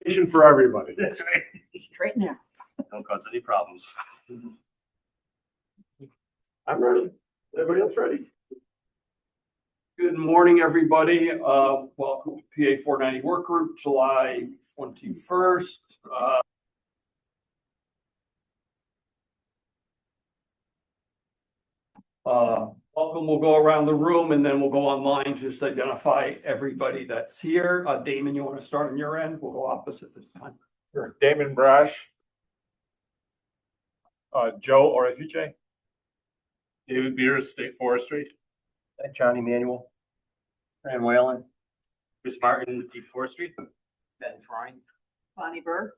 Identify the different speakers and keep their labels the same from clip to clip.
Speaker 1: For everybody.
Speaker 2: That's right.
Speaker 3: Straight now.
Speaker 2: Don't cause any problems.
Speaker 1: I'm ready. Everybody else ready?
Speaker 4: Good morning, everybody. Welcome to PA 490 Work Group, July 21st. Welcome. We'll go around the room and then we'll go online, just to identify everybody that's here. Damon, you want to start on your end? We'll go opposite this time.
Speaker 1: Sure. Damon Brash. Joe Orifice.
Speaker 2: David Beers, State Forestry.
Speaker 5: Johnny Manuel. Fran Whalen.
Speaker 2: Chris Martin, Deep Forestry.
Speaker 3: Ben Freund. Bonnie Berg.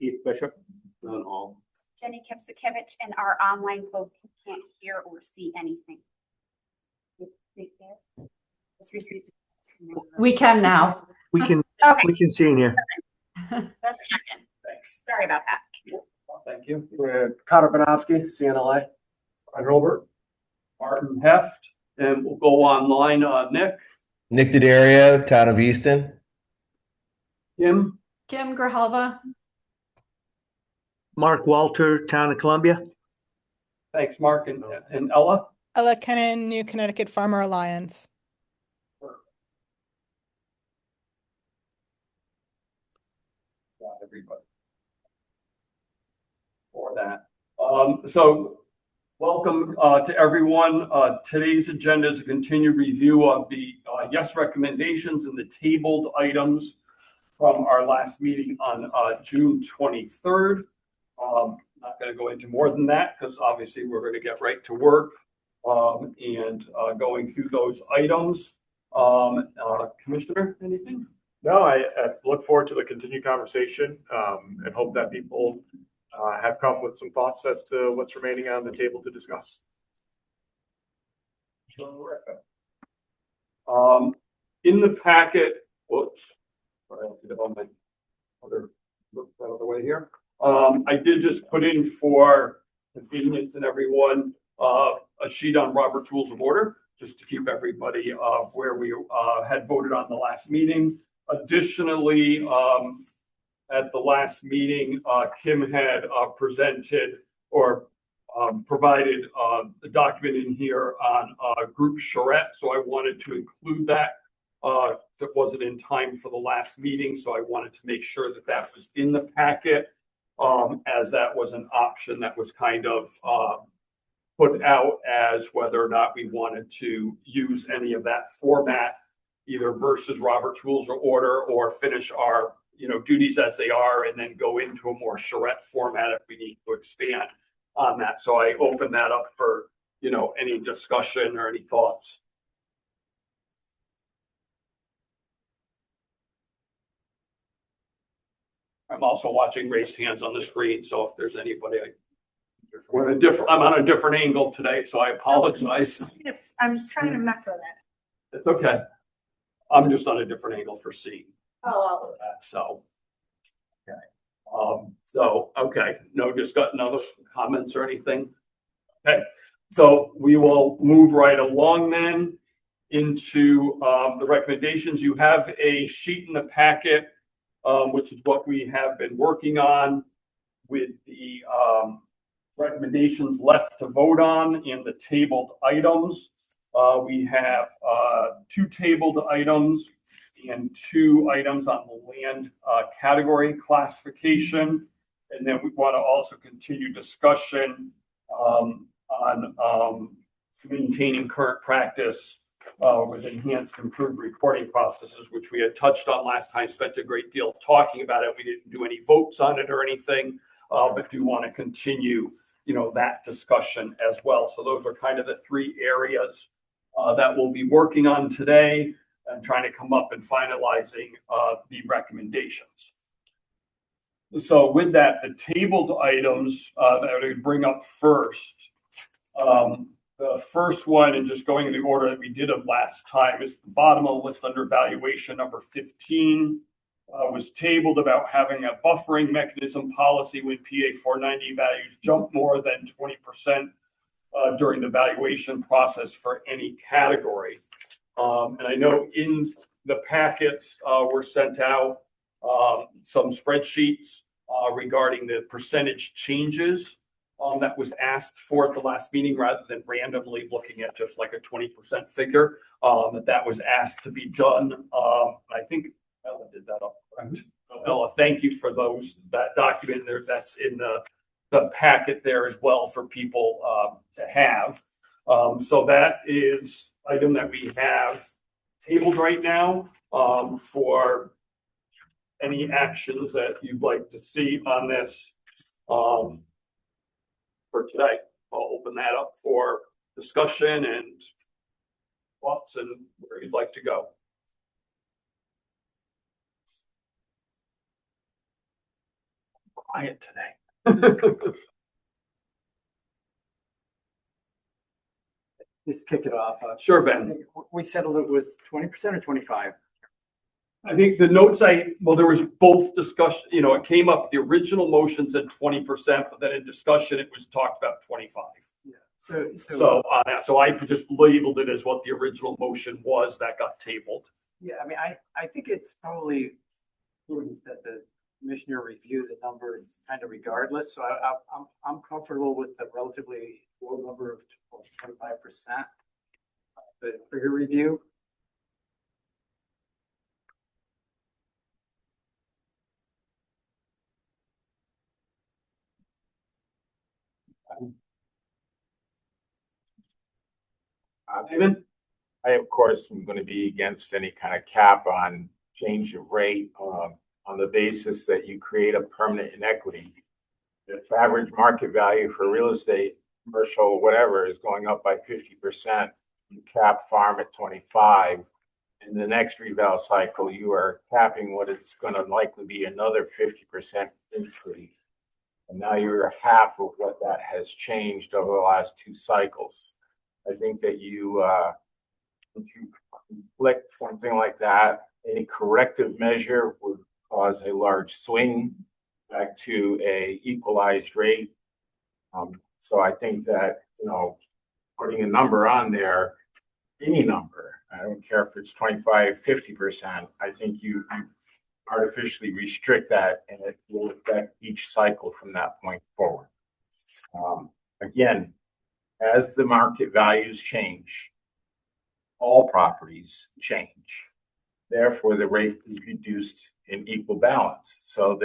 Speaker 5: Keith Bishop.
Speaker 2: None all.
Speaker 6: Jenny Kipsakevich, and our online folk who can't hear or see anything. Just received.
Speaker 7: We can now.
Speaker 5: We can see in here.
Speaker 6: Just checking.
Speaker 4: Thanks.
Speaker 6: Sorry about that.
Speaker 4: Thank you.
Speaker 5: Connor Banowski, CNLA.
Speaker 1: Ryan Robert.
Speaker 4: Martin Heft, and we'll go online.
Speaker 8: Nick D'Addario, Town of Easton.
Speaker 4: Kim,
Speaker 7: Kim Grijalva.
Speaker 5: Mark Walter, Town of Columbia.
Speaker 4: thanks, Mark, and Ella.
Speaker 9: Ella Kennan, New Connecticut Farmer Alliance.
Speaker 4: Got everybody for that. So welcome to everyone. Today's agenda is a continued review of the yes recommendations and the tabled items from our last meeting on June 23rd. Not going to go into more than that because obviously we're going to get right to work and going through those items. Commissioner, anything?
Speaker 1: No, I look forward to the continued conversation and hope that people have come with some thoughts as to what's remaining on the table to discuss.
Speaker 4: In the packet, whoops, I have to get on my other look that other way here. I did just put in for convenience and everyone a sheet on Robert's Rules of Order, just to keep everybody where we had voted on the last meeting. Additionally, at the last meeting, Kim had presented or provided the document in here on Group Charette, so I wanted to include that. It wasn't in time for the last meeting, so I wanted to make sure that that was in the packet, as that was an option that was kind of put out as whether or not we wanted to use any of that format, either versus Robert's Rules of Order or finish our duties as they are and then go into a more charrette format if we need to expand on that. So I open that up for any discussion or any thoughts. I'm also watching raised hands on the screen, so if there's anybody, I'm on a different angle today, so I apologize.
Speaker 6: I'm just trying to mess with it.
Speaker 4: It's okay. I'm just on a different angle for seeing.
Speaker 6: Oh,
Speaker 4: So, okay. No comments or anything. Okay, so we will move right along then into the recommendations. You have a sheet in the packet, which is what we have been working on with the recommendations left to vote on in the tabled items. We have 2 tabled items and 2 items on the land category classification. And then we want to also continue discussion on maintaining current practice with enhanced improved reporting processes, which we had touched on last time, spent a great deal of talking about it. We didn't do any votes on it or anything, but do want to continue, that discussion as well. So those are kind of the 3 areas that we'll be working on today and trying to come up and finalizing the recommendations. So with that, the tabled items that I would bring up first, the first one, and just going in the order that we did it last time, is the bottom of the list under valuation number 15. Was tabled about having a buffering mechanism policy when PA 490 values jump more than 20% during the valuation process for any category. And I know in the packets were sent out some spreadsheets regarding the percentage changes that was asked for at the last meeting, rather than randomly looking at just like a 20% figure. That was asked to be done. I think Ella did that up, correct? So Ella, thank you for that document there. That's in the packet there as well for people to have. So that is item that we have tabled right now for any actions that you'd like to see on this for today. I'll open that up for discussion and thoughts and where you'd like to go. Quiet today.
Speaker 5: Just kick it off.
Speaker 4: Sure, Ben.
Speaker 5: We settled it was 20% or 25?
Speaker 4: I think the notes there was both discussion, it came up, the original motion said 20%, but then in discussion, it was talked about 25.
Speaker 5: Yeah.
Speaker 4: So I just labeled it as what the original motion was that got tabled.
Speaker 5: Yeah, I mean, I think it's probably prudent that the commissioner review the numbers kind of regardless. So I'm comfortable with the relatively low number of 25%. For your review.
Speaker 4: David?
Speaker 10: I, of course, am going to be against any kind of cap on change of rate on the basis that you create a permanent inequity. If average market value for real estate, commercial, whatever, is going up by 50%, you cap farm at 25. In the next reval cycle, you are capping what is going to likely be another 50% increase. And now you're half of what that has changed over the last two cycles. I think that if you inflict something like that, any corrective measure would cause a large swing back to a equalized rate. So I think that, putting a number on there, any number, I don't care if it's 25, 50%, I think you artificially restrict that, and it will affect each cycle from that point forward. Again, as the market values change, all properties change. Therefore, the rate is reduced in equal balance. So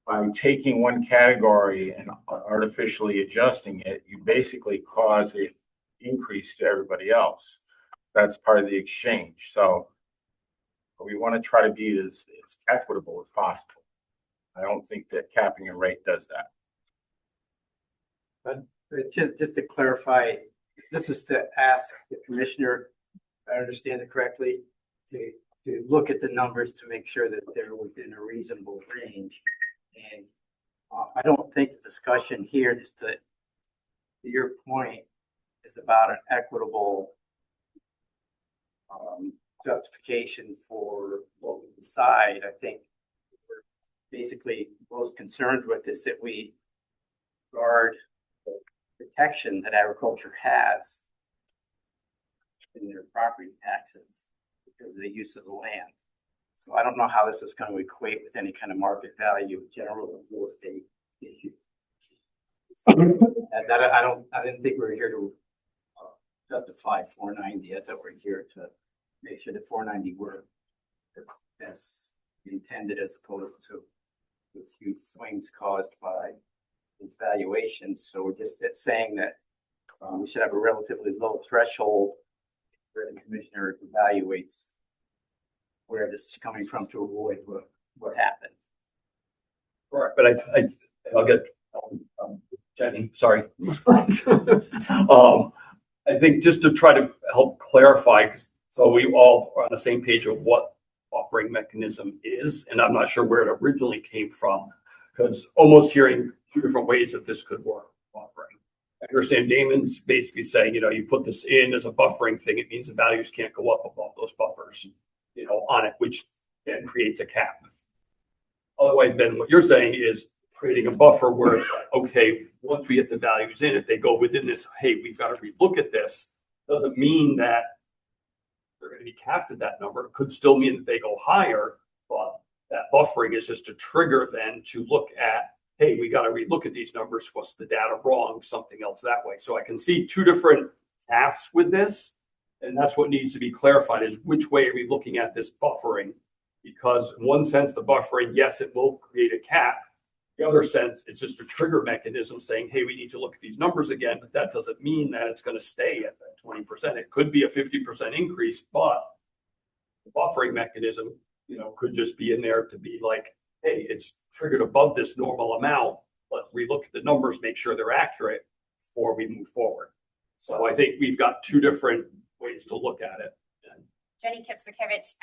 Speaker 10: by taking one category and artificially adjusting it, you basically cause an increase to everybody else. That's part of the exchange. So we want to try to be as equitable as possible. I don't think that capping a rate does that.
Speaker 5: But just to clarify, this is to ask the commissioner, if I understand it correctly, to look at the numbers to make sure that they're within a reasonable range. And I don't think the discussion here, just to your point, is about an equitable justification for what we decide. I think we're basically most concerned with is that we guard the protection that agriculture has in their property taxes because of the use of the land. So I don't know how this is going to equate with any kind of market value, general real estate issue. And that I didn't think we were here to justify 490. I thought we were here to make sure that 490 were as intended, as opposed to those huge swings caused by these valuations. So we're just saying that we should have a relatively low threshold where the commissioner evaluates where this is coming from to avoid what happened.
Speaker 4: Right, but I'll get Jenny. Sorry. I think just to try to help clarify, so we all are on the same page of what buffering mechanism is, and I'm not sure where it originally came from, because almost hearing two different ways that this could work. Buffering. I understand Damon's basically saying, you put this in as a buffering thing, it means the values can't go up above those buffers, on it, which then creates a cap. Otherwise, Ben, what you're saying is creating a buffer where, okay, once we get the values in, if they go within this, hey, we've got to relook at this, doesn't mean that they're going to be capped at that number. It could still mean that they go higher, but that buffering is just a trigger then to look at, hey, we got to relook at these numbers. What's the data wrong? Something else that way. So I can see two different paths with this. And that's what needs to be clarified is which way are we looking at this buffering? Because in one sense, the buffering, yes, it will create a cap. The other sense, it's just a trigger mechanism saying, hey, we need to look at these numbers again, but that doesn't mean that it's going to stay at that 20%. It could be a 50% increase, but the buffering mechanism, could just be in there to be like, hey, it's triggered above this normal amount. Let's relook at the numbers, make sure they're accurate before we move forward. So I think we've got two different ways to look at it.
Speaker 6: Jenny Kipsakevich.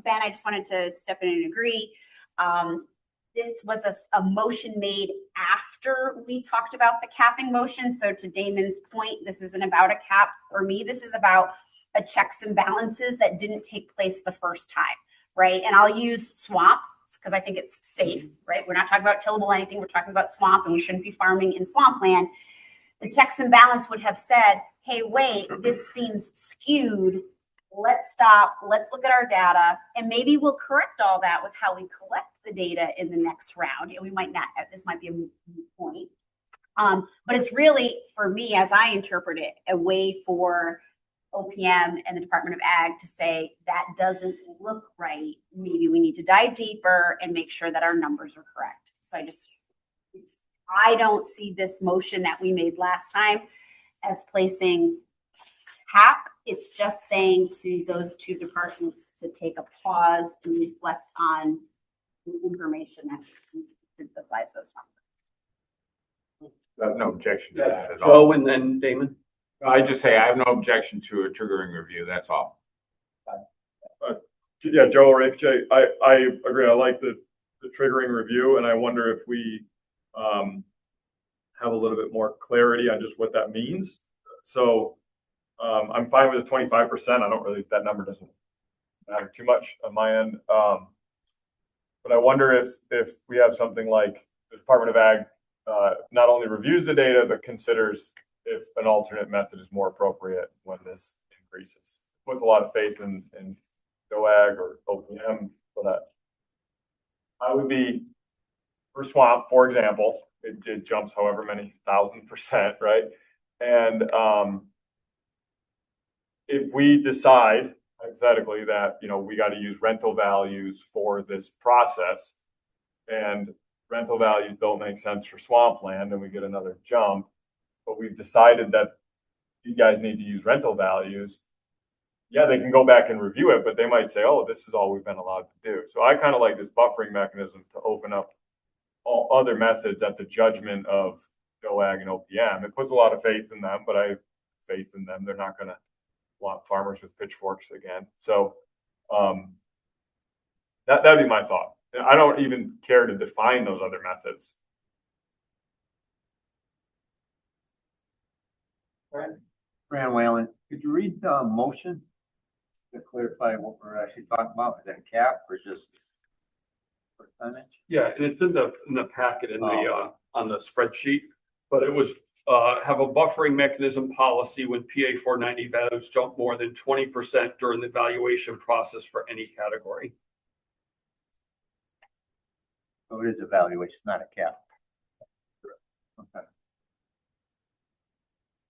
Speaker 6: Ben, I just wanted to step in and agree. This was a motion made after we talked about the capping motion. So to Damon's point, this isn't about a cap. For me, this is about a checks and balances that didn't take place the first time, right? And I'll use swamp because I think it's safe, right? We're not talking about tillable anything. We're talking about swamp, and we shouldn't be farming in swampland. The checks and balance would have said, hey, wait, this seems skewed. Let's stop. Let's look at our data, and maybe we'll correct all that with how we collect the data in the next round. And we might not, this might be a moot point. But it's really, for me, as I interpret it, a way for OPM and the Department of Ag to say that doesn't look right. Maybe we need to dive deeper and make sure that our numbers are correct. So I don't see this motion that we made last time as placing cap. It's just saying to those two departments to take a pause and reflect on the information that synthesize those numbers.
Speaker 10: I have no objection to that at all.
Speaker 4: Joe and then Damon.
Speaker 10: I just say I have no objection to a triggering review. That's all.
Speaker 1: Yeah, Joe or AJ, I agree. I like the triggering review, and I wonder if we have a little bit more clarity on just what that means. So I'm fine with the 25%. I don't really, that number doesn't matter too much on my end. But I wonder if we have something like the Department of Ag not only reviews the data, but considers if an alternate method is more appropriate when this increases. Puts a lot of faith in DOAG or OPM for that. I would be for swamp, for example, it jumps however many 1,000%, right? And if we decide hypothetically that, we got to use rental values for this process, and rental values don't make sense for swampland, and we get another jump, but we've decided that you guys need to use rental values. Yeah, they can go back and review it, but they might say, oh, this is all we've been allowed to do. So I kind of like this buffering mechanism to open up all other methods at the judgment of DOAG and OPM. It puts a lot of faith in them, but I have faith in them. They're not going to want farmers with pitchforks again. So that'd be my thought. I don't even care to define those other methods.
Speaker 5: Fran Whalen, could you read the motion to clarify what we're actually talking about? Is that a cap or just percentage?
Speaker 4: Yeah, and it's in the packet on the spreadsheet, but it was have a buffering mechanism policy when PA 490 values jump more than 20% during the valuation process for any category.
Speaker 5: So it is a valuation, it's not a cap. Okay.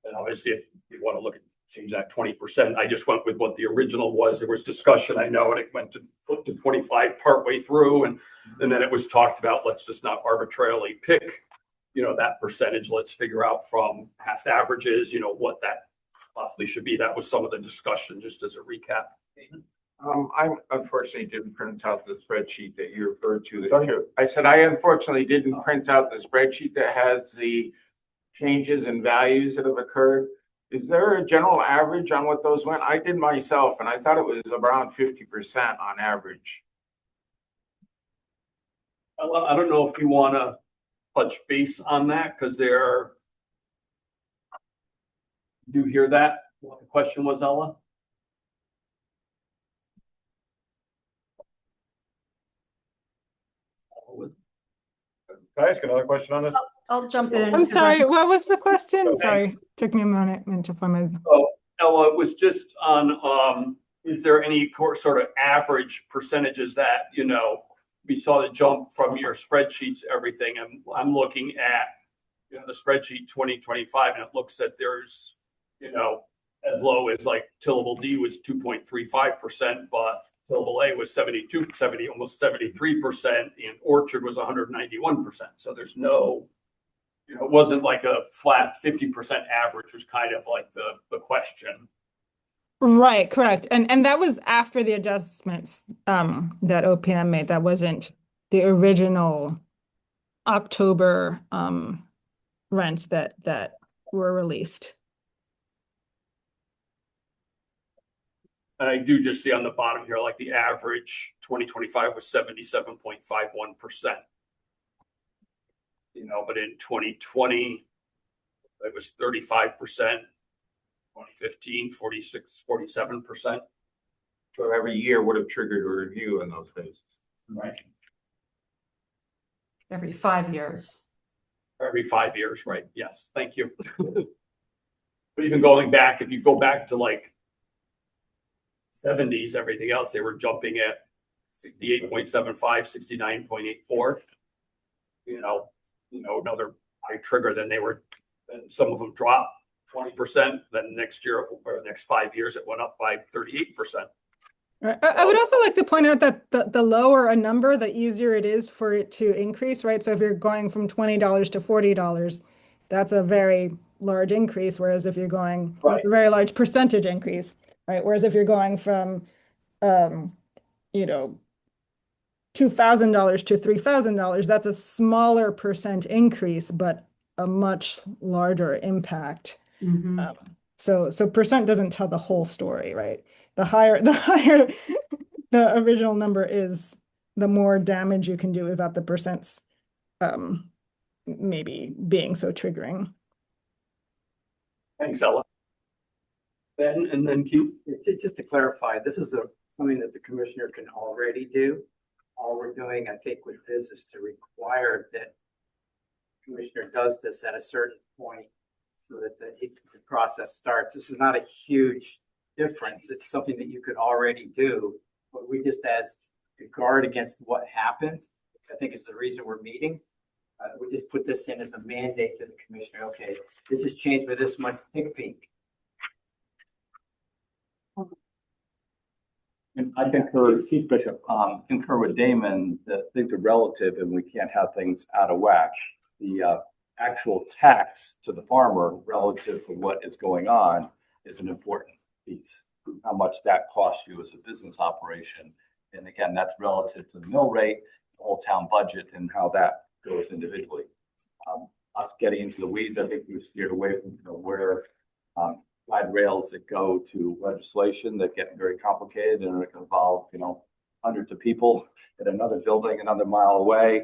Speaker 4: And obviously, if you want to look at change that 20%, I just went with what the original was. There was discussion, I know, and it went to flip to 25 partway through, and then it was talked about. Let's just not arbitrarily pick, that percentage. Let's figure out from past averages, what that possibly should be. That was some of the discussion, just as a recap.
Speaker 10: I unfortunately didn't print out the spreadsheet that you referred to. I said I unfortunately didn't print out the spreadsheet that has the changes in values that have occurred. Is there a general average on what those went? I did myself, and I thought it was around 50% on average.
Speaker 4: I don't know if you want to touch base on that, because do you hear that? What the question was, Ella?
Speaker 1: Can I ask another question on this?
Speaker 7: I'll jump in.
Speaker 9: I'm sorry, what was the question?
Speaker 4: Okay.
Speaker 9: Sorry, took me a minute to find my.
Speaker 4: Oh, Ella, it was just on, is there any sort of average percentages that, we saw the jump from your spreadsheets, everything, and I'm looking at, the spreadsheet 2025, and it looks that there's, as low as like tillable D was 2.35%, but tillable A was 70, almost 73%, and orchard was 191%. So there's no, it wasn't like a flat 50% average was kind of like the question.
Speaker 9: Right, correct. And that was after the adjustments that OPM made. That wasn't the original October rents that were released.
Speaker 4: And I do just see on the bottom here, like the average 2025 was 77.51%. But in 2020, it was 35%. 2015, 46, 47%.
Speaker 10: So every year would have triggered a review in those cases.
Speaker 4: Right.
Speaker 7: Every 5 years.
Speaker 4: Every 5 years, right? Yes, thank you. But even going back, if you go back to like 70s, everything else, they were jumping at 68.75, 69.84. Another high trigger, then and some of them dropped 20%. Then next year or next 5 years, it went up by 38%.
Speaker 9: Right. I would also like to point out that the lower a number, the easier it is for it to increase, right? So if you're going from $20 to $40, that's a very large increase. Whereas if you're going, that's a very large percentage increase, right? Whereas if you're going from, $2,000 to $3,000, that's a smaller percent increase, but a much larger impact. So percent doesn't tell the whole story, right? The higher the original number is, the more damage you can do without the percents maybe being so triggering.
Speaker 4: Thanks, Ella. Ben, and then Keith.
Speaker 5: Just to clarify, this is something that the commissioner can already do. All we're doing, I think, with this is to require that the commissioner does this at a certain point so that the process starts. This is not a huge difference. It's something that you could already do, but we just, as to guard against what happened, I think is the reason we're meeting. We just put this in as a mandate to the commissioner. Okay, this has changed by this much. Take a peek.
Speaker 2: And I concur with Chief Bishop, concur with Damon that things are relative and we can't have things out of whack. The actual tax to the farmer relative to what is going on is an important piece. How much that costs you as a business operation. And again, that's relative to the mill rate, the whole town budget, and how that goes individually. Us getting into the weeds, I think we steered away from where guide rails that go to legislation that get very complicated and it can involve, hundreds of people at another building another mile away.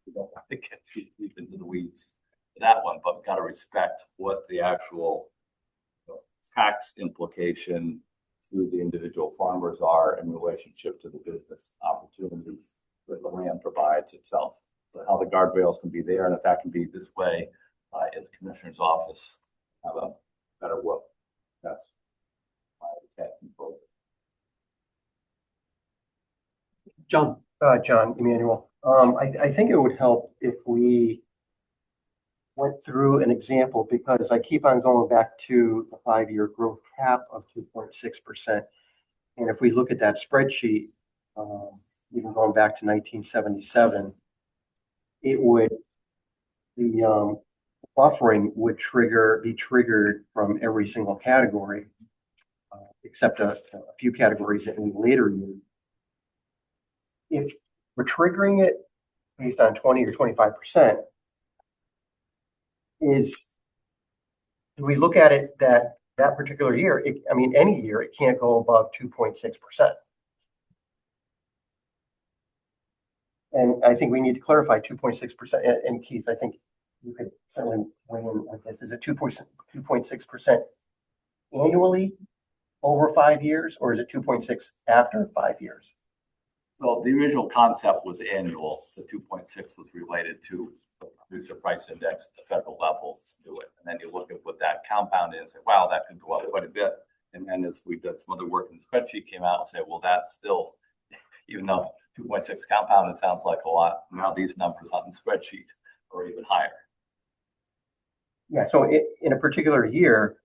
Speaker 2: We don't want to get too deep into the weeds for that one, but we've got to respect what the actual tax implication to the individual farmers are in relationship to the business opportunities that the land provides itself. So how the guardrails can be there, and if that can be this way at the commissioner's office, have a better look. That's my intent.
Speaker 11: John Emanuel. I think it would help if we went through an example, because I keep on going back to the 5-year growth cap of 2.6%. And if we look at that spreadsheet, even going back to 1977, the buffering would be triggered from every single category, except a few categories in later years. If we're triggering it based on 20 or 25%, do we look at it that particular year, any year, it can't go above 2.6%. And I think we need to clarify 2.6%. And Keith, I think you could certainly weigh in on this. Is it 2.6% annually over 5 years, or is it 2.6 after 5 years?
Speaker 2: So the original concept was annual. The 2.6 was related to the producer price index at the federal level to do it. And then you look at what that compound is and say, wow, that could go up quite a bit. And then as we did some other work in the spreadsheet came out and said, well, that's still, Even though 2.6 compounded sounds like a lot, now these numbers on the spreadsheet are even higher.
Speaker 11: Yeah, so in a particular year,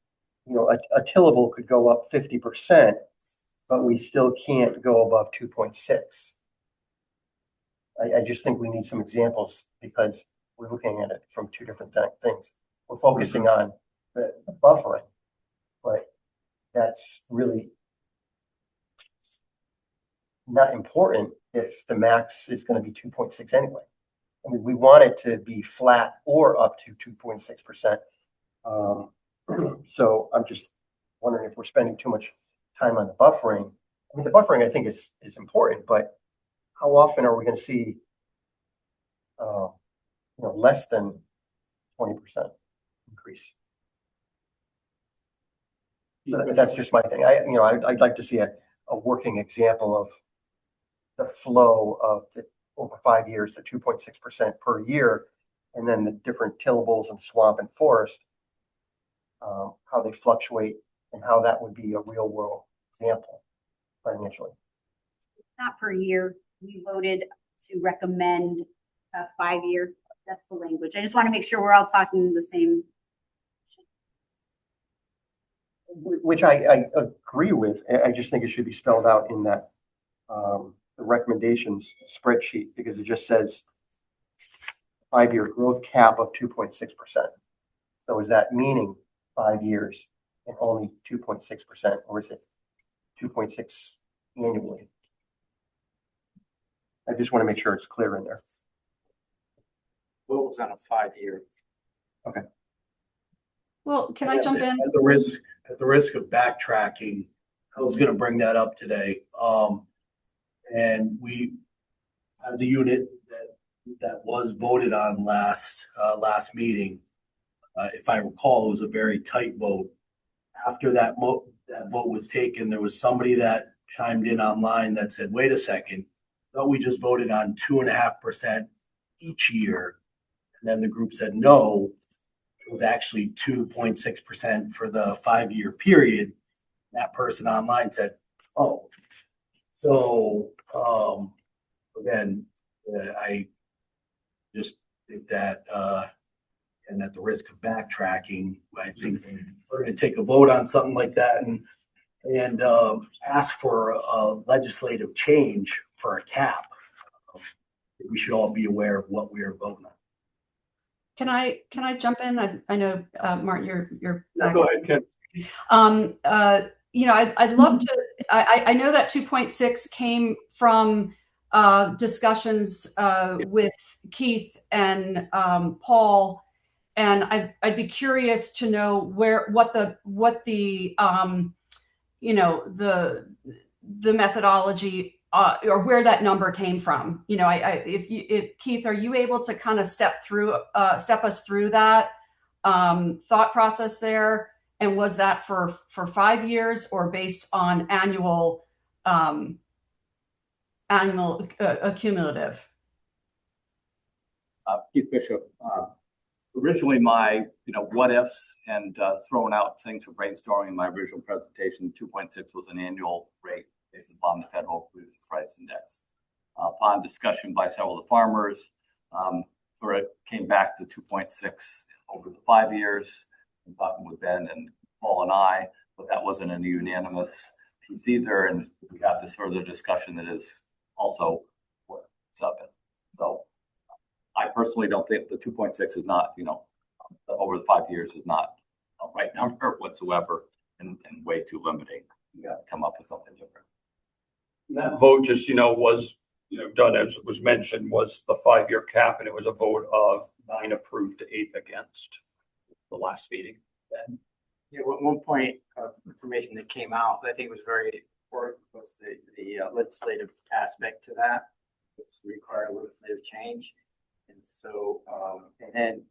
Speaker 11: you know, a tillable could go up 50%, but we still can't go above 2.6. I just think we need some examples because we're looking at it from two different things. We're focusing on the buffering, but that's really not important if the max is going to be 2.6 anyway. I mean, we want it to be flat or up to 2.6%. So I'm just wondering if we're spending too much time on the buffering. I mean, the buffering I think is important, but how often are we going to see, you know, less than 20% increase? So that's just my thing. I'd like to see a working example of the flow of the over 5 years, the 2.6% per year, and then the different tillables and swamp and forest, how they fluctuate and how that would be a real world example financially.
Speaker 6: Not per year. We voted to recommend a 5-year. That's the language. I just want to make sure we're all talking the same.
Speaker 11: Which I agree with. I just think it should be spelled out in that the recommendations spreadsheet, because it just says 5-year growth cap of 2.6%. So is that meaning 5 years and only 2.6%, or is it 2.6 annually? I just want to make sure it's clear in there.
Speaker 5: What was on a 5-year?
Speaker 11: Okay.
Speaker 7: Well, can I jump in?
Speaker 12: At the risk of backtracking, I was going to bring that up today. And we, as a unit that was voted on last meeting, if I recall, it was a very tight vote. After that vote was taken, there was somebody that chimed in online that said, "Wait a second, thought we just voted on 2.5% each year." And then the group said, "No, it was actually 2.6% for the 5-year period." That person online said, "Oh, so again, I just think that, and at the risk of backtracking, I think we're going to take a vote on something like that and ask for a legislative change for a cap. We should all be aware of what we are voting on."
Speaker 7: Can I jump in? I know, Martin, you're back.
Speaker 4: Go ahead, Ken.
Speaker 7: I'd love to. I know that 2.6 came from discussions with Keith and Paul, and I'd be curious to know what the methodology or where that number came from. If Keith, are you able to kind of step us through that thought process there? And was that for 5 years or based on annual accumulative?
Speaker 2: Keith Bishop, originally my, what ifs and throwing out things for brainstorming in my original presentation, 2.6 was an annual rate based upon the Federal Producer Price Index. Upon discussion by several of the farmers, sort of came back to 2.6 over the 5 years. I'm talking with Ben and Paul and I, but that wasn't a unanimous piece either. And we got this further discussion that is also what's up. So I personally don't think the 2.6 is not, over the 5 years is not a right number whatsoever and way too limiting. You got to come up with something different.
Speaker 4: That vote just, was, done as was mentioned, was the 5-year cap, and it was a vote of 9 approved to 8 against the last meeting.
Speaker 5: Yeah, one point of information that came out that I think was very important was the legislative aspect to that, which required a legislative change. And so, and then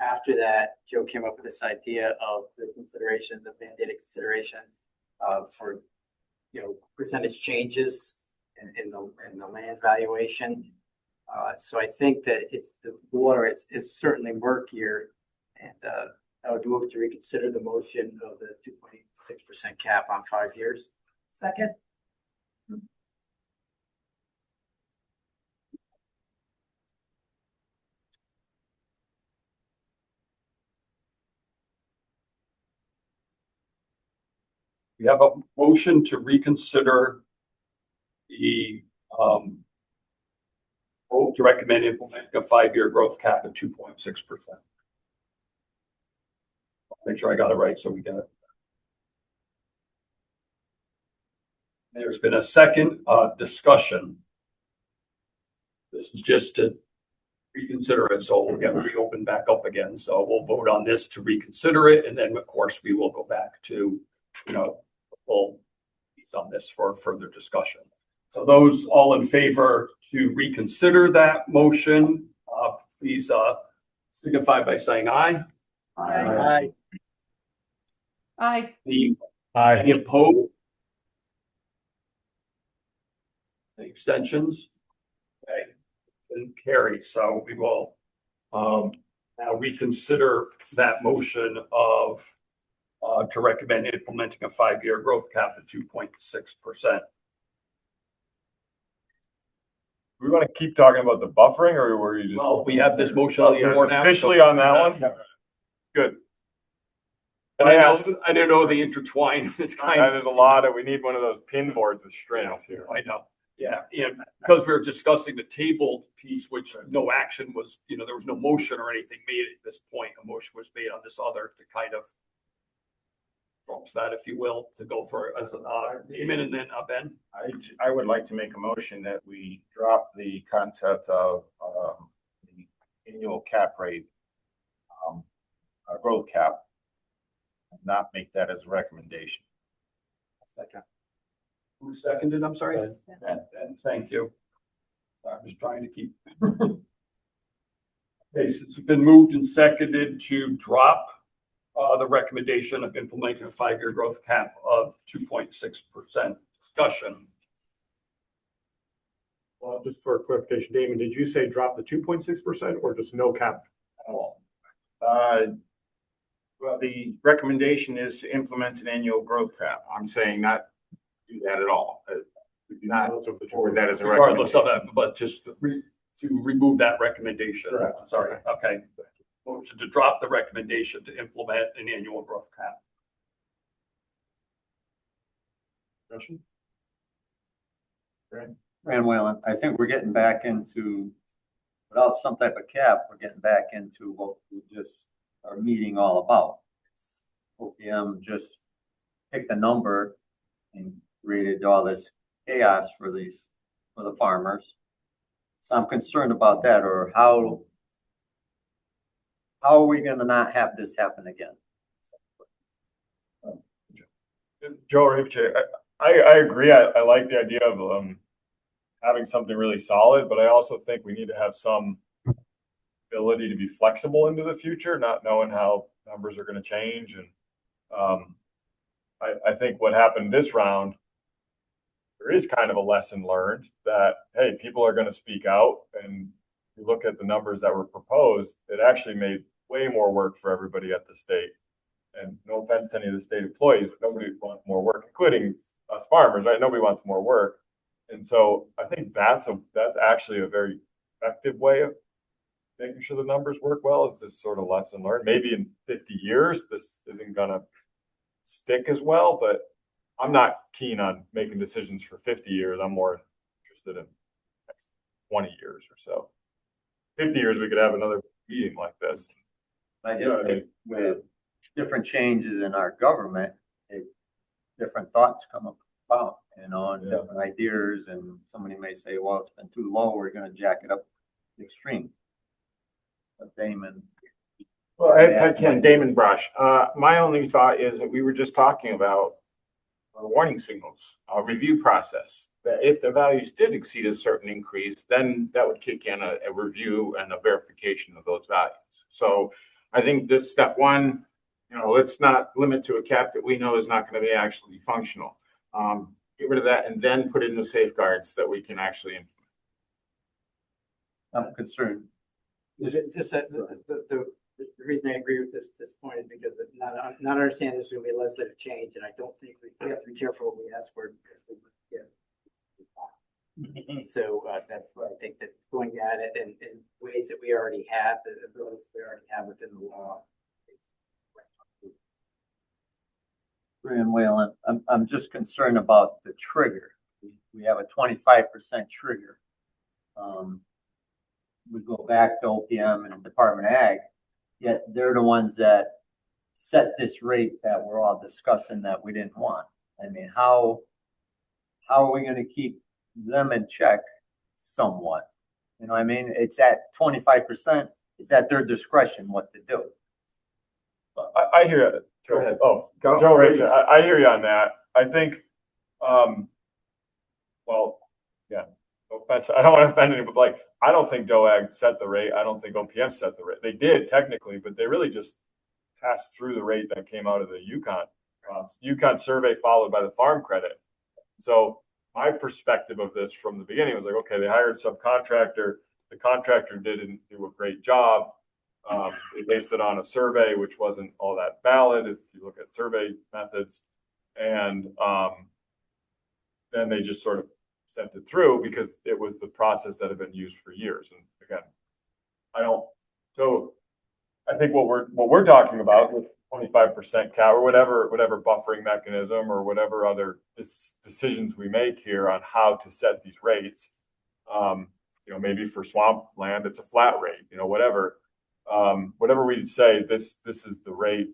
Speaker 5: after that, Joe came up with this idea of the mandated consideration for, percentage changes in the land valuation. So I think that the water is certainly murkier, and I would move to reconsider the motion of the 2.6% cap on 5 years.
Speaker 3: Second.
Speaker 4: we have a motion to reconsider the, vote to recommend implementing a 5-year growth cap at 2.6%. Make sure I got it right, so we get it. There's been a second, discussion. This is just to reconsider it, so we'll get reopened back up again. So we'll vote on this to reconsider it, and then of course we will go back to, full piece on this for further discussion. So those all in favor to reconsider that motion, please signify by saying aye.
Speaker 5: Aye.
Speaker 7: Aye.
Speaker 4: Any opposed? Any abstentions? Okay, and carry. So we will now reconsider that motion of to recommend implementing a 5-year growth cap at 2.6%.
Speaker 1: We want to keep talking about the buffering, or were you just?
Speaker 4: Well, we have this motion on the floor now.
Speaker 1: Officially on that one? Good.
Speaker 4: And I don't know the intertwine. It's kind of.
Speaker 1: There's a lot of, we need one of those pin boards with strings here.
Speaker 4: I know. Yeah, and because we were discussing the tabled piece, which no action was, there was no motion or anything made at this point. A motion was made on this other to kind of trumps that, if you will, to go for as Damon and then Ben.
Speaker 10: I would like to make a motion that we drop the concept of the annual cap rate, growth cap, and not make that as a recommendation.
Speaker 5: Second.
Speaker 4: Who seconded? I'm sorry. Ben, thank you. I'm just trying to keep. Okay, so it's been moved and seconded to drop the recommendation of implementing a 5-year growth cap of 2.6%. Discussion.
Speaker 13: Well, just for clarification, Damon, did you say drop the 2.6% or just no cap at all?
Speaker 10: Well, the recommendation is to implement an annual growth cap. I'm saying not do that at all. Not forward that as a
Speaker 4: Regardless of
Speaker 10: recommendation.
Speaker 4: that, but just to remove that recommendation.
Speaker 13: Correct.
Speaker 4: Sorry. Okay. Motion to drop the recommendation to implement an annual growth cap.
Speaker 13: Discussion?
Speaker 14: Rand Whalen, I think we're getting back into, without some type of cap, we're getting back into what we just are meeting all about. OPM just picked a number and created all this chaos for the farmers. So I'm concerned about that, or how are we gonna not have this happen again?
Speaker 1: Joe Ripice, I agree. I like the idea of having something really solid, but I also think we need to have some ability to be flexible into the future, not knowing how numbers are going to change. And I think what happened this round, there is kind of a lesson learned that, hey, people are going to speak out. And you look at the numbers that were proposed, it actually made way more work for everybody at the state. And no offense to any of the state employees, but nobody wants more work, including us farmers, right? Nobody wants more work. And so I think that's actually a very effective way of making sure the numbers work well, is this sort of lesson learned. Maybe in 50 years, this isn't going to stick as well, but I'm not keen on making decisions for 50 years. I'm more interested in next 20 years or so. 50 years, we could have another meeting like this.
Speaker 14: I just think with different changes in our government, different thoughts come about, and different ideas, and somebody may say, well, it's been too low, we're gonna jack it up to the extreme. But Damon.
Speaker 10: Well, if I can, Damon Brush, my only thought is that we were just talking about warning signals, review process. That if the values did exceed a certain increase, then that would kick in a review and a verification of those values. So I think this step one, let's not limit to a cap that we know is not going to be actually functional. Get rid of that and then put in the safeguards that we can actually implement.
Speaker 14: I'm concerned.
Speaker 5: Just that the reason I agree with this point is because not understanding this is going to be a legislative change, and I don't think we have to be careful what we ask for because we get. So that's why I think that going at it in ways that we already have, the abilities we already have within the law.
Speaker 14: Brian Whalen, I'm just concerned about the trigger. We have a 25% trigger. We go back to OPM and the Department of Ag, yet they're the ones that set this rate that we're all discussing that we didn't want. I mean, how are we gonna keep them in check somewhat? You know what I mean? It's at 25%. It's at their discretion what to do.
Speaker 1: I hear it.
Speaker 10: Go ahead.
Speaker 1: Oh,
Speaker 4: Go,
Speaker 1: Joe Rich,
Speaker 4: please.
Speaker 1: I hear you on that. I think, well, yeah, no offense. I don't want to offend anybody, but like, I don't think DOAG set the rate. I don't think OPM set the rate. They did technically, but they really just passed through the rate that came out of the UConn survey followed by the farm credit. So my perspective of this from the beginning was like, okay, they hired a subcontractor. The contractor didn't do a great job. They based it on a survey, which wasn't all that valid if you look at survey methods. And then they just sort of sent it through because it was the process that had been used for years. And again, so I think what we're talking about with 25% cap or whatever buffering mechanism or whatever other decisions we make here on how to set these rates, maybe for swampland, it's a flat rate, whatever we say, this is the rate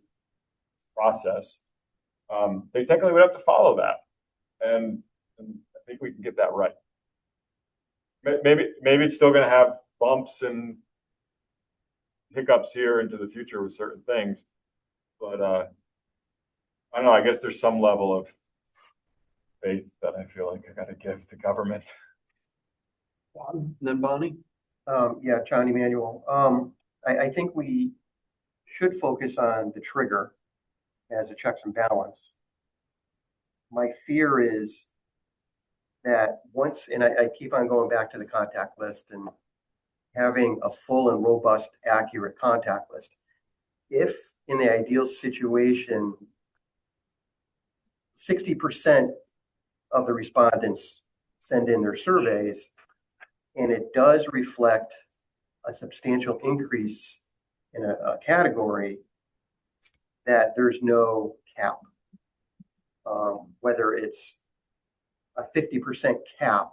Speaker 1: process. They technically would have to follow that. And I think we can get that right. Maybe it's still going to have bumps and hiccups here into the future with certain things, but I don't know. I guess there's some level of faith that I feel like I got to give to government.
Speaker 4: Then Bonnie?
Speaker 11: Yeah, John Emanuel. I think we should focus on the trigger as a checks and balance. My fear is that and I keep on going back to the contact list and having a full and robust, accurate contact list. If in the ideal situation, 60% of the respondents send in their surveys, and it does reflect a substantial increase in a category, that there's no cap. Whether it's a 50% cap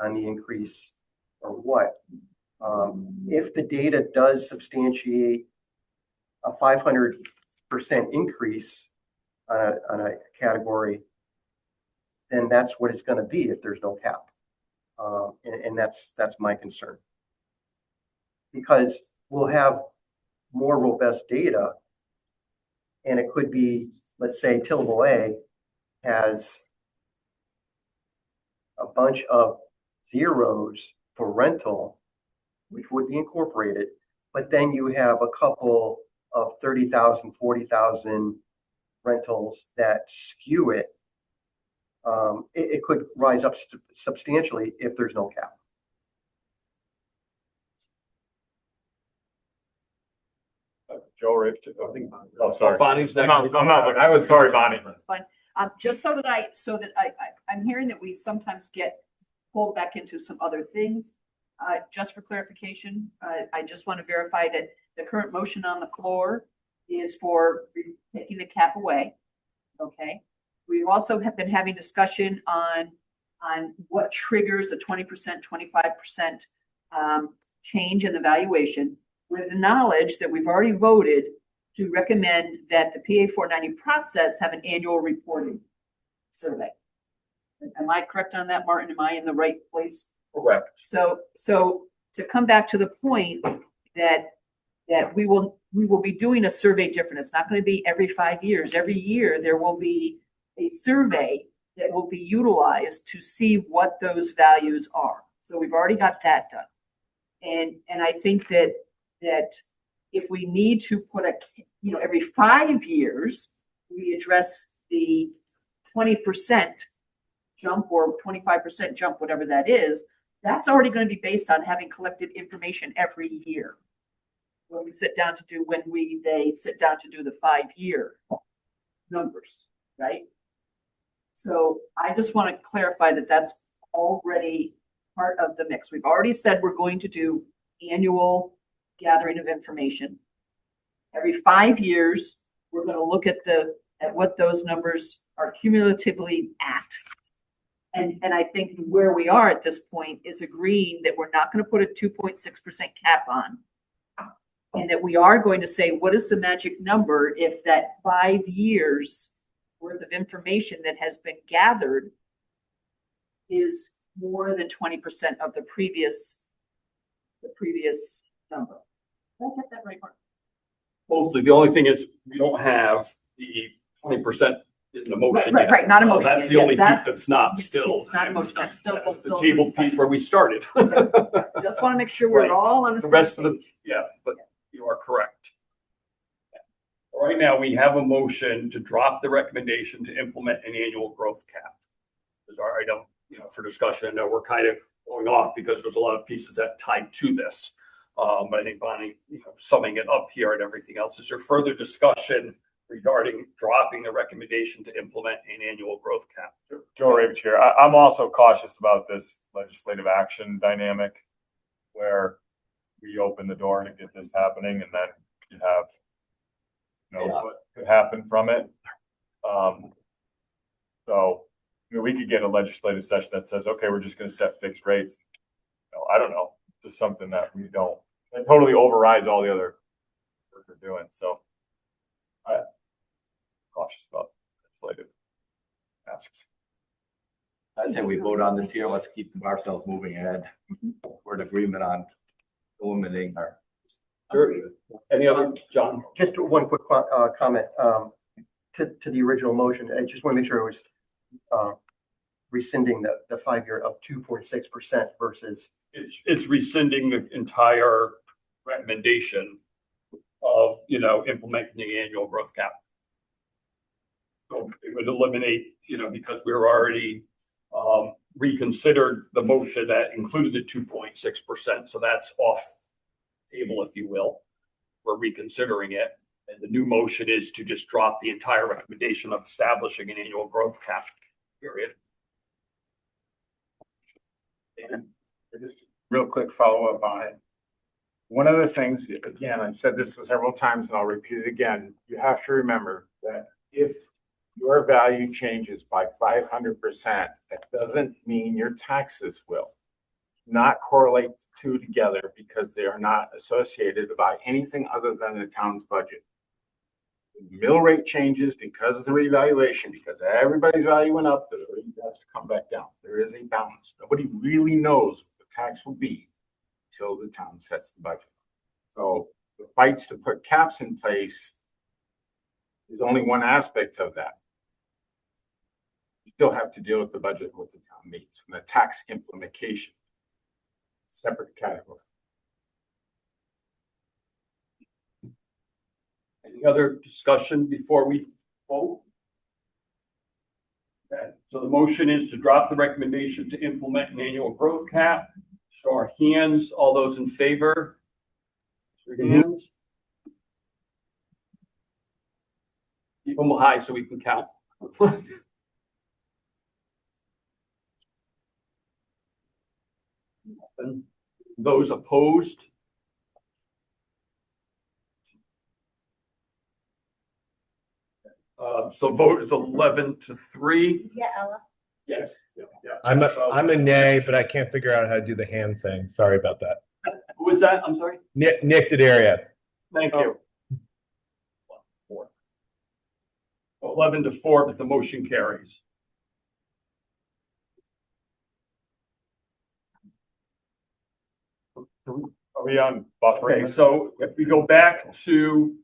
Speaker 11: on the increase or what. If the data does substantiate a 500% increase on a category, then that's what it's going to be if there's no cap. And that's my concern. Because we'll have more robust data, and it could be, let's say, tillable A has a bunch of zeros for rental, which would be incorporated, but then you have a couple of 30,000, 40,000 rentals that skew it. It could rise up substantially if there's no cap.
Speaker 1: Joe Rafe. Oh, sorry.
Speaker 4: Bonnie's next.
Speaker 1: I'm not. I was sorry, Bonnie.
Speaker 3: Fine. Just so that I'm hearing that we sometimes get pulled back into some other things. Just for clarification, I just want to verify that the current motion on the floor is for taking the cap away. Okay. We also have been having discussion on what triggers a 20%, 25% change in the valuation, with the knowledge that we've already voted to recommend that the PA 490 process have an annual reporting survey. Am I correct on that, Martin? Am I in the right place?
Speaker 1: Correct.
Speaker 3: So to come back to the point that we will be doing a survey different. It's not going to be every 5 years. Every year there will be a survey that will be utilized to see what those values are. So we've already got that done. And I think that if we need to put every 5 years, we address the 20% jump or 25% jump, whatever that is, that's already going to be based on having collected information every year. When they sit down to do the 5-year numbers, right? So I just want to clarify that that's already part of the mix. We've already said we're going to do annual gathering of information. Every 5 years, we're going to look at the at what those numbers are cumulatively at. And I think where we are at this point is agreeing that we're not going to put a 2.6% cap on. And that we are going to say, what is the magic number if that 5 years worth of information that has been gathered is more than 20% of the previous number? Did I get that right, Mark?
Speaker 4: Mostly, the only thing is we don't have the 20% is an emotion.
Speaker 3: Right,
Speaker 4: yet.
Speaker 3: right, not
Speaker 4: So
Speaker 3: emotion
Speaker 4: That's
Speaker 3: yet.
Speaker 4: the only
Speaker 3: That's-
Speaker 4: piece that's not still.
Speaker 3: It's not emotion, that's still.
Speaker 4: That's the table piece where we started.
Speaker 3: Just want to make sure we're
Speaker 4: Right.
Speaker 3: all on the
Speaker 4: The
Speaker 3: same
Speaker 4: rest of the,
Speaker 3: page.
Speaker 4: yeah, but you are correct. Right now, we have a motion to drop the recommendation to implement an annual growth cap. Is our item, for discussion. I know we're kind of going off because there's a lot of pieces that tie to this. But I think Bonnie, summing it up here and everything else, is there further discussion regarding dropping the recommendation to implement an annual growth cap?
Speaker 1: Joe Ravitch here. I'm also cautious about this legislative action dynamic where we open the door to get this happening and then you have, what could happen from it. So, we could get a legislative session that says, okay, we're just going to set fixed rates. I don't know, just something that we don't, it totally overrides all the other work we're doing. So I'm cautious about legislative asks.
Speaker 2: I'd say we vote on this here. Let's keep ourselves moving ahead. We're in agreement on eliminating our.
Speaker 4: Sure. Any other, John?
Speaker 11: Just one quick comment to the original motion. I just want to make sure it was rescinding the 5 year of 2.6% versus.
Speaker 4: It's rescinding the entire recommendation of, implementing the annual growth cap. So it would eliminate, because we were already reconsidered the motion that included the 2.6%. So that's off table, if you will. We're reconsidering it. And the new motion is to just drop the entire recommendation of establishing an annual growth cap, period.
Speaker 10: And just real quick follow-up on it. One of the things, again, I've said this several times and I'll repeat it again, you have to remember that if your value changes by 500%, that doesn't mean your taxes will not correlate the two together because they are not associated by anything other than the town's budget. Mill rate changes because of the revaluation, because everybody's value went up, the rate has to come back down. There is a balance. Nobody really knows what the tax will be until the town sets the budget. So the fights to put caps in place is only one aspect of that. You still have to deal with the budget and what the town needs, and the tax implementation, separate category.
Speaker 4: Any other discussion before we vote? Okay, so the motion is to drop the recommendation to implement an annual growth cap. Show our hands. All those in favor? Show your hands. Keep them high so we can count. Those opposed? So vote is 11-3.
Speaker 6: Yeah, Ella.
Speaker 4: Yes.
Speaker 8: I'm a nay, but I can't figure out how to do the hand thing. Sorry about that.
Speaker 4: Who was that? I'm sorry.
Speaker 8: Nick D'Addario.
Speaker 4: Thank you. 11-4, but the motion carries.
Speaker 1: Are we on buffering?
Speaker 4: Okay, so if we go back to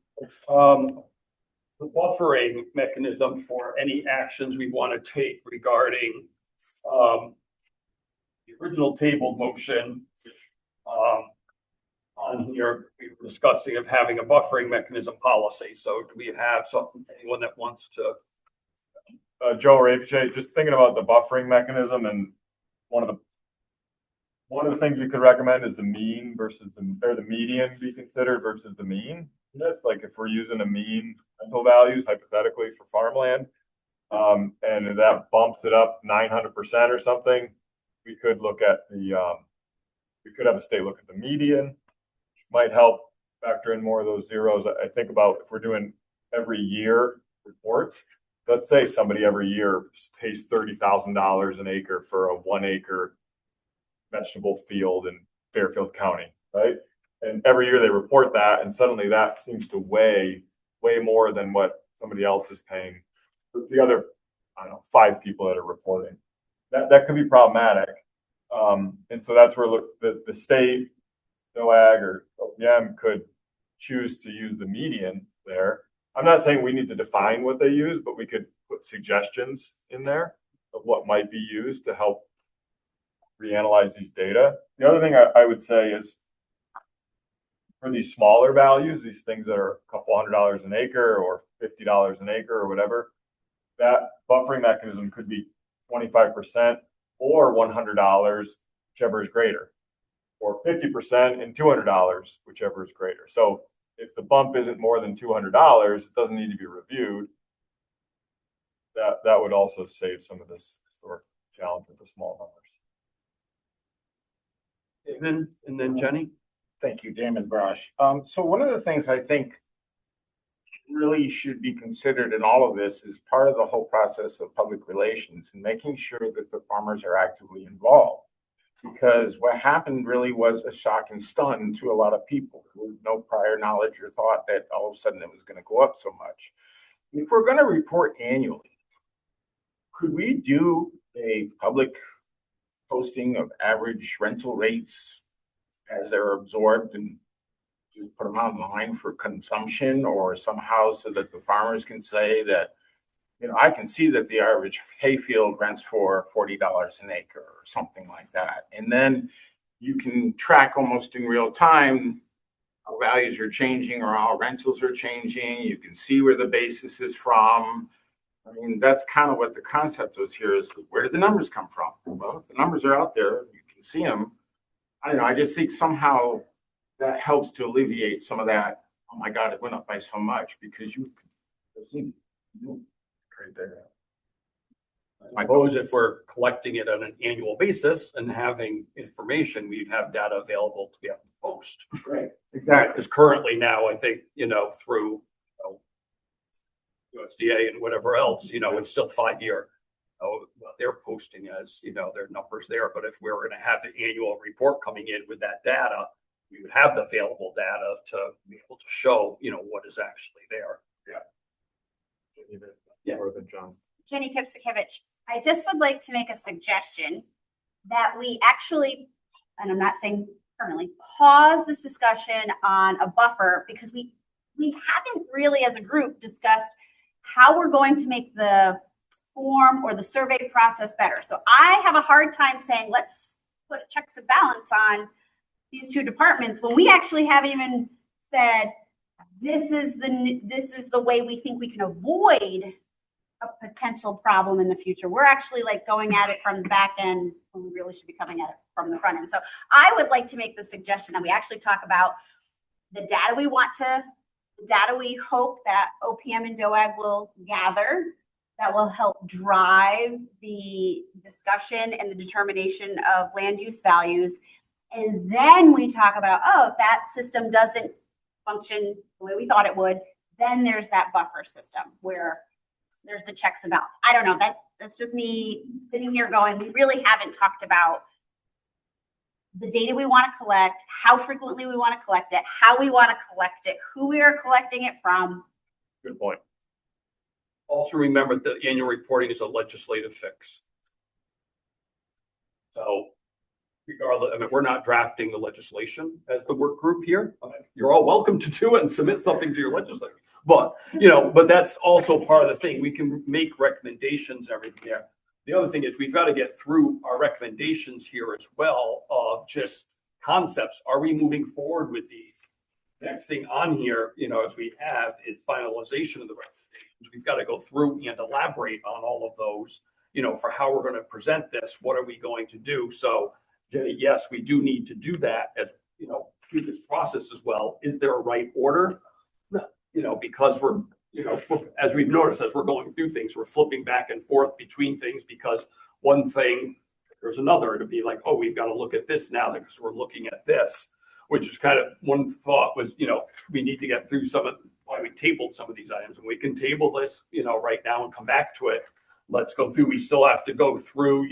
Speaker 4: the buffering mechanism for any actions we want to take regarding the original tabled motion, on here, we were discussing of having a buffering mechanism policy. So do we have anyone that wants to?
Speaker 1: Joe Ravitch, just thinking about the buffering mechanism, and one of the things we could recommend is the mean versus the median be considered versus the mean. That's like if we're using a mean rental values hypothetically for farmland, and that bumps it up 900% or something, we could look at we could have the state look at the median, which might help factor in more of those zeros. I think about if we're doing every year reports. Let's say somebody every year pays $30,000 an acre for a 1 acre vegetable field in Fairfield County, right? And every year they report that, and suddenly that seems to weigh way more than what somebody else is paying. The other, I don't know, 5 people that are reporting. That could be problematic. And so that's where the state, NOAG or OPM could choose to use the median there. I'm not saying we need to define what they use, but we could put suggestions in there of what might be used to help reanalyze these data. The other thing I would say is for these smaller values, these things that are a couple $100 an acre or $50 an acre or whatever, that buffering mechanism could be 25% or $100, whichever is greater, or 50% and $200, whichever is greater. So if the bump isn't more than $200, it doesn't need to be reviewed. That would also save some of this historic challenge with the small numbers.
Speaker 4: Damon, and then Jenny.
Speaker 10: Thank you, Damon Brosh. So one of the things I think really should be considered in all of this is part of the whole process of public relations and making sure that the farmers are actively involved. Because what happened really was a shock and stun to a lot of people with no prior knowledge or thought that all of a sudden it was going to go up so much. If we're going to report annually, could we do a public posting of average rental rates as they're absorbed and just put them online for consumption, or somehow so that the farmers can say that, you know, I can see that the average hayfield rents for $40 an acre or something like that. And then you can track almost in real time how values are changing or how rentals are changing. You can see where the basis is from. I mean, that's kind of what the concept was here, is where did the numbers come from? Well, if the numbers are out there, you can see them. I don't know, I just think somehow that helps to alleviate some of that, oh my God, it went up by so much, because you can see great data.
Speaker 4: I suppose if we're collecting it on an annual basis and having information, we'd have data available to be able to post.
Speaker 10: Right, exactly.
Speaker 4: Because currently now, I think, through USDA and whatever else, it's still 5-year. They're posting as, their numbers there. But if we were going to have the annual report coming in with that data, we would have the available data to be able to show, what is actually there.
Speaker 1: Yeah. More than John.
Speaker 6: Jenny Kipsikevich, I just would like to make a suggestion that we actually, and I'm not saying permanently, pause this discussion on a buffer, because we haven't really as a group discussed how we're going to make the form or the survey process better. So I have a hard time saying, let's put checks and balance on these two departments when we actually haven't even said, this is the way we think we can avoid a potential problem in the future. We're actually like going at it from the back end when we really should be coming at it from the front end. So I would like to make the suggestion that we actually talk about the data we hope that OPM and DOAG will gather that will help drive the discussion and the determination of land use values. And then we talk about, if that system doesn't function the way we thought it would, then there's that buffer system where there's the checks and balances. I don't know, that's just me sitting here going, we really haven't talked about the data we want to collect, how frequently we want to collect it, how we want to collect it, who we are collecting it from.
Speaker 1: Good point.
Speaker 4: Also remember that annual reporting is a legislative fix. So regardless, we're not drafting the legislation as the work group here. You're all welcome to do it and submit something to your legislature. But, but that's also part of the thing. We can make recommendations and everything there. The other thing is we've got to get through our recommendations here as well of just concepts. Are we moving forward with these? Next thing on here, as we have is finalization of the recommendations. We've got to go through and elaborate on all of those, for how we're going to present this. What are we going to do? So, yes, we do need to do that as, through this process as well. Is there a right order? Because we're, as we've noticed, as we're going through things, we're flipping back and forth between things because one thing, there's another to be like, we've got to look at this now because we're looking at this, which is kind of one thought was, we need to get through some of why why we tabled some of these items. And we can table this, right now and come back to it. Let's go through. We still have to go through,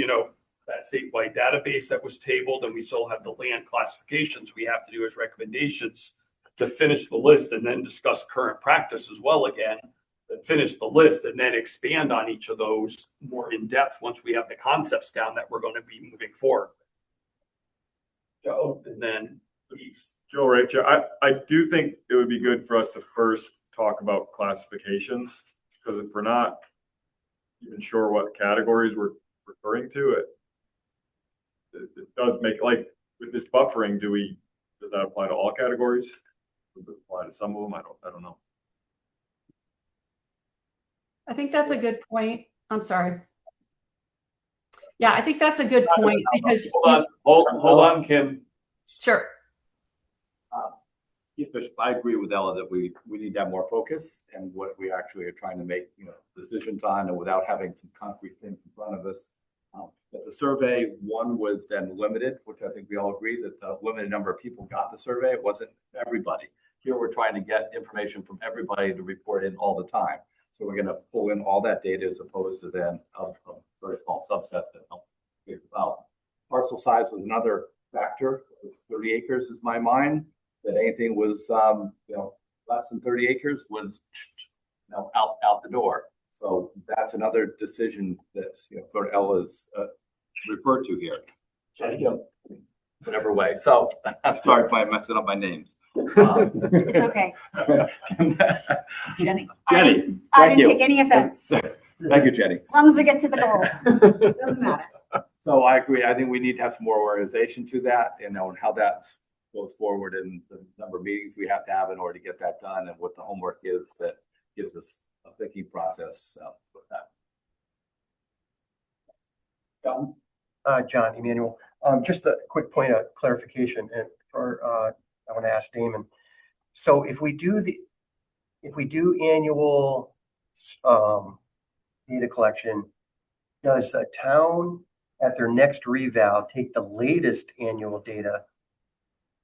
Speaker 4: that statewide database that was tabled, and we still have the land classifications we have to do as recommendations to finish the list and then discuss current practice as well again, to finish the list and then expand on each of those more in depth once we have the concepts down that we're going to be moving forward. Joe, and then Keith.
Speaker 1: Joe, Rachel, I do think it would be good for us to first talk about classifications, because if we're not even sure what categories we're referring to, it does make, like, with this buffering, does that apply to all categories? Does it apply to some of them? I don't know.
Speaker 7: I think that's a good point. I'm sorry. Yeah, I think that's a good point because
Speaker 4: hold on, Kim.
Speaker 7: Sure.
Speaker 2: I agree with Ella that we need to have more focus and what we actually are trying to make, decisions on, and without having some concrete things in front of us. But the survey one was then limited, which I think we all agree that the limited number of people got the survey. It wasn't everybody. Here we're trying to get information from everybody to report in all the time. So we're going to pull in all that data as opposed to then a very small subset that don't figure out. Parcel size was another factor. 30 acres is my mind. That anything was less than 30 acres was out the door. So that's another decision that sort of Ella's referred to here. Whatever way. So I'm sorry if I'm messing up my names.
Speaker 6: It's okay.
Speaker 3: Jenny.
Speaker 2: Jenny.
Speaker 6: I didn't take any offense.
Speaker 2: Thank you, Jenny.
Speaker 6: As long as we get to the goal, doesn't matter.
Speaker 2: So I agree. I think we need to have some more organization to that, and how that goes forward and the number of meetings we have to have in order to get that done, and what the homework is that gives us a thinking process with that.
Speaker 11: John Emanuel, just a quick point of clarification, and I want to ask Damon. So if we do annual data collection, does the town at their next reval take the latest annual data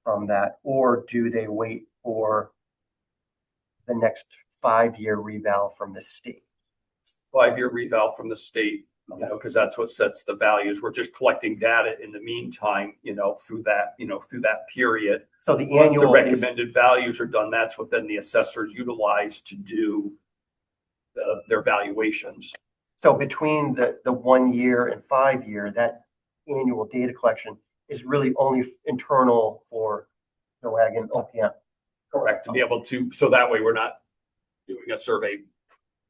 Speaker 11: from that, or do they wait for the next 5-year reval from the state?
Speaker 4: 5-year reval from the state, because that's what sets the values. We're just collecting data in the meantime, through that period.
Speaker 11: So the
Speaker 4: Once
Speaker 11: annual
Speaker 4: the recommended values are done, that's what then the assessors utilize to do their valuations.
Speaker 11: So between the 1 year and 5 year, that annual data collection is really only internal for NOAG and OPM.
Speaker 4: Correct. To be able to, so that way we're not doing a survey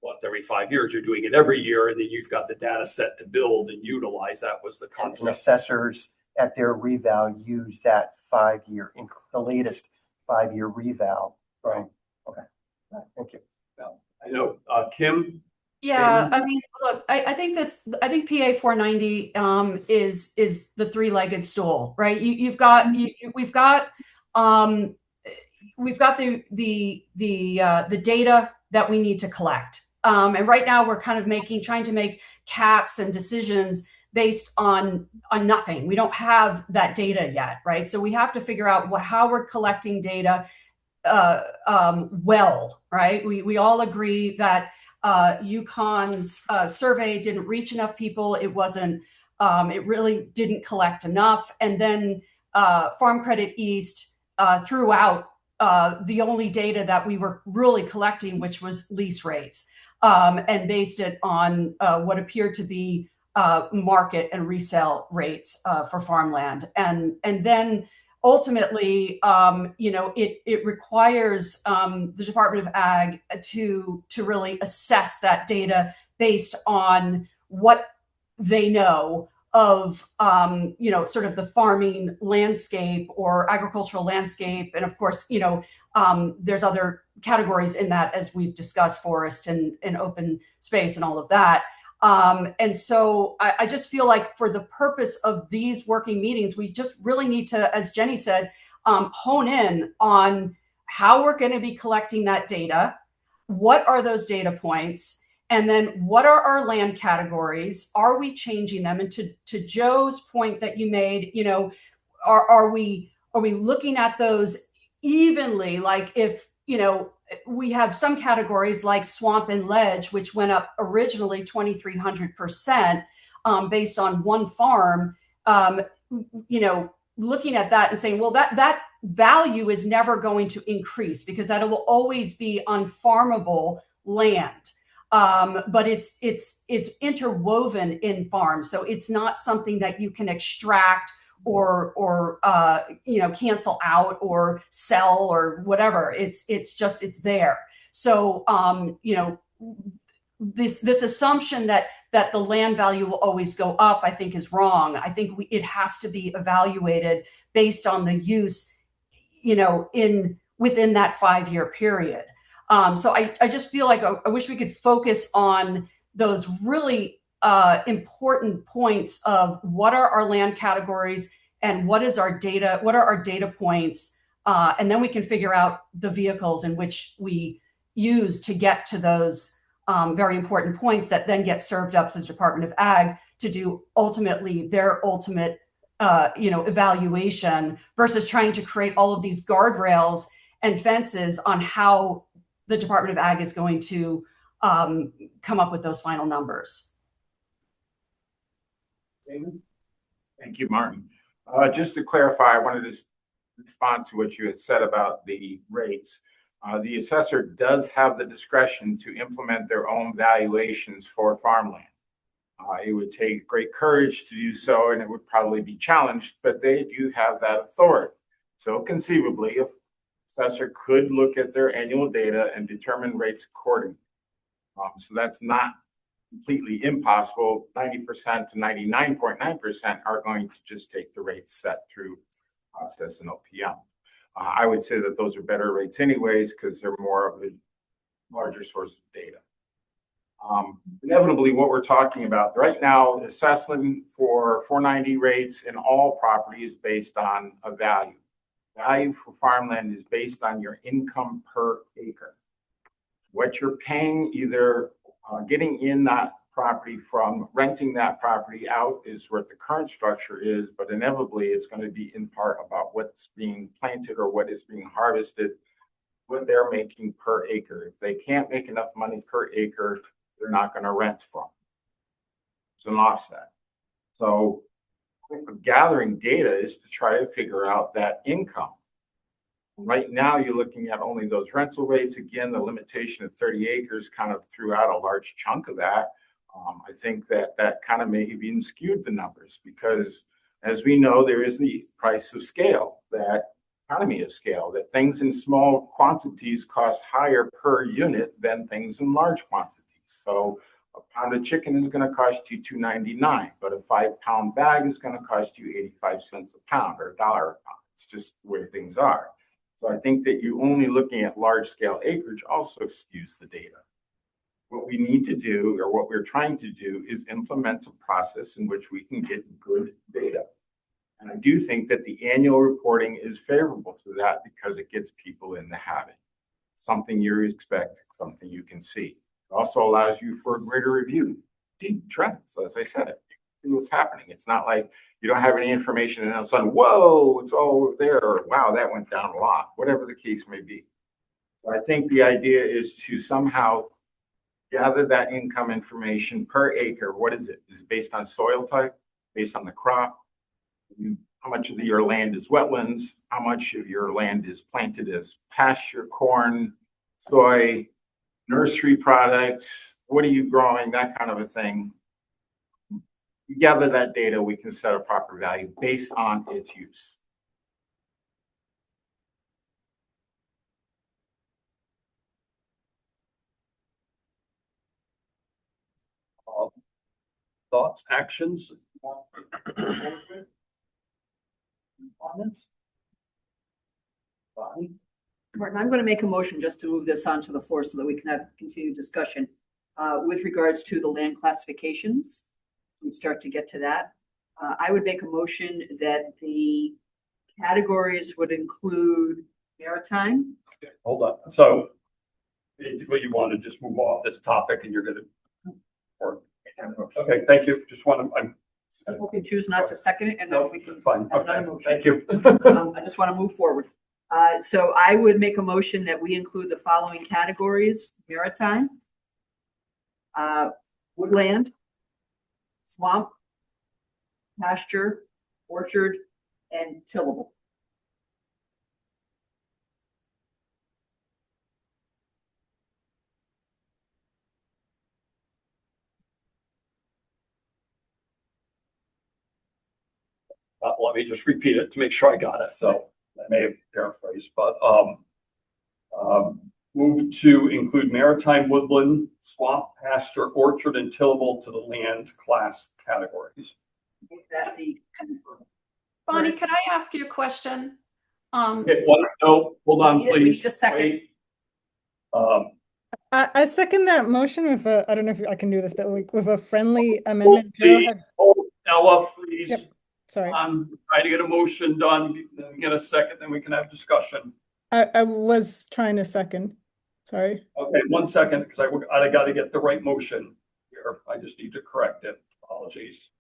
Speaker 4: once every 5 years. You're doing it every year, and then you've got the data set to build and utilize. That was the
Speaker 11: And
Speaker 4: concept.
Speaker 11: assessors at their reval use that 5-year, the latest 5-year reval. Right. Okay. Thank you.
Speaker 4: I know, Kim.
Speaker 7: Yeah, I mean, look, I think PA 490 is the three-legged stool, right? We've got the data that we need to collect, and right now we're kind of trying to make caps and decisions based on nothing. We don't have that data yet, right? So we have to figure out how we're collecting data well, right? We all agree that UConn's survey didn't reach enough people. It wasn't, it really didn't collect enough. And then Farm Credit East threw out the only data that we were really collecting, which was lease rates, and based it on what appeared to be market and resale rates for farmland. And then ultimately, it requires the Department of Ag to really assess that data based on what they know of, sort of the farming landscape or agricultural landscape. And of course, there's other categories in that, as we've discussed, forest and open space and all of that. And so I just feel like for the purpose of these working meetings, we just really need to, as Jenny said, hone in on how we're going to be collecting that data. What are those data points? And then what are our land categories? Are we changing them? And to Joe's point that you made, are we looking at those evenly? Like if we have some categories like swamp and ledge, which went up originally 2,300% based on one farm. Looking at that and saying, well, that value is never going to increase because that will always be unfarmable land. But it's interwoven in farms, so it's not something that you can extract or cancel out or sell or whatever. It's there. So this assumption that the land value will always go up, I think, is wrong. I think it has to be evaluated based on the use, within that 5-year period. So I just feel like I wish we could focus on those really important points of what are our land categories and what are our data points, and then we can figure out the vehicles in which we use to get to those very important points that then get served up to the Department of Ag to do ultimately their ultimate evaluation, versus trying to create all of these guardrails and fences on how the Department of Ag is going to come up with those final numbers.
Speaker 10: Thank you, Martin. Just to clarify, I wanted to respond to what you had said about the rates. The assessor does have the discretion to implement their own valuations for farmland. It would take great courage to do so, and it would probably be challenged, but they do have that authority. So conceivably, if assessor could look at their annual data and determine rates accordingly. So that's not completely impossible. 90% to 99.9% are going to just take the rates set through process and OPM. I would say that those are better rates anyways, because they're more of a larger source of data. Inevitably, what we're talking about right now, assessment for 490 rates in all property is based on a value. Value for farmland is based on your income per acre. What you're paying, either getting in that property from renting that property out, is what the current structure is, but inevitably it's going to be in part about what's being planted or what is being harvested, what they're making per acre. If they can't make enough money per acre, they're not going to rent from. It's an offset. So gathering data is to try to figure out that income. Right now, you're looking at only those rental rates. Again, the limitation of 30 acres kind of threw out a large chunk of that. I think that kind of may have even skewed the numbers because, as we know, there is the price of scale, that economy of scale, that things in small quantities cost higher per unit than things in large quantities. So a pound of chicken is going to cost you $2.99, but a 5-pound bag is going to cost you 85 cents a pound or $1 a pound. It's just the way things are. So I think that you only looking at large scale acreage also skews the data. What we need to do, or what we're trying to do, is implement a process in which we can get good data. And I do think that the annual reporting is favorable to that because it gets people in the habit. Something you expect, something you can see. It also allows you for a greater review, deep trends, as I said. See what's happening. It's not like you don't have any information and all of a sudden, whoa, it's all over there, or wow, that went down a lot, whatever the case may be. So I think the idea is to somehow gather that income information per acre. What is it? Is it based on soil type, based on the crop? How much of your land is wetlands? How much of your land is planted as pasture, corn, soy, nursery products? What are you growing? That kind of a thing. You gather that data, we can set a proper value based on its use.
Speaker 4: Thoughts, actions? Comments?
Speaker 3: Martin, I'm going to make a motion just to move this onto the floor so that we can have continued discussion with regards to the land classifications. We start to get to that. I would make a motion that the categories would include maritime.
Speaker 4: Okay, hold on. So basically you want to just move off this topic and you're going to, okay, thank you. Just want to,
Speaker 3: We can choose not to second it and then we can
Speaker 4: fine.
Speaker 3: have another
Speaker 4: Okay,
Speaker 3: motion.
Speaker 4: thank you.
Speaker 3: I just want to move forward. So I would make a motion that we include the following categories: maritime, woodland, swamp, pasture, orchard, and tillable.
Speaker 4: Let me just repeat it to make sure I got it. So I may have paraphrased, but move to include maritime, woodland, swamp, pasture, orchard, and tillable to the land class categories.
Speaker 3: Make that the
Speaker 7: Bonnie, can I ask you a question?
Speaker 4: Okay, no, hold on,
Speaker 3: We need
Speaker 4: please.
Speaker 3: a second.
Speaker 4: Wait.
Speaker 9: I second that motion with a, I don't know if I can do this, but like with a friendly amendment. Carol had-
Speaker 4: Ella, please.
Speaker 9: Yep, sorry.
Speaker 4: Try to get a motion done, then get a second, then we can have discussion.
Speaker 9: I was trying to second, sorry.
Speaker 4: Okay, 1 second, because I got to get the right motion here. I just need to correct it. Apologies.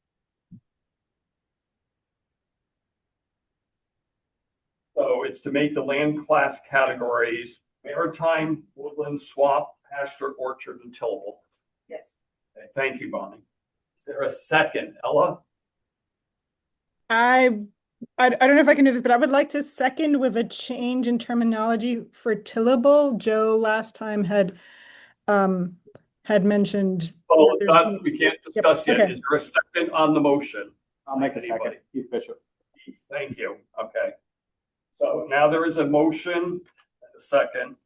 Speaker 4: So it's to make the land class categories maritime, woodland, swamp, pasture, orchard, and tillable.
Speaker 3: Yes.
Speaker 4: Okay, thank you, Bonnie. Is there a second, Ella?
Speaker 9: I don't know if I can do this, but I would like to second with a change in terminology for tillable. Joe last time had mentioned.
Speaker 4: Oh,
Speaker 9: that
Speaker 4: it's
Speaker 9: there's
Speaker 4: not,
Speaker 9: no-
Speaker 4: we can't discuss yet.
Speaker 9: okay.
Speaker 4: Is there a second on the motion?
Speaker 2: I'll make a second.
Speaker 4: Anybody?
Speaker 2: Keith Bishop.
Speaker 4: Thank you. Okay. So now there is a motion and a second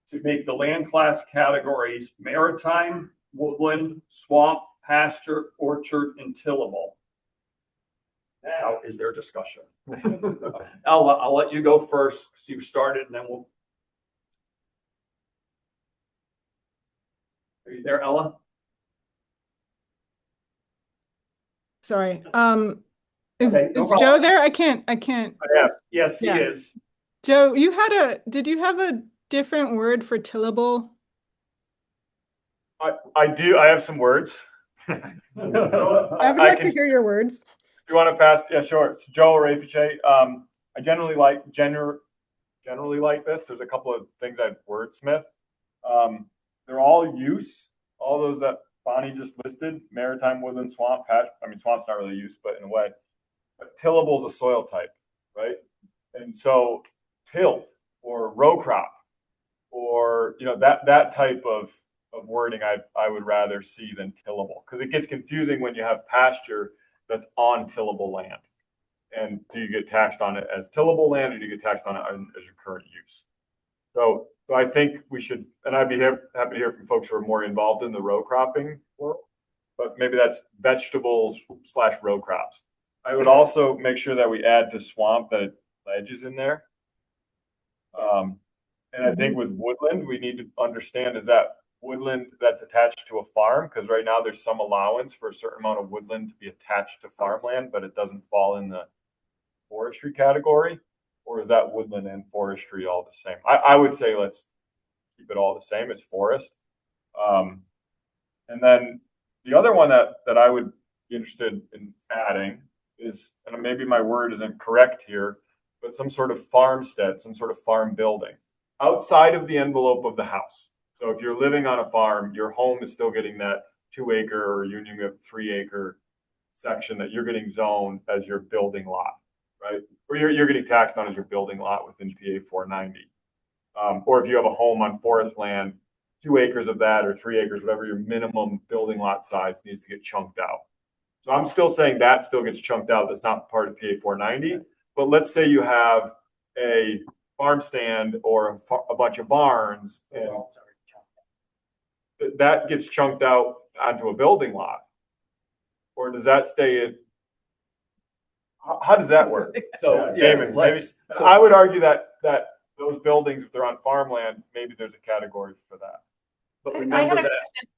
Speaker 4: to make the land class categories maritime, woodland, swamp, pasture, orchard, and tillable. Now, is there discussion? I'll let you go first because you started and then we'll. Are you there, Ella?
Speaker 9: Sorry. Is
Speaker 4: Okay, no
Speaker 9: is
Speaker 4: problem.
Speaker 9: Joe there? I can't.
Speaker 4: Yes, he
Speaker 9: Yeah.
Speaker 4: is.
Speaker 9: Joe, did you have a different word for tillable?
Speaker 1: I do, I have some words.
Speaker 9: I would like to hear your words.
Speaker 1: If you want to pass, yeah, sure. It's Joe or Afiche. I generally like this. There's a couple of things I'd wordsmith. They're all use, all those that Bonnie just listed, maritime, woodland, swamp, patch. I mean, swamp's not really use, but in a way. But tillable is a soil type, right? And so tilled or row crop or, that type of wording I would rather see than tillable, because it gets confusing when you have pasture that's on tillable land. And do you get taxed on it as tillable land or do you get taxed on it as your current use? So I think we should, and I'd be happy to hear from folks who are more involved in the row cropping world, but maybe that's vegetables / row crops. I would also make sure that we add to swamp that ledge is in there. And I think with woodland, we need to understand is that woodland that's attached to a farm, because right now there's some allowance for a certain amount of woodland to be attached to farmland, but it doesn't fall in the forestry category, or is that woodland and forestry all the same? I would say let's keep it all the same as forest. And then the other one that I would be interested in adding is, and maybe my word isn't correct here, but some sort of farmstead, some sort of farm building outside of the envelope of the house. So if you're living on a farm, your home is still getting that 2 acre or Union, you have 3 acre section that you're getting zoned as your building lot, right? Or you're getting taxed on as your building lot within PA 490. Or if you have a home on forest land, 2 acres of that or 3 acres, whatever your minimum building lot size needs to get chunked out. So I'm still saying that still gets chunked out. That's not part of PA 490. But let's say you have a farm stand or a bunch of barns, and that gets chunked out onto a building lot. Or does that stay in? How does that work? So, Damon, maybe, I would argue that those buildings, if they're on farmland, maybe there's a category for that.
Speaker 4: But
Speaker 7: I
Speaker 4: remember
Speaker 7: had a
Speaker 4: that.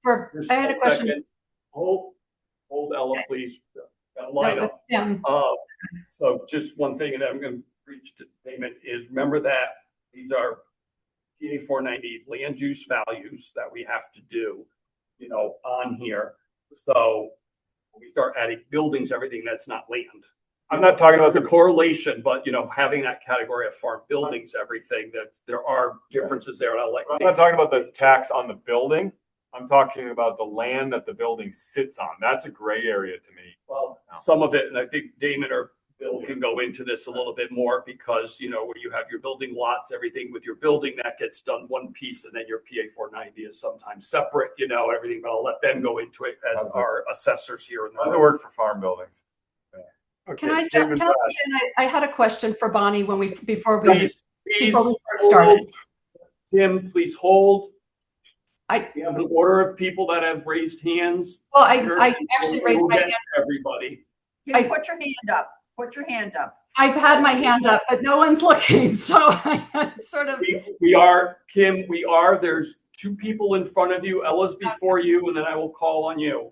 Speaker 7: question I had a question.
Speaker 4: Second. Hold Ella, please. Got a line
Speaker 7: No,
Speaker 4: up.
Speaker 7: yeah.
Speaker 4: So just one thing, and then I'm going to reach to Damon, is remember that these are PA 490 land use values that we have to do, on here. So when we start adding buildings, everything that's not land,
Speaker 1: I'm not talking about
Speaker 4: the
Speaker 1: the,
Speaker 4: correlation, but having that category of farm buildings, everything, that there are differences there. And I'll let
Speaker 1: I'm not talking about the tax on the building. I'm talking about the land that the building sits on. That's a gray area to me.
Speaker 4: Well, some of it, and I think Damon or Bill can go into this a little bit more, because where you have your building lots, everything with your building, that gets done one piece, and then your PA 490 is sometimes separate, everything, but I'll let them go into it as our assessors here.
Speaker 1: How does it work for farm buildings?
Speaker 7: Can I,
Speaker 1: David
Speaker 7: can I,
Speaker 1: Brash.
Speaker 7: I had a question for Bonnie before we
Speaker 4: Please
Speaker 7: started.
Speaker 4: Tim, please hold.
Speaker 7: I
Speaker 4: We have an order of people that have raised hands.
Speaker 7: Well, I actually raised my hand.
Speaker 4: Everybody.
Speaker 3: Put your hand up. Put your hand up.
Speaker 7: I've had my hand up, but no one's looking. So I sort of.
Speaker 4: We are, Kim, there's two people in front of you. Ella's before you, and then I will call on you.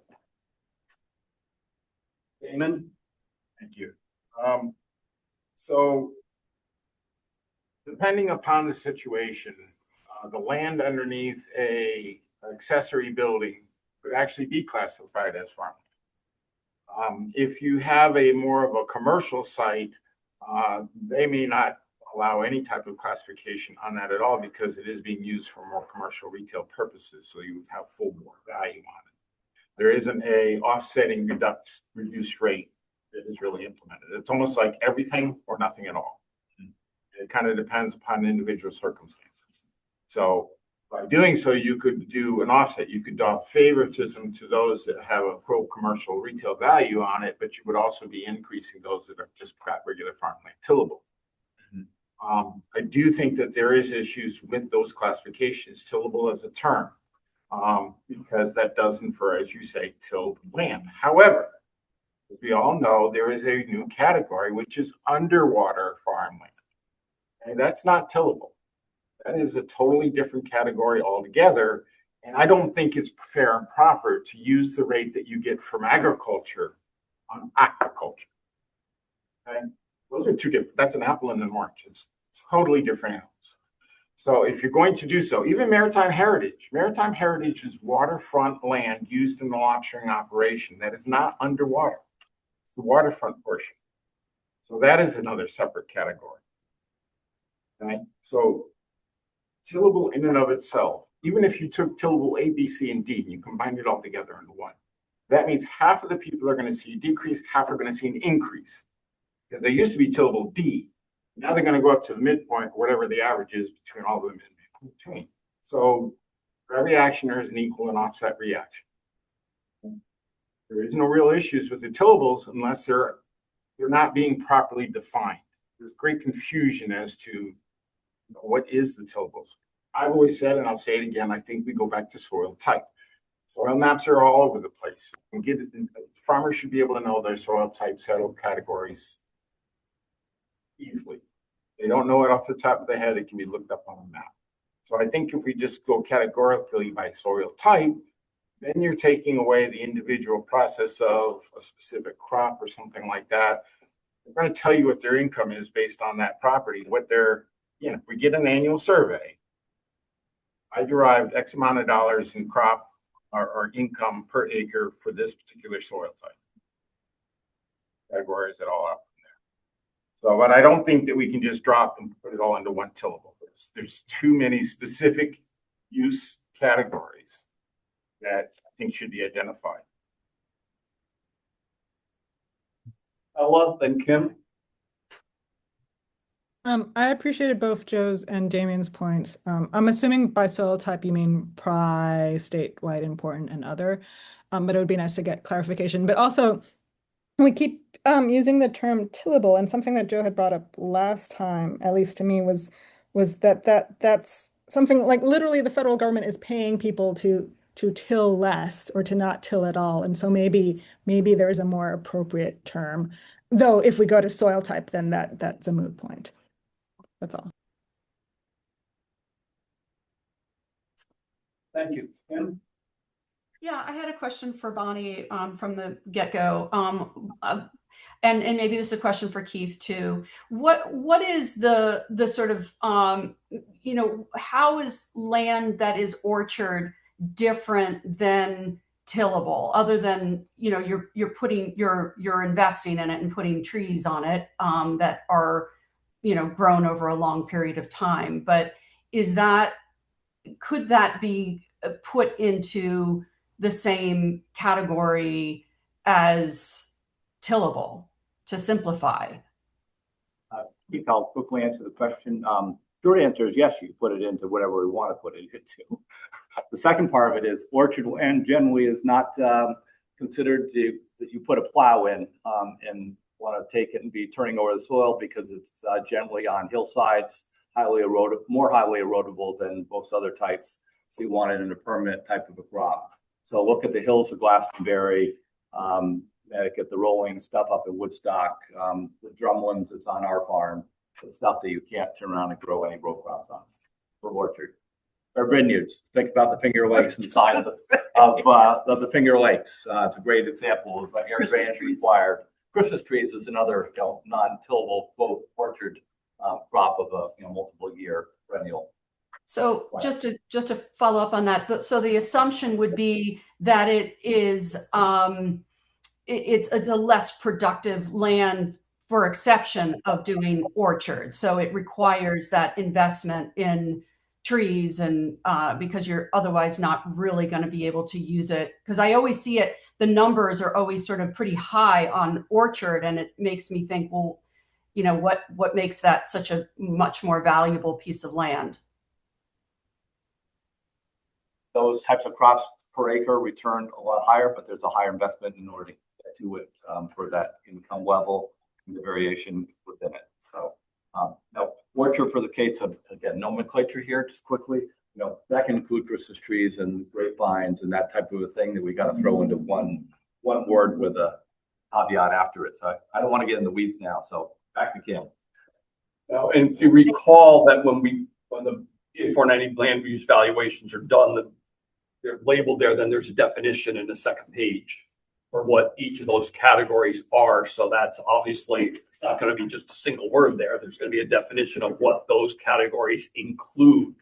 Speaker 4: Damon?
Speaker 10: Thank you. So depending upon the situation, the land underneath a accessory building could actually be classified as farmland. If you have a more of a commercial site, they may not allow any type of classification on that at all, because it is being used for more commercial retail purposes. So you would have full board value on it. There isn't a offsetting reduced rate that is really implemented. It's almost like everything or nothing at all. It kind of depends upon individual circumstances. So by doing so, you could do an offset. You could do favoritism to those that have a full commercial retail value on it, but you would also be increasing those that are just regular farmland tillable. I do think that there is issues with those classifications, tillable as a term, because that does infer, as you say, tilled land. However, as we all know, there is a new category, which is underwater farmland. And that's not tillable. That is a totally different category altogether. And I don't think it's fair and proper to use the rate that you get from agriculture on aquaculture. Okay? Those are two different, that's an apple and an orange. It's totally different animals. So if you're going to do so, even maritime heritage is waterfront land used in the lobstering operation that is not underwater. It's the waterfront portion. So that is another separate category. Okay, so tillable in and of itself, even if you took tillable A, B, C, and D, and you combined it all together into one, that means half of the people are going to see a decrease, half are going to see an increase. Because they used to be tillable D. Now they're going to go up to the midpoint, or whatever the average is between all of them in between. So for every action, there is an equal and offset reaction. There is no real issues with the tillables unless they're not being properly defined. There's great confusion as to what is the tillables. I've always said, and I'll say it again, I think we go back to soil type. Soil maps are all over the place. Farmers should be able to know their soil type settle categories easily. They don't know it off the top of their head. It can be looked up on a map. So I think if we just go categorically by soil type, then you're taking away the individual process of a specific crop or something like that. They're going to tell you what their income is based on that property, what their, if we get an annual survey, I derived X amount of dollars in crop or income per acre for this particular soil type. Categorize it all up from there. So, but I don't think that we can just drop and put it all into one tillable. There's too many specific use categories that I think should be identified.
Speaker 4: Ella, then Kim.
Speaker 9: I appreciated both Joe's and Damien's points. I'm assuming by soil type you mean PRI, statewide, important, and other. But it would be nice to get clarification. But also, we keep using the term tillable, and something that Joe had brought up last time, at least to me, was that's something like literally the federal government is paying people to till less or to not till at all. And so maybe there is a more appropriate term. Though if we go to soil type, then that's a moot point. That's all.
Speaker 4: Thank you. Kim?
Speaker 7: Yeah, I had a question for Bonnie from the get-go. And maybe this is a question for Keith too. What is the sort of, how is land that is orchard different than tillable other than, you're putting, you're investing in it and putting trees on it that are, grown over a long period of time. But could that be put into the same category as tillable, to simplify?
Speaker 2: Keith, I'll quickly answer the question. Short answer is yes, you put it into whatever we want to put it into. The second part of it is orchard land generally is not considered that you put a plow in and want to take it and be turning over the soil, because it's generally on hillsides, more highly erodible than most other types. So you want it in a permanent type of a crop. So look at the hills of Glastonbury, at the rolling stuff up in Woodstock, the drumlins that's on our farm, the stuff that you can't turn around and grow any row crops on for orchard. Or vineyards. Think about the Finger Lakes inside of the Finger Lakes. It's a great example of air drainage required. Christmas trees is another non-tillable orchard crop of a multiple year perennial.
Speaker 7: So just to follow up on that, so the assumption would be that it is it's a less productive land for exception of doing orchards. So it requires that investment in trees and because you're otherwise not really going to be able to use it. Because I always see it, the numbers are always sort of pretty high on orchard, and it makes me think, well, what makes that such a much more valuable piece of land?
Speaker 2: Those types of crops per acre return a lot higher, but there's a higher investment in order to get to it for that income level and the variation within it. So now orchard, for the case of, again, nomenclature here, just quickly, that can include Christmas trees and grapevines and that type of a thing that we got to throw into one word with a caveat after it. So I don't want to get in the weeds now. So back to Kim.
Speaker 4: Now, and if you recall that when the 490 land use valuations are done, they're labeled there, then there's a definition in the second page for what each of those categories are. So that's obviously, it's not going to be just a single word there. There's going to be a definition of what those categories include,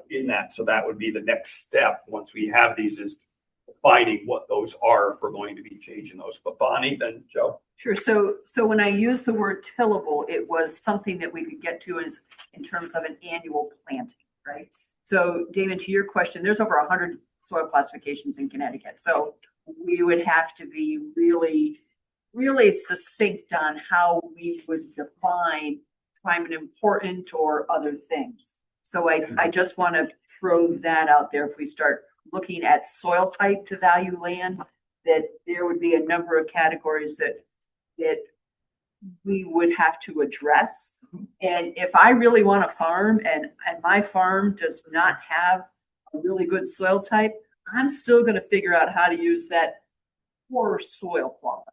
Speaker 4: in that. So that would be the next step once we have these, is defining what those are if we're going to be changing those. But Bonnie, then Joe.
Speaker 3: Sure. So when I used the word tillable, it was something that we could get to is in terms of an annual planting, right? So Damon, to your question, there's over 100 soil classifications in Connecticut. So we would have to be really, really succinct on how we would define climate important or other things. So I just want to throw that out there. If we start looking at soil type to value land, that there would be a number of categories that we would have to address. And if I really want to farm and my farm does not have a really good soil type, I'm still going to figure out how to use that poor soil quality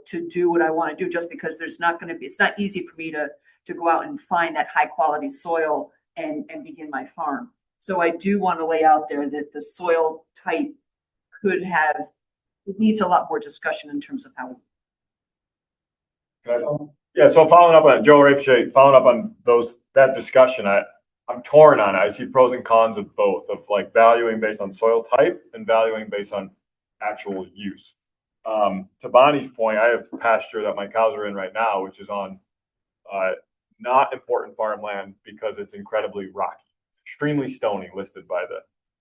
Speaker 3: to do what I want to do, just because it's not easy for me to go out and find that high quality soil and begin my farm. So I do want to lay out there that the soil type it needs a lot more discussion in terms of how.
Speaker 1: Yeah, so following up on Joe Rapiche, following up on that discussion, I'm torn on it. I see pros and cons of both, of like valuing based on soil type and valuing based on actual use. To Bonnie's point, I have pasture that my cows are in right now, which is on not important farmland because it's incredibly rocky, extremely stony,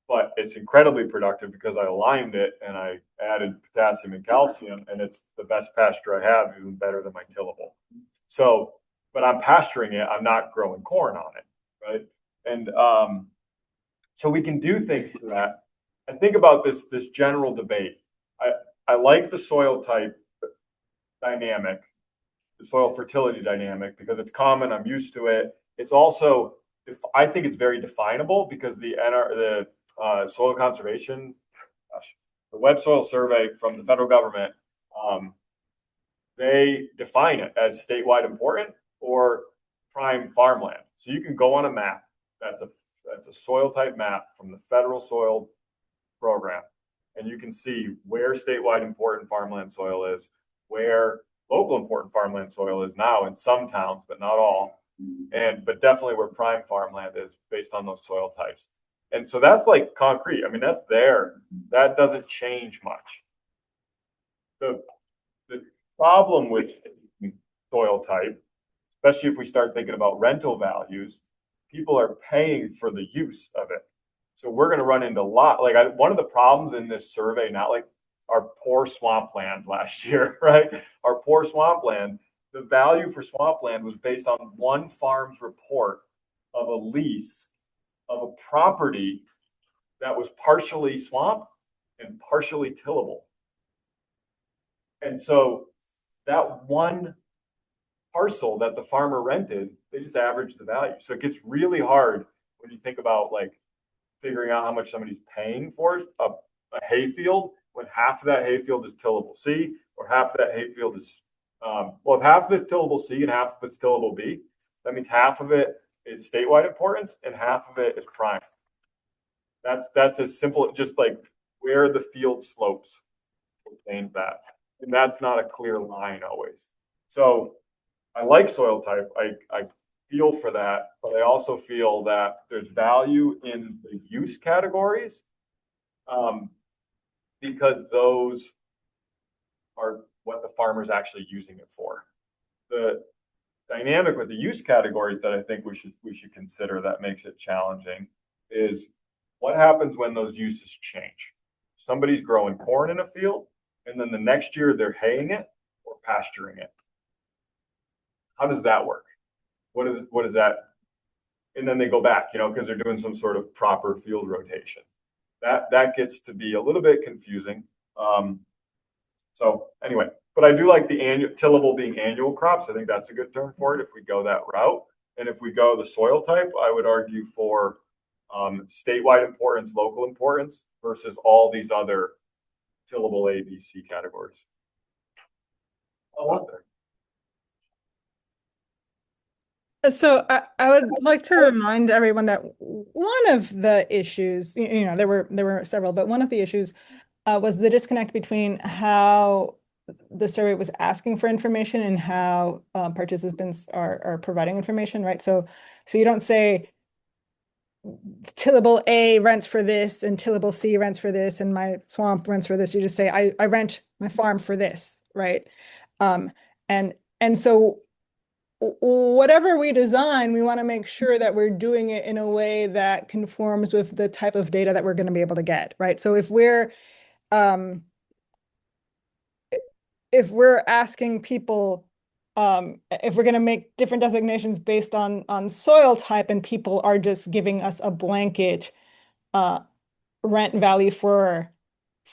Speaker 1: but it's incredibly productive because I aligned it and I added potassium and calcium, and it's the best pasture I have, even better than my tillable. So, but I'm pasturing it, I'm not growing corn on it, right? And so we can do things to that. I think about this general debate. I like the soil type dynamic, the soil fertility dynamic, because it's common, I'm used to it. It's also, I think it's very definable because the soil conservation, the Web Soil Survey from the federal government, they define it as statewide important or prime farmland. So you can go on a map, that's a soil type map from the federal soil program, and you can see where statewide important farmland soil is, where local important farmland soil is now in some towns, but not all. But definitely where prime farmland is based on those soil types. And so that's like concrete. I mean, that's there. That doesn't change much. The problem with soil type, especially if we start thinking about rental values, people are paying for the use of it. So we're going to run into a lot. Like one of the problems in this survey, not like our poor swampland last year, right? Our poor swampland, the value for swampland was based on one farm's report of a lease of a property that was partially swamp and partially tillable. And so that one parcel that the farmer rented, they just averaged the value. So it gets really hard when you think about like figuring out how much somebody's paying for a hayfield when half of that hayfield is tillable C or half of that hayfield is, well, if half of it's tillable C and half of it's tillable B, that means half of it is statewide importance and half of it is prime. That's as simple, just like where the field slopes contain that. And that's not a clear line always. So I like soil type. I feel for that, but I also feel that there's value in the use categories because those are what the farmer's actually using it for. The dynamic with the use categories that I think we should consider that makes it challenging is what happens when those uses change. Somebody's growing corn in a field, and then the next year they're haying it or pasturing it. How does that work? What is that? And then they go back, because they're doing some sort of proper field rotation. That gets to be a little bit confusing. So anyway, but I do like the annual tillable being annual crops. I think that's a good term for it if we go that route. And if we go the soil type, I would argue for statewide importance, local importance versus all these other tillable A, B, C categories.
Speaker 9: So I would like to remind everyone that one of the issues, there were several, but one of the issues was the disconnect between how the survey was asking for information and how participants are providing information, right? So you don't say tillable A rents for this and tillable C rents for this and my swamp rents for this. You just say I rent my farm for this, right? And so whatever we design, we want to make sure that we're doing it in a way that conforms with the type of data that we're going to be able to get, right? So if we're asking people, if we're going to make different designations based on soil type and people are just giving us a blanket rent value for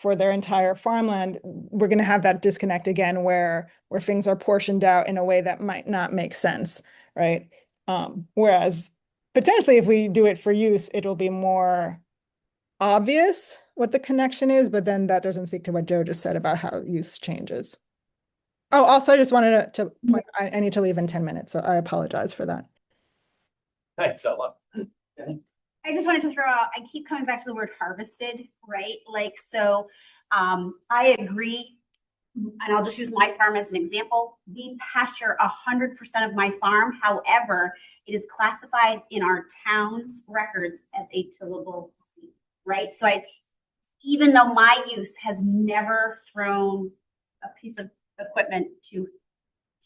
Speaker 9: their entire farmland, we're going to have that disconnect again where things are portioned out in a way that might not make sense, right? Whereas potentially if we do it for use, it'll be more obvious what the connection is, but then that doesn't speak to what Joe just said about how use changes. Oh, also, I just wanted to point, I need to leave in 10 minutes, so I apologize for that.
Speaker 4: Thanks, Ella.
Speaker 6: I just wanted to throw out, I keep coming back to the word harvested, right? Like, so I agree, and I'll just use my farm as an example. We pasture 100% of my farm. However, it is classified in our town's records as a tillable seed, right? So even though my use has never thrown a piece of equipment to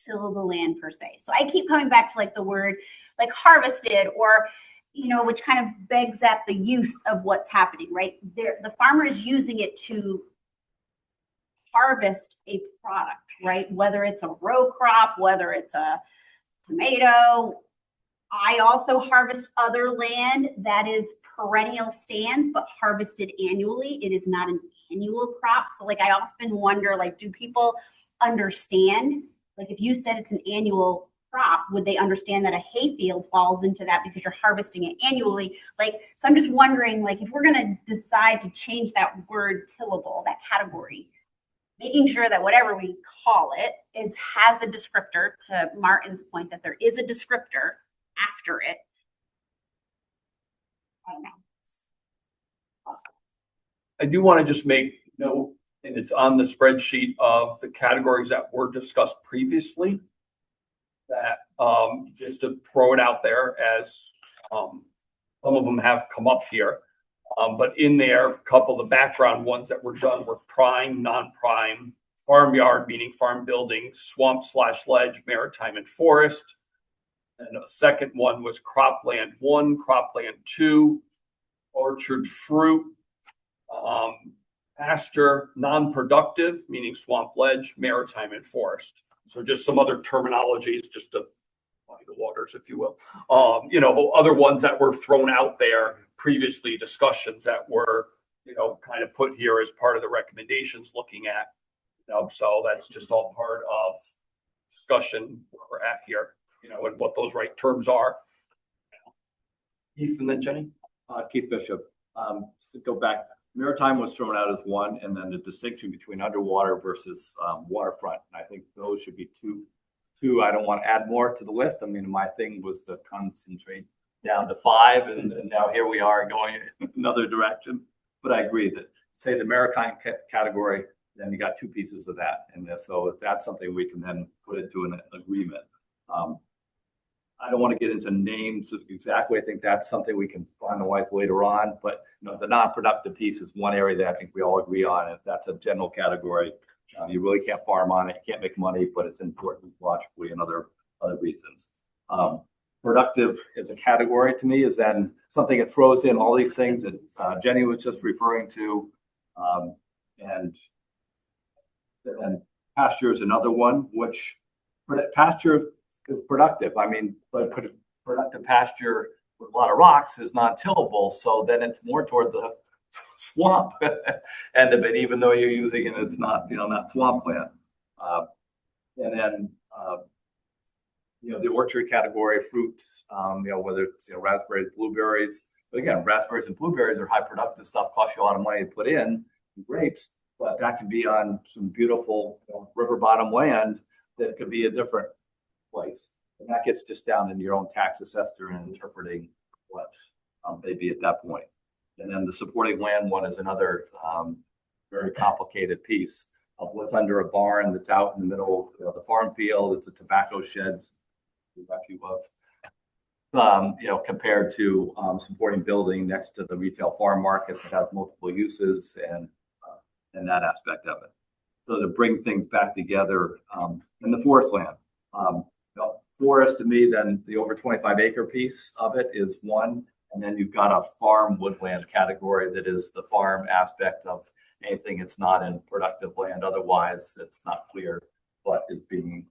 Speaker 6: till the land per se. So I keep coming back to like the word like harvested or which kind of begs at the use of what's happening, right? The farmer is using it to harvest a product, right? Whether it's a row crop, whether it's a tomato. I also harvest other land that is perennial stands, but harvested annually. It is not an annual crop. So like, I often wonder, like, do people understand? Like if you said it's an annual crop, would they understand that a hayfield falls into that because you're harvesting it annually? Like, so I'm just wondering, like, if we're going to decide to change that word tillable, that category, making sure that whatever we call it has a descriptor, to Martin's point, that there is a descriptor after it. I don't know.
Speaker 4: I do want to just make note, and it's on the spreadsheet of the categories that were discussed previously, that just to throw it out there as some of them have come up here. But in there, a couple of the background ones that were done were prime, non-prime, farmyard, meaning farm building, swamp / ledge, maritime and forest. And a second one was cropland 1, cropland 2, orchard fruit, pasture, non-productive, meaning swamp ledge, maritime and forest. So just some other terminologies, just to muddy the waters, if you will. Other ones that were thrown out there previously, discussions that were, kind of put here as part of the recommendations looking at. So that's just all part of discussion where we're at here, and what those right terms are. Keith and then Jenny.
Speaker 2: Keith Bishop, to go back, maritime was thrown out as one, and then the distinction between underwater versus waterfront. And I think those should be two. I don't want to add more to the list. I mean, my thing was to concentrate down to 5, and now here we are going in another direction. But I agree that, say, the maritime category, then you got 2 pieces of that. And so if that's something we can then put into an agreement. I don't want to get into names exactly. I think that's something we can finalize later on. But the non-productive piece is one area that I think we all agree on. If that's a general category, you really can't farm on it. You can't make money, but it's important logically and other reasons. Productive as a category to me is then something that throws in all these things that Jenny was just referring to, and pasture is another one, which pasture is productive. I mean, but productive pasture with a lot of rocks is non-tillable, so then it's more toward the swamp end of it, even though you're using it, it's not, not swampland. And then, the orchard category, fruits, whether it's, raspberries, blueberries. But again, raspberries and blueberries are high productive stuff, cost you a lot of money to put in. Grapes, but that can be on some beautiful river bottom land that could be a different place. And that gets just down into your own tax assessor and interpreting what may be at that point. And then the supporting land one is another very complicated piece of what's under a barn that's out in the middle of the farm field. It's a tobacco shed, compared to supporting building next to the retail farm market that has multiple uses and that aspect of it. So to bring things back together, in the forest land, forest to me, then the over 25 acre piece of it is one. And then you've got a farm woodland category that is the farm aspect of anything that's not in productive land. Otherwise, it's not clear what is being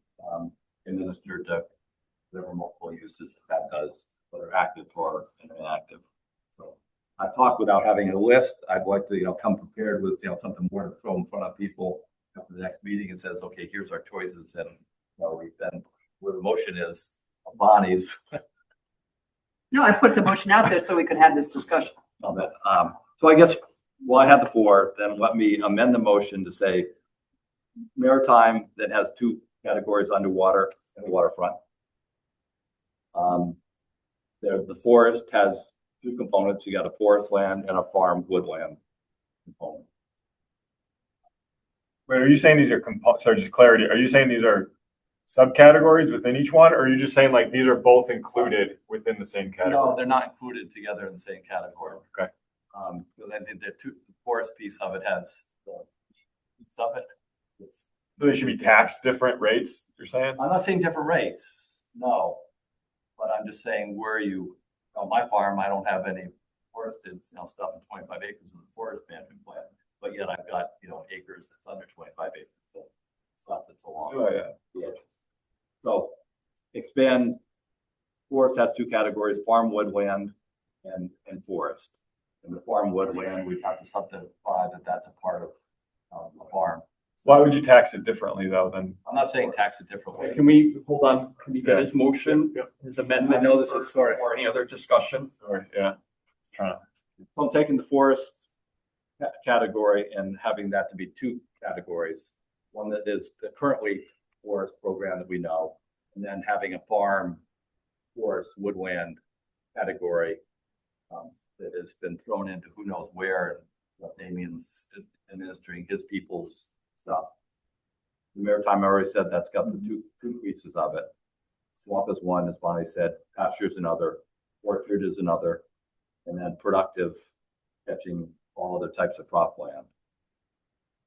Speaker 2: administered to whatever multiple uses that does, whether active or inactive. So I talk without having a list. I'd like to, come prepared with, something more to throw in front of people at the next meeting and says, okay, here's our choices. And, we've been where the motion is Bonnie's.
Speaker 3: No, I put the motion out there so we could have this discussion.
Speaker 2: On that. So I guess, I have the 4, then let me amend the motion to say maritime that has 2 categories, underwater and waterfront. The forest has 2 components. You got a forest land and a farm woodland component.
Speaker 1: Wait, are you saying these are sorry, just clarity. Are you saying these are subcategories within each one, or are you just saying like these are both included within the same category?
Speaker 2: No, they're not included together in the same category.
Speaker 1: Okay.
Speaker 2: The forest piece of it has stuff.
Speaker 1: So they should be taxed different rates, you're saying?
Speaker 2: I'm not saying different rates, no. But I'm just saying where on my farm, I don't have any forested, stuff in 25 acres of the forest management plan. But yet I've got, acres that's under 25 acres. So stuff that's along the edges. So expand, forest has 2 categories, farm woodland and forest. In the farm woodland, we've got to subdivide that's a part of a farm.
Speaker 1: Why would you tax it differently though than?
Speaker 2: I'm not saying tax it differently.
Speaker 4: Can we hold on? Can we get his motion, his amendment?
Speaker 2: I know this is sorry.
Speaker 4: Or any other discussion?
Speaker 1: Sorry, yeah.
Speaker 2: I'm taking the forest category and having that to be 2 categories. One that is the currently forest program that we know, and then having a farm forest woodland category that has been thrown into who knows where and what Damien's administering his people's stuff. The maritime, I already said that's got the two pieces of it. Swamp is one, as Bonnie said, pasture is another, orchard is another, and then productive catching all other types of cropland.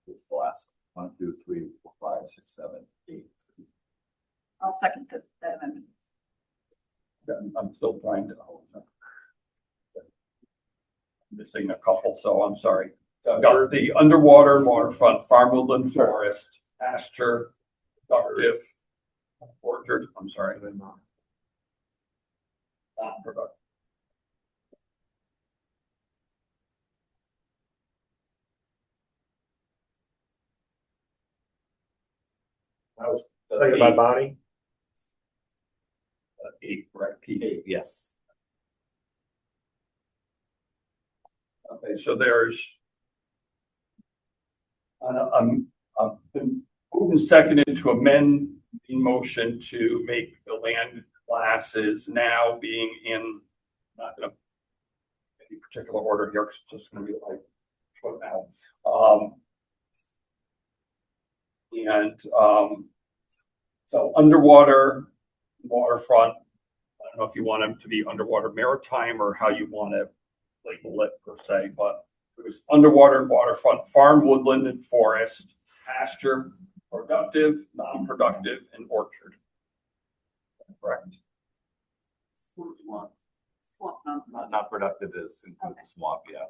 Speaker 2: It's the last 1, 2, 3, 4, 5, 6, 7, 8.
Speaker 3: I'll second that amendment.
Speaker 4: I'm still trying to. Missing a couple, so I'm sorry. Got the underwater, waterfront, farm, woodland, forest, pasture, productive, orchard, I'm sorry. Non-productive.
Speaker 13: That was seconded by Bonnie.
Speaker 4: 8, right, Keith?
Speaker 2: 8, yes.
Speaker 4: Okay, so there's. I've been moving seconded to amend the motion to make the land classes now being in, not gonna any particular order here, 'cause it's just gonna be like short now. So underwater, waterfront, I don't know if you want them to be underwater maritime or how you want to label it per se, but it was underwater, waterfront, farm, woodland, and forest, pasture, productive, non-productive, and orchard. Correct.
Speaker 3: Swamp,
Speaker 2: Not productive is include the swamp, yeah.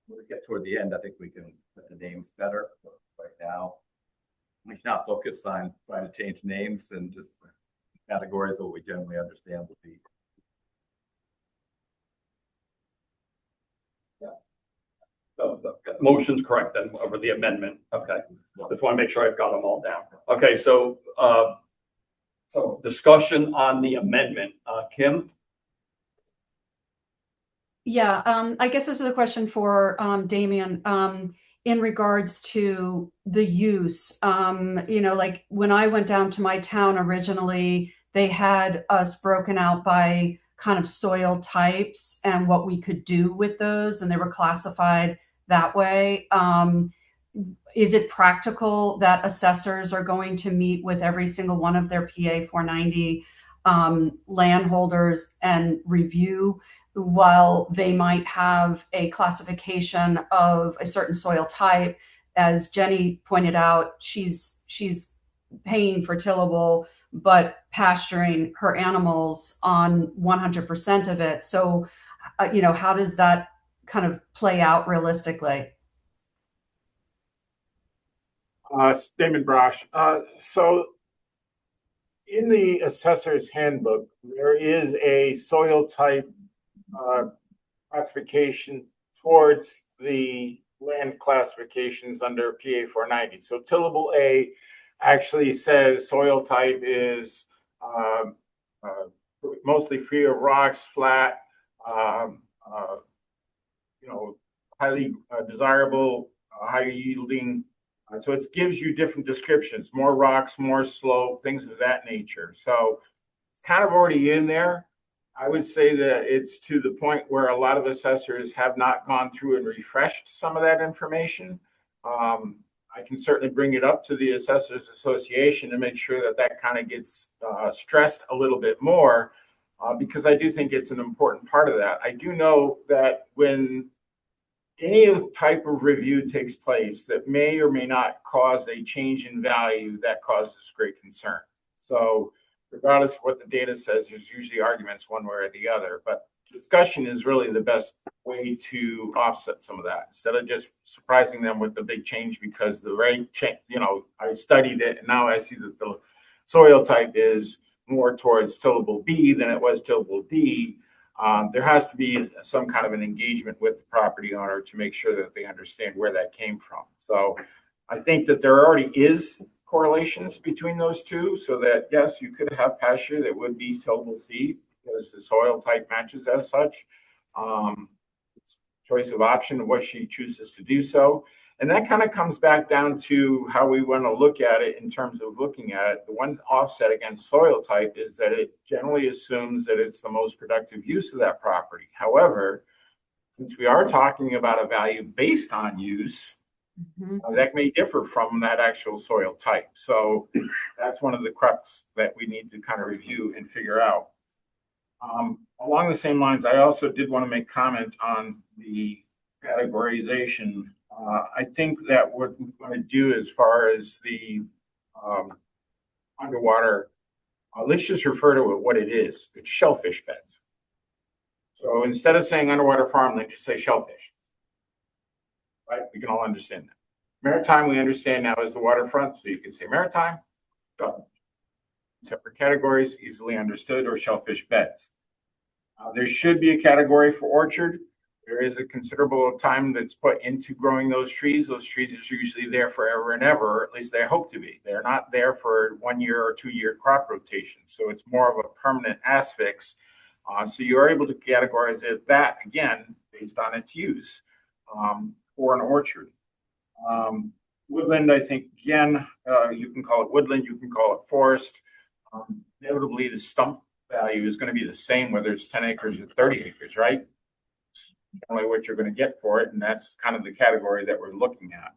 Speaker 2: When we get toward the end, I think we can put the names better, but right now. We can not focus on trying to change names and just categories what we generally understand would be.
Speaker 4: So the motion's correct then over the amendment. Okay. Just want to make sure I've got them all down. Okay, so discussion on the amendment. Kim?
Speaker 7: Yeah, I guess this is a question for Damien. In regards to the use, like when I went down to my town originally, they had us broken out by kind of soil types and what we could do with those, and they were classified that way. Is it practical that assessors are going to meet with every single one of their PA 490 landholders and review, while they might have a classification of a certain soil type? As Jenny pointed out, she's paying for tillable, but pasturing her animals on 100% of it. So, how does that kind of play out realistically?
Speaker 10: Damon Brosh. So in the assessor's handbook, there is a soil type classification towards the land classifications under PA 490. So tillable A actually says soil type is mostly free of rocks, flat, highly desirable, high yielding. So it gives you different descriptions, more rocks, more slope, things of that nature. So it's kind of already in there. I would say that it's to the point where a lot of assessors have not gone through and refreshed some of that information. I can certainly bring it up to the Assessors Association to make sure that that kind of gets stressed a little bit more, because I do think it's an important part of that. I do know that when any type of review takes place that may or may not cause a change in value, that causes great concern. So regardless of what the data says, there's usually arguments one way or the other, but discussion is really the best way to offset some of that, instead of just surprising them with the big change because the rate change, I studied it and now I see that the soil type is more towards tillable B than it was tillable D. There has to be some kind of an engagement with the property owner to make sure that they understand where that came from. So I think that there already is correlations between those two, so that yes, you could have pasture that would be tillable C because the soil type matches as such. Choice of option of what she chooses to do so. And that kind of comes back down to how we want to look at it in terms of looking at it. The one offset against soil type is that it generally assumes that it's the most productive use of that property. However, since we are talking about a value based on use, that may differ from that actual soil type. So that's one of the crux that we need to kind of review and figure out. Along the same lines, I also did want to make comment on the categorization. I think that what we want to do as far as the underwater, let's just refer to it what it is. It's shellfish beds. So instead of saying underwater farmland, just say shellfish. Right? We can all understand that. Maritime, we understand now is the waterfront, so you can say maritime, done. Separate categories, easily understood, or shellfish beds. There should be a category for orchard. There is a considerable time that's put into growing those trees. Those trees are usually there forever and ever, or at least they hope to be. They're not there for 1 year or 2 year crop rotation. So it's more of a permanent aspects. So you're able to categorize it that again, based on its use for an orchard. Woodland, I think, again, you can call it woodland, you can call it forest. Inevitably, the stump value is going to be the same whether it's 10 acres or 30 acres, right? It's only what you're going to get for it, and that's kind of the category that we're looking at.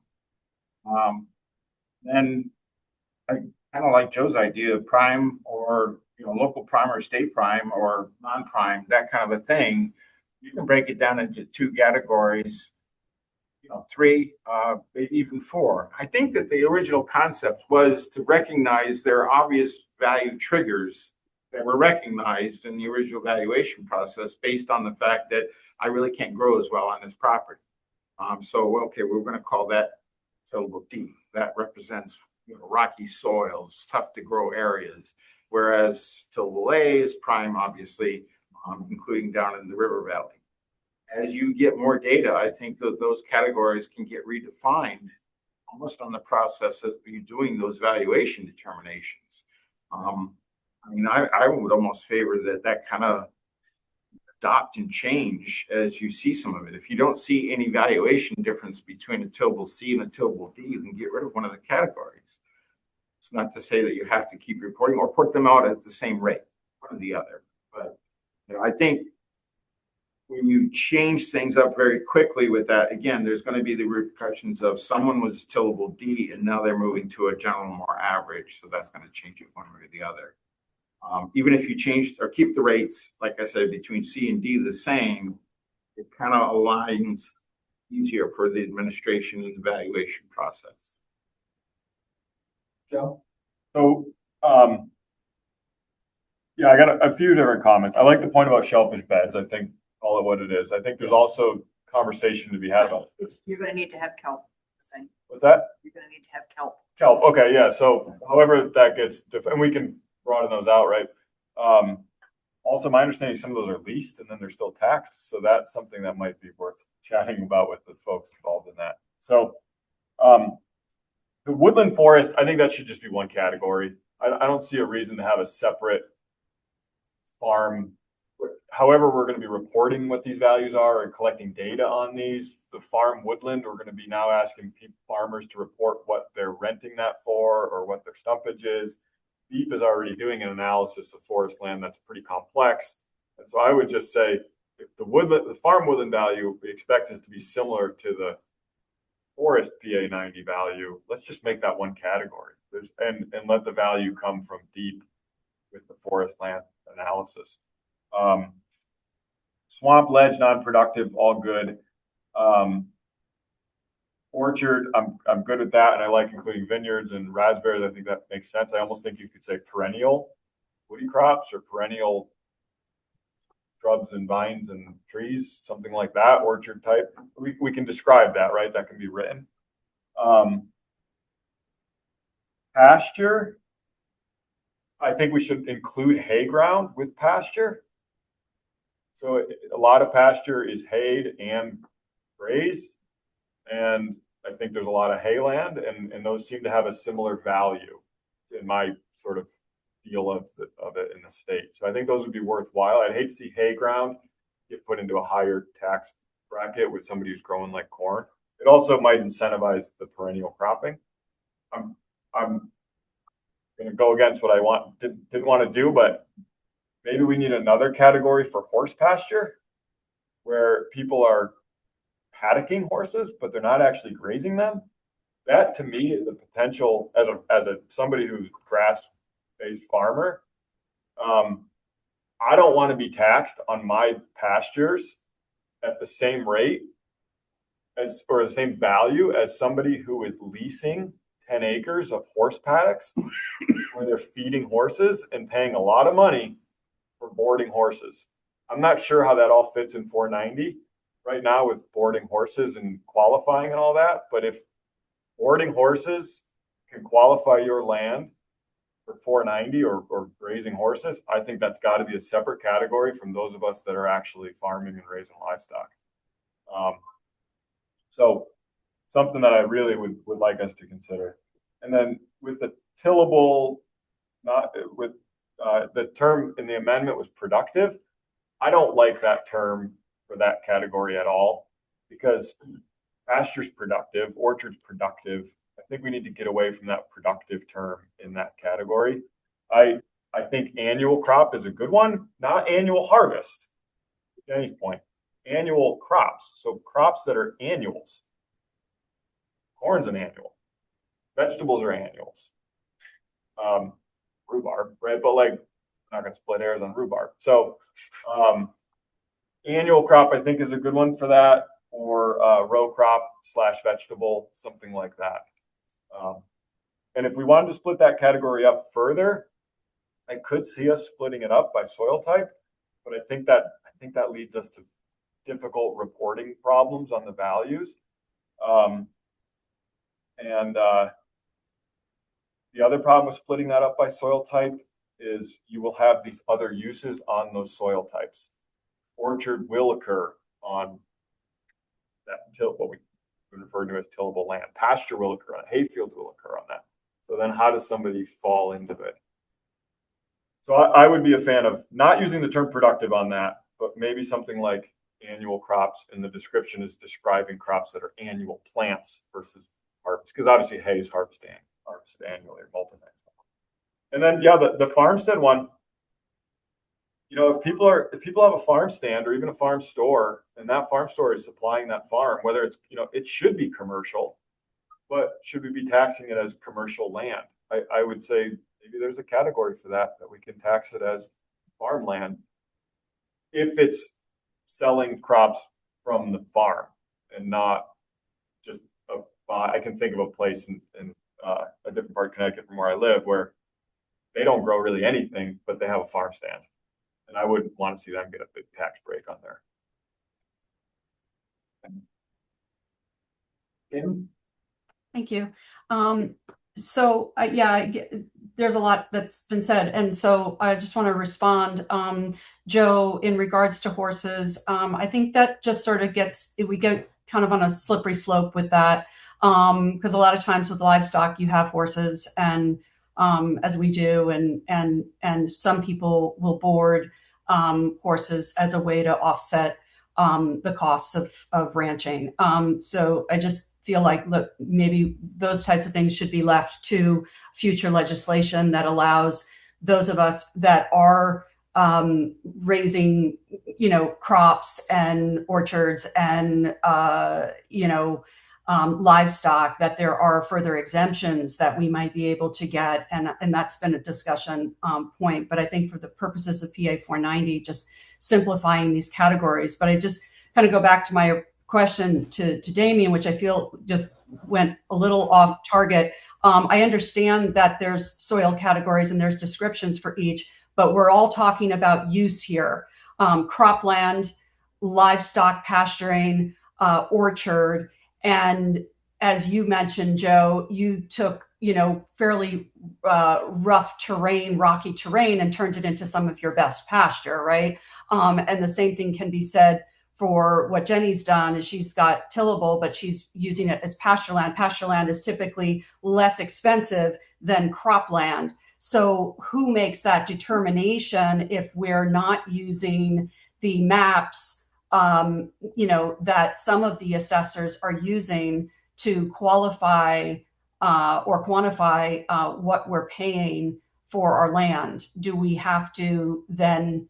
Speaker 10: And I kind of like Joe's idea of prime or local prime or state prime or non-prime, that kind of a thing. You can break it down into 2 categories. 3, maybe even 4. I think that the original concept was to recognize there are obvious value triggers that were recognized in the original valuation process based on the fact that I really can't grow as well on this property. Okay, we're going to call that tillable D. That represents rocky soils, tough to grow areas, whereas tillable A is prime, obviously, including down in the river valley. As you get more data, I think that those categories can get redefined almost on the process of you doing those valuation determinations. I would almost favor that kind of adopt and change as you see some of it. If you don't see any valuation difference between a tillable C and a tillable D, then get rid of one of the categories. It's not to say that you have to keep reporting or put them out at the same rate, one or the other. But I think when you change things up very quickly with that, again, there's going to be the repercussions of someone was tillable D and now they're moving to a general more average. So that's going to change it one way or the other. Even if you change or keep the rates, like I said, between C and D the same, it kind of aligns easier for the administration and the valuation process.
Speaker 1: Joe? So, yeah, I got a few different comments. I like the point about shellfish beds. I think call it what it is. I think there's also conversation to be had about this.
Speaker 3: You're gonna need to have kelp, saying.
Speaker 1: What's that?
Speaker 3: You're gonna need to have kelp.
Speaker 1: Kelp, okay, yeah, so however that gets different, and we can broaden those out, right? Also, my understanding, some of those are leased and then they're still taxed, so that's something that might be worth chatting about with the folks involved in that. So, the woodland forest, I think that should just be one category. I don't see a reason to have a separate farm. However, we're going to be reporting what these values are and collecting data on these. The farm woodland, we're going to be now asking farmers to report what they're renting that for or what their stumpage is. DEEP is already doing an analysis of forest land that's pretty complex. And so I would just say if the farm woodland value we expect is to be similar to the forest PA 90 value, let's just make that one category. And let the value come from DEEP with the forest land analysis. Swamp, ledge, non-productive, all good. Orchard, I'm good with that, and I like including vineyards and raspberries. I think that makes sense. I almost think you could say perennial woody crops or perennial shrubs and vines and trees, something like that, orchard type. We can describe that, right? That can be written. Pasture, I think we should include hay ground with pasture. So a lot of pasture is hayed and grazed. And I think there's a lot of hay land, and those seem to have a similar value in my sort of feel of it in the state. So I think those would be worthwhile. I'd hate to see hay ground get put into a higher tax bracket with somebody who's growing like corn. It also might incentivize the perennial cropping. I'm going to go against what I didn't want to do, but maybe we need another category for horse pasture where people are paddocking horses, but they're not actually grazing them. That to me is the potential as somebody who's grass-based farmer. I don't want to be taxed on my pastures at the same rate as, or the same value as somebody who is leasing 10 acres of horse paddocks where they're feeding horses and paying a lot of money for boarding horses. I'm not sure how that all fits in 490 right now with boarding horses and qualifying and all that. But if boarding horses can qualify your land for 490 or raising horses, I think that's got to be a separate category from those of us that are actually farming and raising livestock. So something that I really would like us to consider. And then with the tillable, not with the term in the amendment was productive. I don't like that term for that category at all, because pasture's productive, orchard's productive. I think we need to get away from that productive term in that category. I think annual crop is a good one, not annual harvest. Jenny's point, annual crops. So crops that are annuals. Corn's an annual. Vegetables are annuals. Rhubarb, right? But like, I'm not gonna split hairs on rhubarb. So annual crop, I think, is a good one for that, or row crop / vegetable, something like that. And if we wanted to split that category up further, I could see us splitting it up by soil type, but I think that leads us to difficult reporting problems on the values. The other problem with splitting that up by soil type is you will have these other uses on those soil types. Orchard will occur on that what we refer to as tillable land. Pasture will occur on, hayfield will occur on that. So then how does somebody fall into it? So I would be a fan of not using the term productive on that, but maybe something like annual crops, and the description is describing crops that are annual plants versus harvest, because obviously hay is harvested annually or multiple. And then the farmstead one, if people have a farm stand or even a farm store, and that farm store is supplying that farm, whether it's, it should be commercial, but should we be taxing it as commercial land? I would say maybe there's a category for that we can tax it as farmland if it's selling crops from the farm and not just I can think of a place in a different part of Connecticut from where I live where they don't grow really anything, but they have a farm stand. And I wouldn't want to see them get a big tax break on there.
Speaker 7: Thank you. There's a lot that's been said. And so I just want to respond, Joe, in regards to horses. I think that just sort of we get kind of on a slippery slope with that. Because a lot of times with livestock, you have horses, and as we do, and some people will board horses as a way to offset the costs of ranching. So I just feel like, look, maybe those types of things should be left to future legislation that allows those of us that are raising, crops and orchards and, livestock, that there are further exemptions that we might be able to get. And that's been a discussion point. But I think for the purposes of PA 490, just simplifying these categories. But I just kind of go back to my question to Damien, which I feel just went a little off target. I understand that there's soil categories and there's descriptions for each, but we're all talking about use here. Cropland, livestock pasturing, orchard. And as you mentioned, Joe, you took, fairly rough terrain, rocky terrain, and turned it into some of your best pasture, right? And the same thing can be said for what Jenny's done, is she's got tillable, but she's using it as pasture land. Pasture land is typically less expensive than cropland. So who makes that determination if we're not using the maps that some of the assessors are using to qualify or quantify what we're paying for our land? Do we have to then,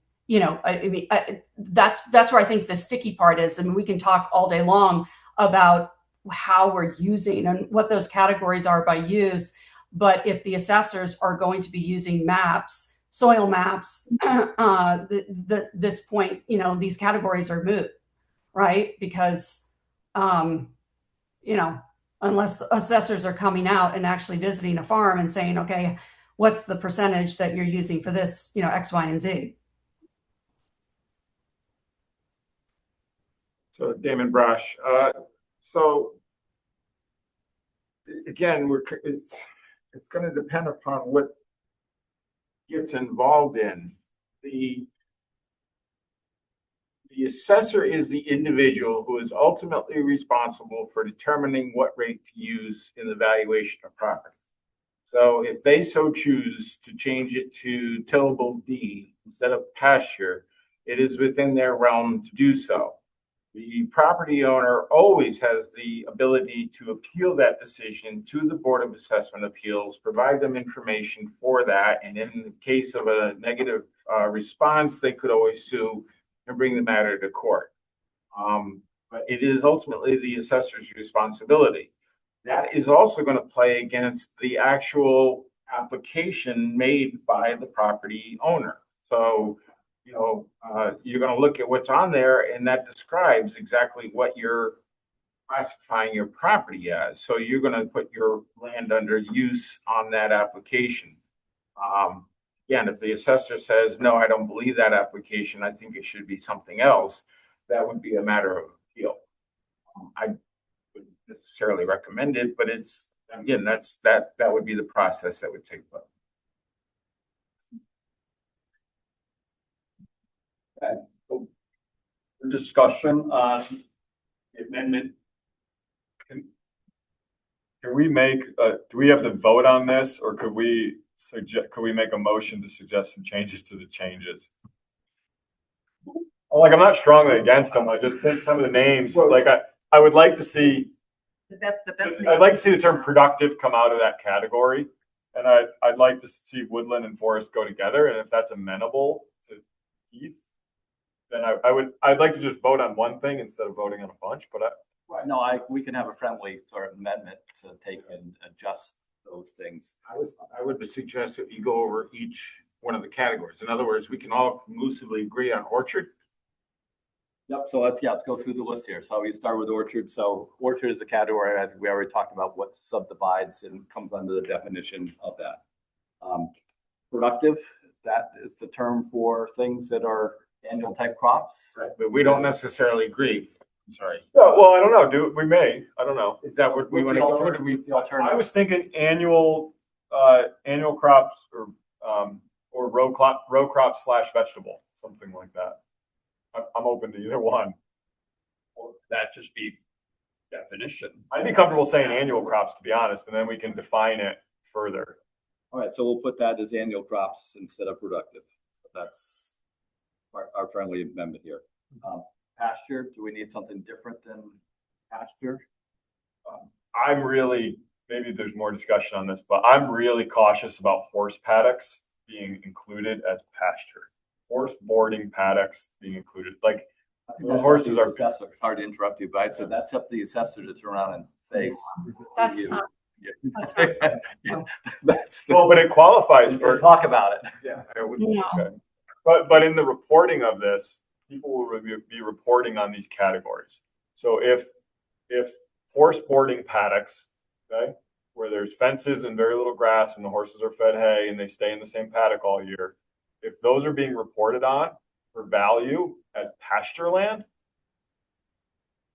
Speaker 7: that's where I think the sticky part is. I mean, we can talk all day long about how we're using and what those categories are by use, but if the assessors are going to be using maps soil maps, this point, these categories are moot, right? Because, unless the assessors are coming out and actually visiting a farm and saying, okay, what's the percentage that you're using for this, X, Y, and Z?
Speaker 10: So Damon Brush, so again, it's going to depend upon what gets involved in. The assessor is the individual who is ultimately responsible for determining what rate to use in the valuation of property. So if they so choose to change it to tillable D instead of pasture, it is within their realm to do so. The property owner always has the ability to appeal that decision to the Board of Assessment Appeals, provide them information for that. And in the case of a negative response, they could always sue and bring the matter to court. But it is ultimately the assessor's responsibility. That is also going to play against the actual application made by the property owner. So, you're going to look at what's on there, and that describes exactly what you're classifying your property as. So you're going to put your land under use on that application. Again, if the assessor says, no, I don't believe that application, I think it should be something else, that would be a matter of appeal. I wouldn't necessarily recommend it, but it's, again, that would be the process that would take place.
Speaker 1: Discussion on the amendment. Can we make, do we have to vote on this, or could we make a motion to suggest some changes to the changes? Like, I'm not strongly against them. I just think some of the names, like I would like to see
Speaker 3: The best.
Speaker 1: I'd like to see the term productive come out of that category. And I'd like to see woodland and forest go together. And if that's amenable to Keith, then I'd like to just vote on one thing instead of voting on a bunch, but
Speaker 2: Right, no, we can have a friendly sort of amendment to take and adjust those things.
Speaker 10: I would suggest that you go over each one of the categories. In other words, we can all conclusively agree on orchard.
Speaker 2: Yep, so let's go through the list here. So we start with orchard. So orchard is the category, I think we already talked about what subdivides and comes under the definition of that. Productive, that is the term for things that are annual type crops.
Speaker 10: Right, but we don't necessarily agree. I'm sorry.
Speaker 1: yeah, well, I don't know. We may. I don't know.
Speaker 10: Is that what we want to go to?
Speaker 2: What's the
Speaker 1: I
Speaker 2: alternative?
Speaker 1: was thinking annual crops or row crop / vegetable, something like that. I'm open to either one.
Speaker 4: Or that just be definition.
Speaker 1: I'd be comfortable saying annual crops, to be honest, and then we can define it further.
Speaker 2: All right, so we'll put that as annual crops instead of productive. That's our friendly amendment here. Pasture, do we need something different than pasture?
Speaker 1: Maybe there's more discussion on this, but I'm really cautious about horse paddocks being included as pasture. Horse boarding paddocks being included, like the horses are.
Speaker 2: Assessor. Sorry to interrupt you, but I said that's up to the assessor to turn around and say.
Speaker 7: That's not.
Speaker 2: That's
Speaker 1: Well, but it qualifies for.
Speaker 2: Talk about it.
Speaker 1: Yeah.
Speaker 7: No.
Speaker 1: Okay. But in the reporting of this, people will be reporting on these categories. So if horse boarding paddocks, okay, where there's fences and very little grass and the horses are fed hay and they stay in the same paddock all year, if those are being reported on for value as pasture land,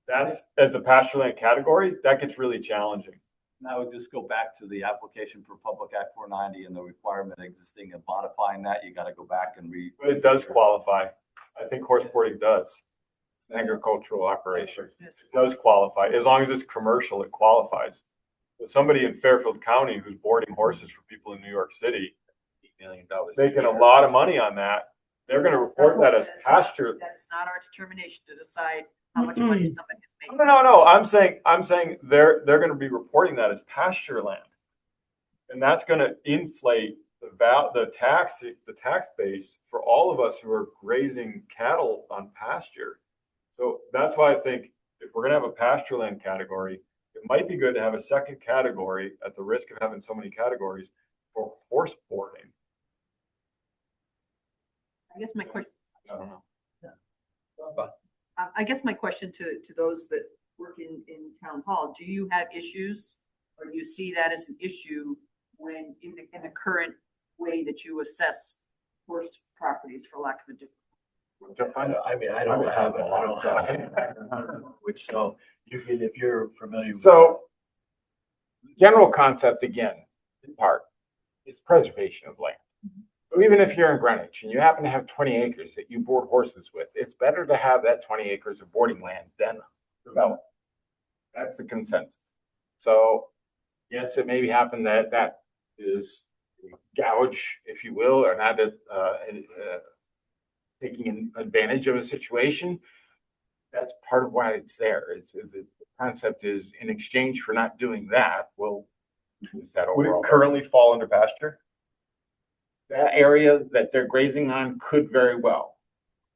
Speaker 1: that's as a pasture land category, that gets really challenging.
Speaker 2: And I would just go back to the application for Public Act 490 and the requirement existing and modifying that. You got to go back and read.
Speaker 1: But it does qualify. I think horse boarding does.
Speaker 10: It's an agricultural operation.
Speaker 1: It does qualify. As long as it's commercial, it qualifies. But somebody in Fairfield County who's boarding horses for people in New York City,
Speaker 10: $8 million.
Speaker 1: making a lot of money on that, they're going to report that as pasture.
Speaker 3: That is not our determination to decide how much money somebody is making.
Speaker 1: No. I'm saying they're going to be reporting that as pasture land, and that's going to inflate the tax base for all of us who are grazing cattle on pasture. So that's why I think if we're going to have a pasture land category, it might be good to have a second category at the risk of having so many categories for horse boarding.
Speaker 3: I guess my question,
Speaker 10: I don't know.
Speaker 3: I guess my question to those that work in town hall, do you have issues? Or do you see that as an issue when in the current way that you assess horse properties, for lack of a different?
Speaker 12: I mean, I don't have it. Which, so you can, if you're familiar. with
Speaker 10: So, general concept again, in part, is preservation of land. So even if you're in Greenwich and you happen to have 20 acres that you board horses with, it's better to have that 20 acres of boarding land than develop. That's the consensus. So, yes, it may happen that that is gouge, if you will, or not taking advantage of a situation. That's part of why it's there. It's the concept is in exchange for not doing that, we'll use that
Speaker 1: Would
Speaker 10: overall.
Speaker 1: it currently fall under pasture?
Speaker 10: That area that they're grazing on could very well.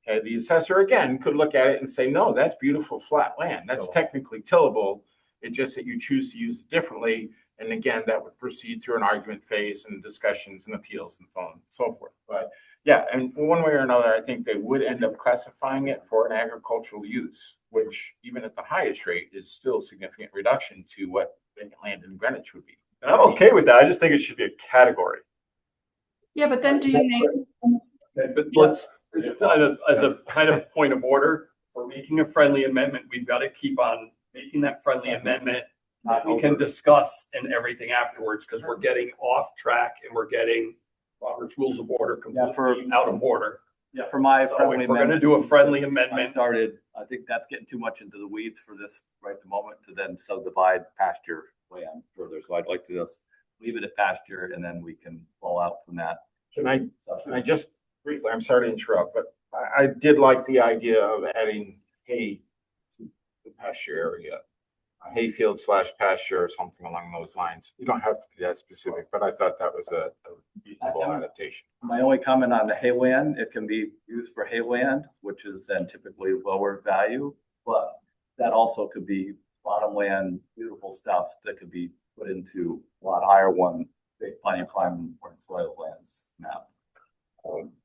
Speaker 10: Okay, the assessor again could look at it and say, no, that's beautiful flat land. That's technically tillable. It's just that you choose to use it differently. And again, that would proceed through an argument phase and discussions and appeals and so on and so forth. But yeah, and one way or another, I think they would end up classifying it for an agricultural use, which even at the highest rate is still a significant reduction to what vacant land in Greenwich would be.
Speaker 1: And I'm okay with that. I just think it should be a category.
Speaker 7: Yeah, but then do you
Speaker 4: Okay, but let's, as a kind of point of order, for making a friendly amendment, we've got to keep on making that friendly amendment. We can discuss and everything afterwards, because we're getting off track and we're getting Robert's Rules of Order completely out of order.
Speaker 2: Yeah, for my
Speaker 4: So
Speaker 2: friendly
Speaker 4: if we're gonna
Speaker 2: amendment.
Speaker 4: do a friendly
Speaker 2: I
Speaker 4: amendment,
Speaker 2: started, I think that's getting too much into the weeds for this right at the moment to then subdivide pasture land further. So I'd like to just leave it at pasture and then we can fall out from that.
Speaker 10: Can I just briefly, I'm sorry to interrupt, but I did like the idea of adding hay to the pasture area. A hayfield / pasture or something along those lines. You don't have to be that specific, but I thought that was a reasonable adaptation.
Speaker 2: My only comment on the hayland, it can be used for hayland, which is then typically lower value, but that also could be bottomland, beautiful stuff that could be put into a lot higher one, based on your climate or soil lands map.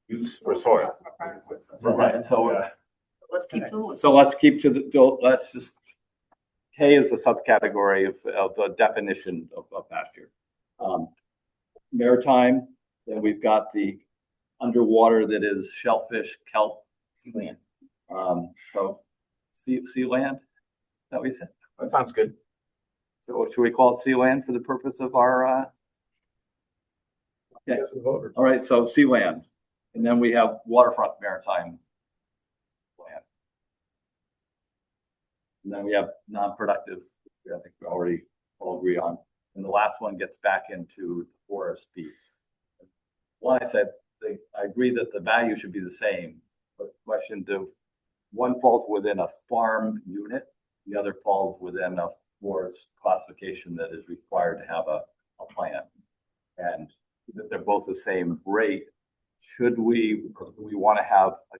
Speaker 10: Use for soil.
Speaker 2: Right, and so,
Speaker 3: Let's keep to the list.
Speaker 2: so let's keep to let's just, hay is a subcategory of the definition of pasture. Maritime, then we've got the underwater that is shellfish, kelp, sea land. So sea land, is that what you said?
Speaker 10: That sounds good.
Speaker 2: So should we call it sea land for the purpose of our, okay, all right, so sea land. And then we have waterfront maritime land. And then we have non-productive, which I think we already all agree on. And the last one gets back into the forest piece. One, I said, I agree that the value should be the same, but the question of one falls within a farm unit, the other falls within a forest classification that is required to have a plan. And that they're both the same rate. Should we want to have a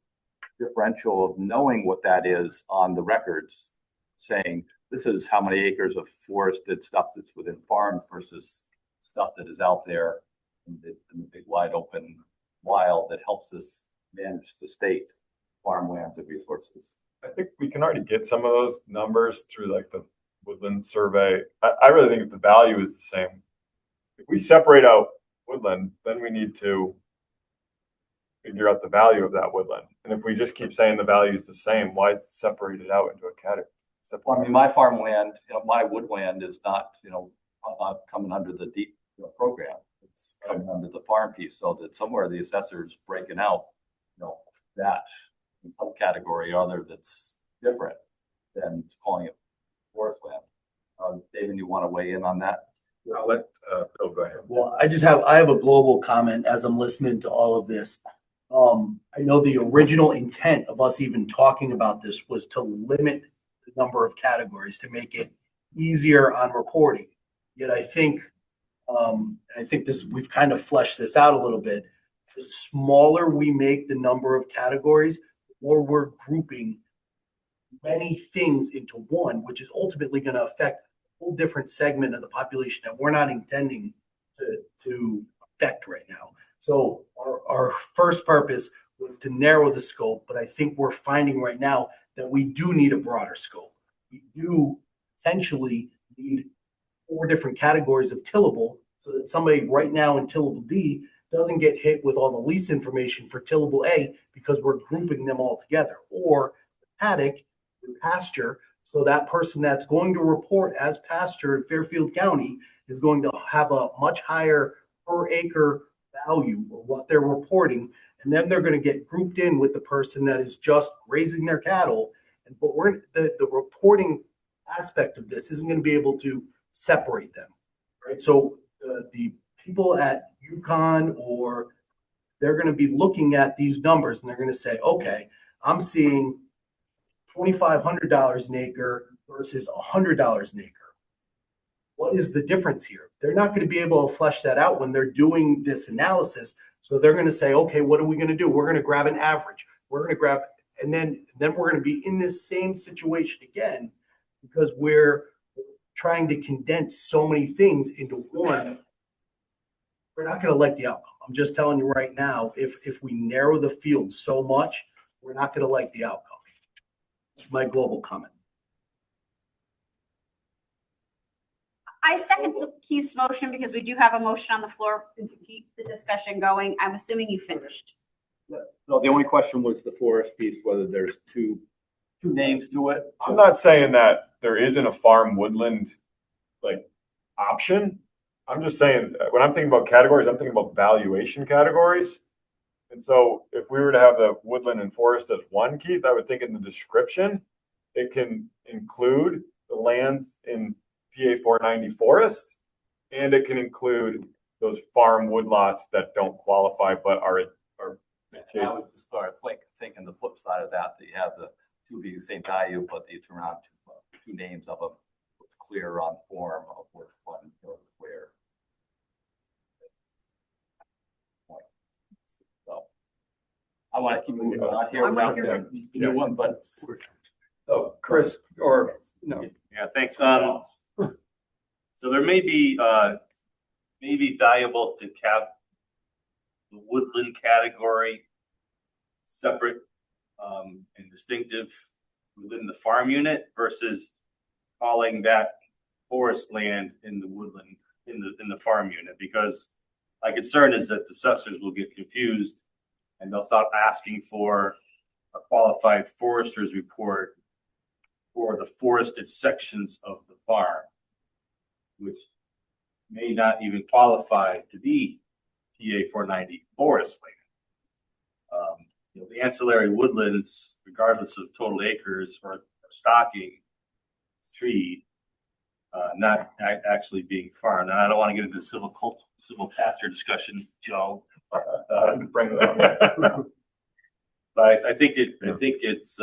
Speaker 2: differential of knowing what that is on the records, saying this is how many acres of forested stuff that's within farms versus stuff that is out there in the big wide open wild that helps us manage the state farmlands and resources.
Speaker 1: I think we can already get some of those numbers through like the woodland survey. I really think if the value is the same, if we separate out woodland, then we need to figure out the value of that woodland. And if we just keep saying the value is the same, why separate it out into a category?
Speaker 2: Well, I mean, my farmland, my woodland is not, coming under the deep program. It's coming under the farm piece, so that somewhere the assessor's breaking out, that subcategory other that's different than calling it forest land. David, you want to weigh in on that?
Speaker 10: I'll let Bill go ahead.
Speaker 12: Well, I have a global comment as I'm listening to all of this. I know the original intent of us even talking about this was to limit the number of categories to make it easier on reporting. Yet I think we've kind of fleshed this out a little bit. The smaller we make the number of categories, the more we're grouping many things into one, which is ultimately going to affect a whole different segment of the population that we're not intending to affect right now. So our first purpose was to narrow the scope, but I think we're finding right now that we do need a broader scope. We do potentially need 4 different categories of tillable so that somebody right now in tillable D doesn't get hit with all the lease information for tillable A because we're grouping them all together, or paddock with pasture. So that person that's going to report as pasture in Fairfield County is going to have a much higher per acre value of what they're reporting. And then they're going to get grouped in with the person that is just grazing their cattle. But the reporting aspect of this isn't going to be able to separate them, right? So the people at UConn, or they're going to be looking at these numbers and they're going to say, okay, I'm seeing $2,500 an acre versus $100 an acre. What is the difference here? They're not going to be able to flesh that out when they're doing this analysis. So they're going to say, okay, what are we going to do? We're going to grab an average. We're going to grab, and then we're going to be in this same situation again because we're trying to condense so many things into one. We're not going to like the outcome. I'm just telling you right now, if we narrow the field so much, we're not going to like the outcome. It's my global comment.
Speaker 6: I second Keith's motion because we do have a motion on the floor to keep the discussion going. I'm assuming you finished.
Speaker 2: No, the only question was the forest piece, whether there's two names to it.
Speaker 1: I'm not saying that there isn't a farm woodland like option. I'm just saying when I'm thinking about categories, I'm thinking about valuation categories. And so if we were to have the woodland and forest as one, Keith, I would think in the description, it can include the lands in PA 490 forest, and it can include those farm woodlots that don't qualify but are
Speaker 2: I would just start thinking the flip side of that you have the two being the same value, but you turn around two names of them. It's clear on form of which one goes where. So I want to keep moving on here without the new one, but
Speaker 4: So Chris, or no.
Speaker 15: Yeah, thanks. So there may be valuable to cap the woodland category separate and distinctive within the farm unit versus calling that forest land in the woodland in the farm unit, because my concern is that the assessors will get confused and they'll start asking for a qualified forester's report for the forested sections of the farm, which may not even qualify to be PA 490 forest land. The ancillary woodlands, regardless of total acres or stocking, treed, not actually being farmed. And I don't want to get into civil pasture discussion, Joe.
Speaker 1: Bring it up.
Speaker 15: But I think it's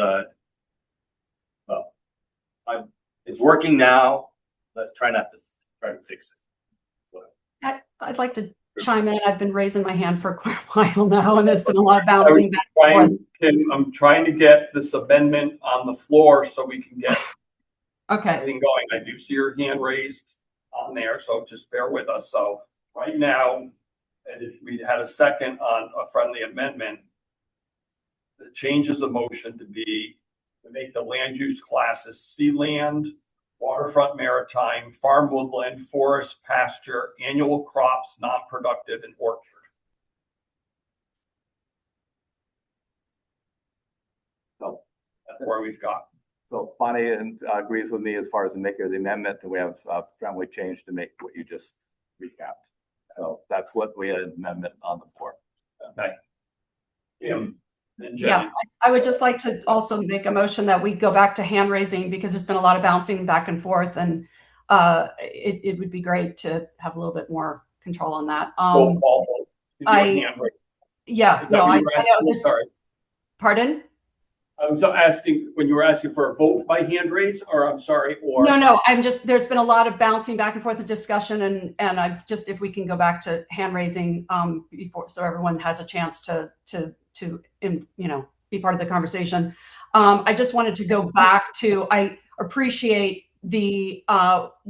Speaker 15: it's working now. Let's try not to fix it.
Speaker 7: I'd like to chime in. I've been raising my hand for quite a while now, and there's been a lot of bouncing back and forth.
Speaker 4: I'm trying to get this amendment on the floor so we can get everything going. I do see your hand raised on there, so just bear with us. So right now, and if we had a second on a friendly amendment, the changes of motion to be to make the land use classes sea land, waterfront maritime, farm woodland, forest pasture, annual crops, non-productive, and orchard.
Speaker 2: So
Speaker 4: that's where we've got.
Speaker 2: So Bonnie agrees with me as far as the maker of the amendment that we have friendly change to make what you just recapped. So that's what we had an amendment on the floor.
Speaker 4: Okay.
Speaker 7: Yeah, I would just like to also make a motion that we go back to hand raising because there's been a lot of bouncing back and forth, and it would be great to have a little bit more control on that.
Speaker 4: Sorry.
Speaker 7: Pardon?
Speaker 4: I'm so asking when you were asking for a vote by hand raise, or I'm sorry, or
Speaker 7: no. There's been a lot of bouncing back and forth of discussion, and I've just, if we can go back to hand raising before, so everyone has a chance to be part of the conversation. I just wanted to go back to, I appreciate the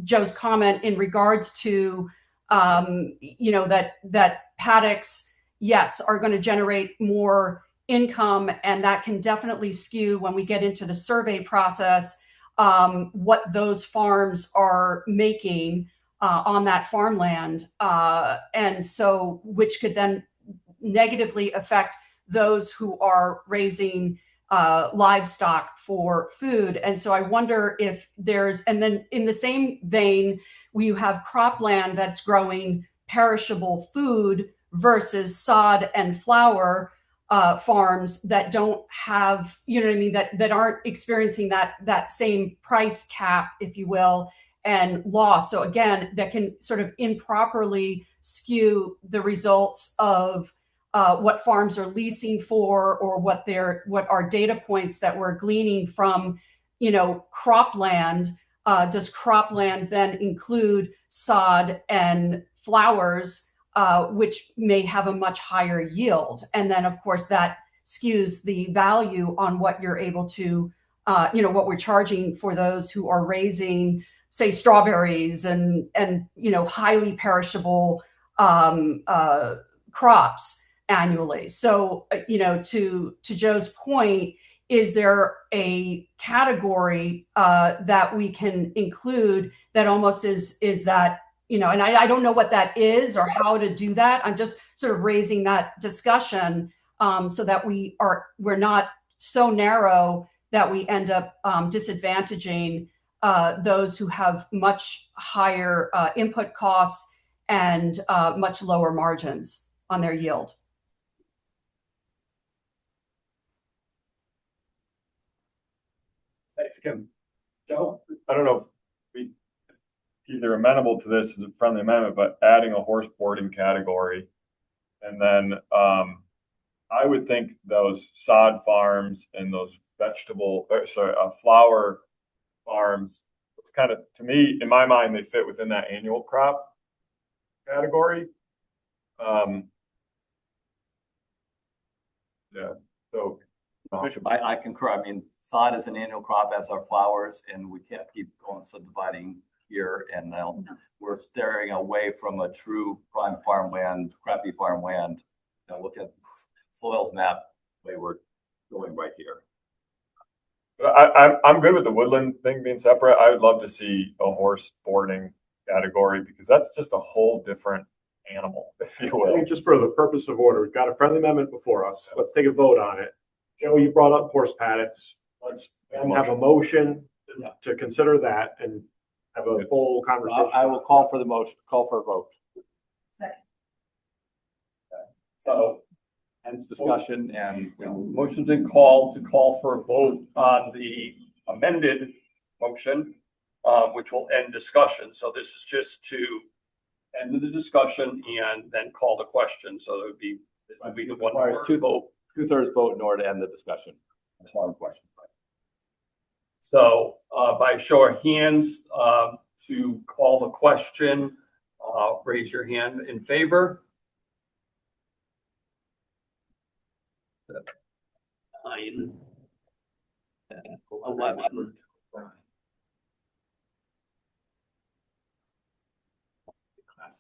Speaker 7: Joe's comment in regards to that paddocks, yes, are going to generate more income, and that can definitely skew when we get into the survey process what those farms are making on that farmland, and so which could then negatively affect those who are raising livestock for food. And so I wonder if there's, and then in the same vein, we have cropland that's growing perishable food versus sod and flour farms that don't have, you know what I mean, that aren't experiencing that same price cap, if you will, and loss. So again, that can sort of improperly skew the results of what farms are leasing for, or what our data points that we're gleaning from, you know, cropland. Does cropland then include sod and flowers, which may have a much higher yield? And then, of course, that skews the value on what you're able to, what we're charging for those who are raising, say, strawberries and highly perishable crops annually. So, to Joe's point, is there a category that we can include that almost is that, and I don't know what that is or how to do that. I'm just sort of raising that discussion so that we're not so narrow that we end up disadvantaging those who have much higher input costs and much lower margins on their yield.
Speaker 4: Thanks, Kim. Joe?
Speaker 1: I don't know if we either amenable to this as a friendly amendment, but adding a horse boarding category. And then I would think those sod farms and those flower farms, it's kind of, to me, in my mind, they fit within that annual crop category. Yeah, so.
Speaker 2: Bishop, I concur. I mean, sod is an annual crop, as are flowers, and we can't keep going subdividing here. And we're staring away from a true prime farmland, crappy farmland. Look at soils map, the way we're going right here.
Speaker 1: I'm good with the woodland thing being separate. I would love to see a horse boarding category, because that's just a whole different animal, if you
Speaker 13: I
Speaker 1: will.
Speaker 13: think just for the purpose of order, we've got a friendly amendment before us. Let's take a vote on it. Joe, you brought up horse paddocks. Let's have a motion to consider that and have a full conversation.
Speaker 2: I will call for the motion, call for a vote.
Speaker 3: Second.
Speaker 4: So,
Speaker 2: Hence discussion and.
Speaker 4: motion's been called to call for a vote on the amended motion, which will end discussion. So this is just to end the discussion and then call the question. So this would be the one first vote.
Speaker 2: 2/3 vote in order to end the discussion. That's one question.
Speaker 4: So by show of hands, to call the question, raise your hand in favor. 9, 10, 11.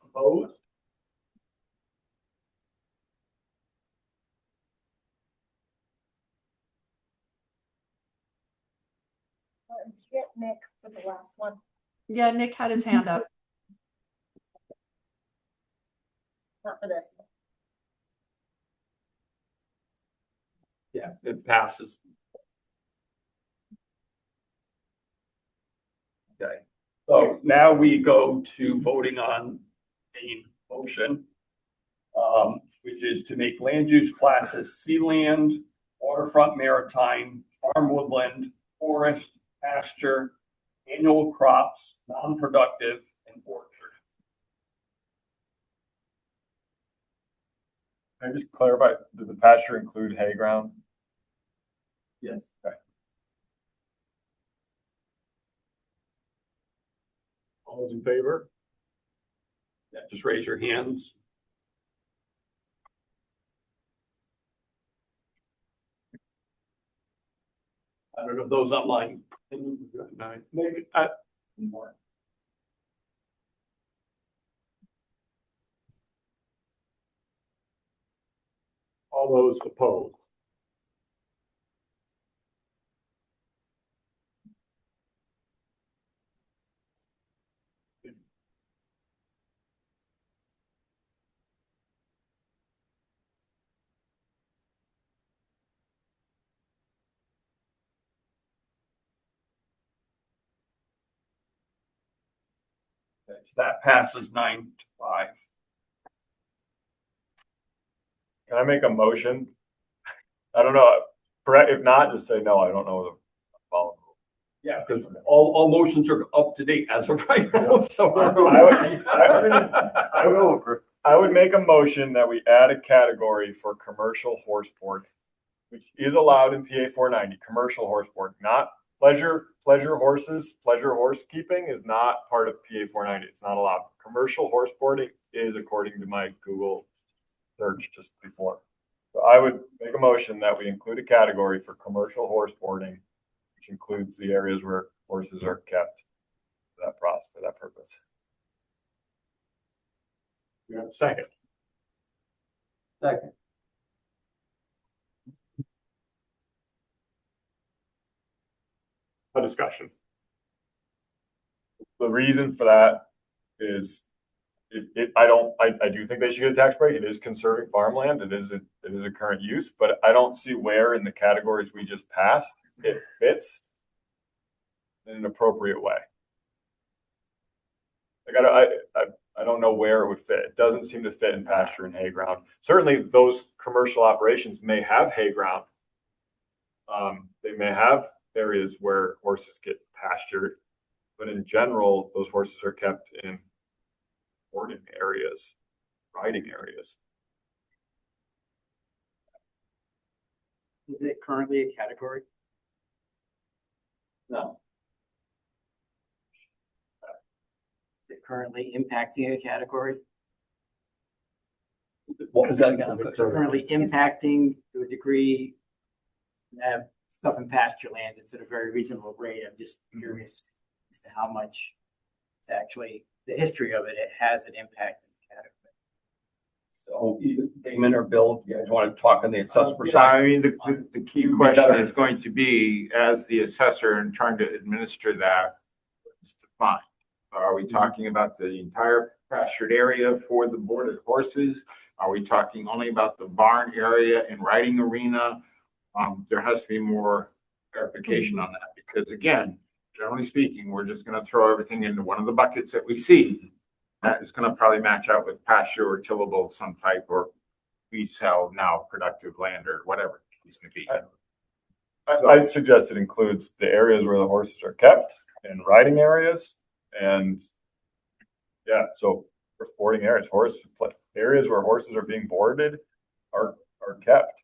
Speaker 4: Opposed?
Speaker 16: Get Nick for the last one.
Speaker 7: Yeah, Nick had his hand up.
Speaker 16: Not for this.
Speaker 4: Yes, it passes. Okay, so now we go to voting on main motion, which is to make land use classes sealand, waterfront maritime, farm woodland, forest, pasture, annual crops, non-productive, and orchard.
Speaker 1: Can I just clarify, did the pasture include hay ground?
Speaker 2: Yes.
Speaker 1: Okay.
Speaker 13: All those in favor?
Speaker 4: Yeah, just raise your hands. I don't know if those online.
Speaker 13: Nick, all those opposed?
Speaker 4: That passes 9-5.
Speaker 1: Can I make a motion? I don't know, correct, if not, just say no, I don't know the follow.
Speaker 4: Yeah, because all motions are up to date as of right now, so.
Speaker 1: I would make a motion that we add a category for commercial horse boarding, which is allowed in PA 490, commercial horse boarding, not pleasure horses. Pleasure horse keeping is not part of PA 490. It's not allowed. Commercial horse boarding is, according to my Google search just before. So I would make a motion that we include a category for commercial horse boarding, which includes the areas where horses are kept for that purpose.
Speaker 13: You have a second.
Speaker 14: Second.
Speaker 13: A discussion.
Speaker 1: The reason for that is I do think they should get a tax break. It is conserving farmland. It is a current use, but I don't see where in the categories we just passed it fits in an appropriate way. Like I don't know where it would fit. It doesn't seem to fit in pasture and hay ground. Certainly those commercial operations may have hay ground. They may have areas where horses get pastured, but in general, those horses are kept in boarding areas, riding areas.
Speaker 5: Is it currently a category?
Speaker 2: No.
Speaker 5: Is it currently impacting a category?
Speaker 2: What was that again?
Speaker 5: It's currently impacting to a degree. Have stuff in pasture land. It's at a very reasonable rate. I'm just curious as to how much it's actually the history of it. It has an impact in the category.
Speaker 4: So either Damon or Bill, you guys want to talk on the assessor
Speaker 10: So,
Speaker 4: side?
Speaker 10: I mean, the key question is going to be, as the assessor and trying to administer that, is defined. Are we talking about the entire pastured area for the boarded horses? Are we talking only about the barn area and riding arena? There has to be more clarification on that, because again, generally speaking, we're just gonna throw everything into one of the buckets that we see. That is gonna probably match out with pasture or tillable of some type, or we sell now productive land or whatever the case may be.
Speaker 1: I'd suggest it includes the areas where the horses are kept and riding areas, and yeah, so for sporting areas, areas where horses are being boarded are kept.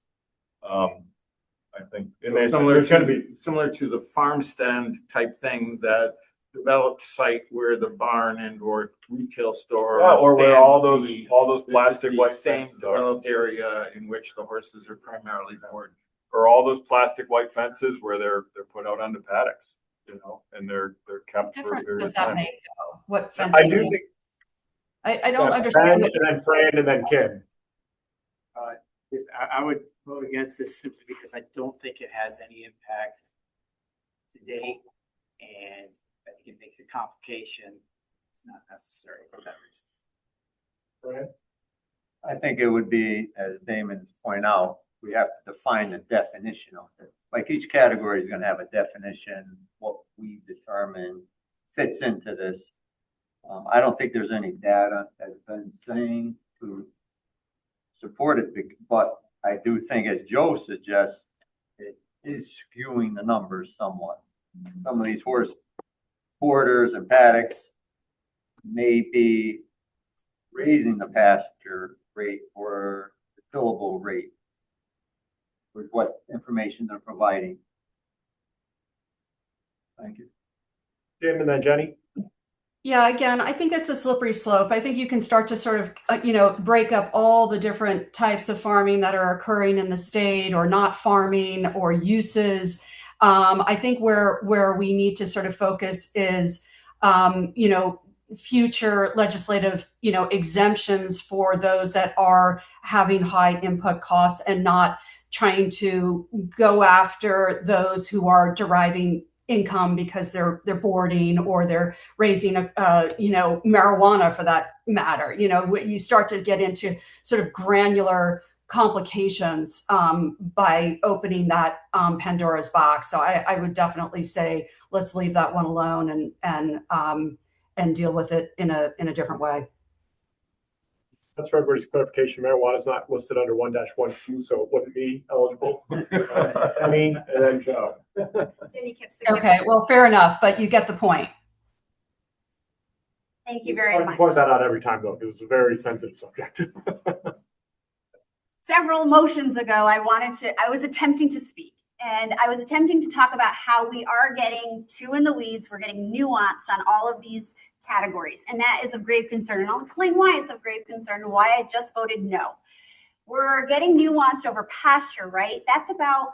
Speaker 1: I think
Speaker 10: Similar to the farm stand type thing, that developed site where the barn and or retail store.
Speaker 1: Yeah, or where all those
Speaker 10: This
Speaker 1: plastic
Speaker 10: is the
Speaker 1: white
Speaker 10: same
Speaker 1: fences are.
Speaker 10: developed area in which the horses are primarily boarded.
Speaker 1: Or all those plastic white fences where they're put out onto paddocks, and they're kept for a
Speaker 7: Difference
Speaker 1: period
Speaker 7: does
Speaker 1: of
Speaker 7: that
Speaker 1: time.
Speaker 7: make though? What
Speaker 13: I
Speaker 7: fencing?
Speaker 13: do think.
Speaker 7: I don't
Speaker 13: Ben,
Speaker 7: understand.
Speaker 13: and then Fran, and then Kim.
Speaker 5: I would vote against this simply because I don't think it has any impact to date, and I think it makes a complication. It's not necessary for that reason.
Speaker 14: I think it would be, as Damon's point out, we have to define the definition of it. Like each category is gonna have a definition, what we determine fits into this. I don't think there's any data that's been saying to support it, but I do think, as Joe suggests, it is skewing the numbers somewhat. Some of these horse boarders and paddocks may be raising the pasture rate or the tillable rate with what information they're providing. Thank you.
Speaker 13: Jim, and then Jenny.
Speaker 7: Yeah, again, I think it's a slippery slope. I think you can start to sort of, break up all the different types of farming that are occurring in the state, or not farming, or uses. I think where we need to sort of focus is, future legislative, exemptions for those that are having high input costs, and not trying to go after those who are deriving income because they're boarding, or they're raising marijuana for that matter. You start to get into sort of granular complications by opening that Pandora's box. So I would definitely say let's leave that one alone, and and deal with it in a different way.
Speaker 13: That's for everybody's clarification. Marijuana is not listed under 1-1Q, so it wouldn't be eligible. Penny and then Joe.
Speaker 6: Jenny Kipsic.
Speaker 7: Okay, well, fair enough, but you get the point.
Speaker 6: Thank you very
Speaker 13: I
Speaker 6: much.
Speaker 13: point that out every time though, because it's a very sensitive subject.
Speaker 6: Several motions ago, I was attempting to speak, and I was attempting to talk about how we are getting too in the weeds. We're getting nuanced on all of these categories, and that is of grave concern. And I'll explain why it's of grave concern and why I just voted no. We're getting nuanced over pasture, right? That's about,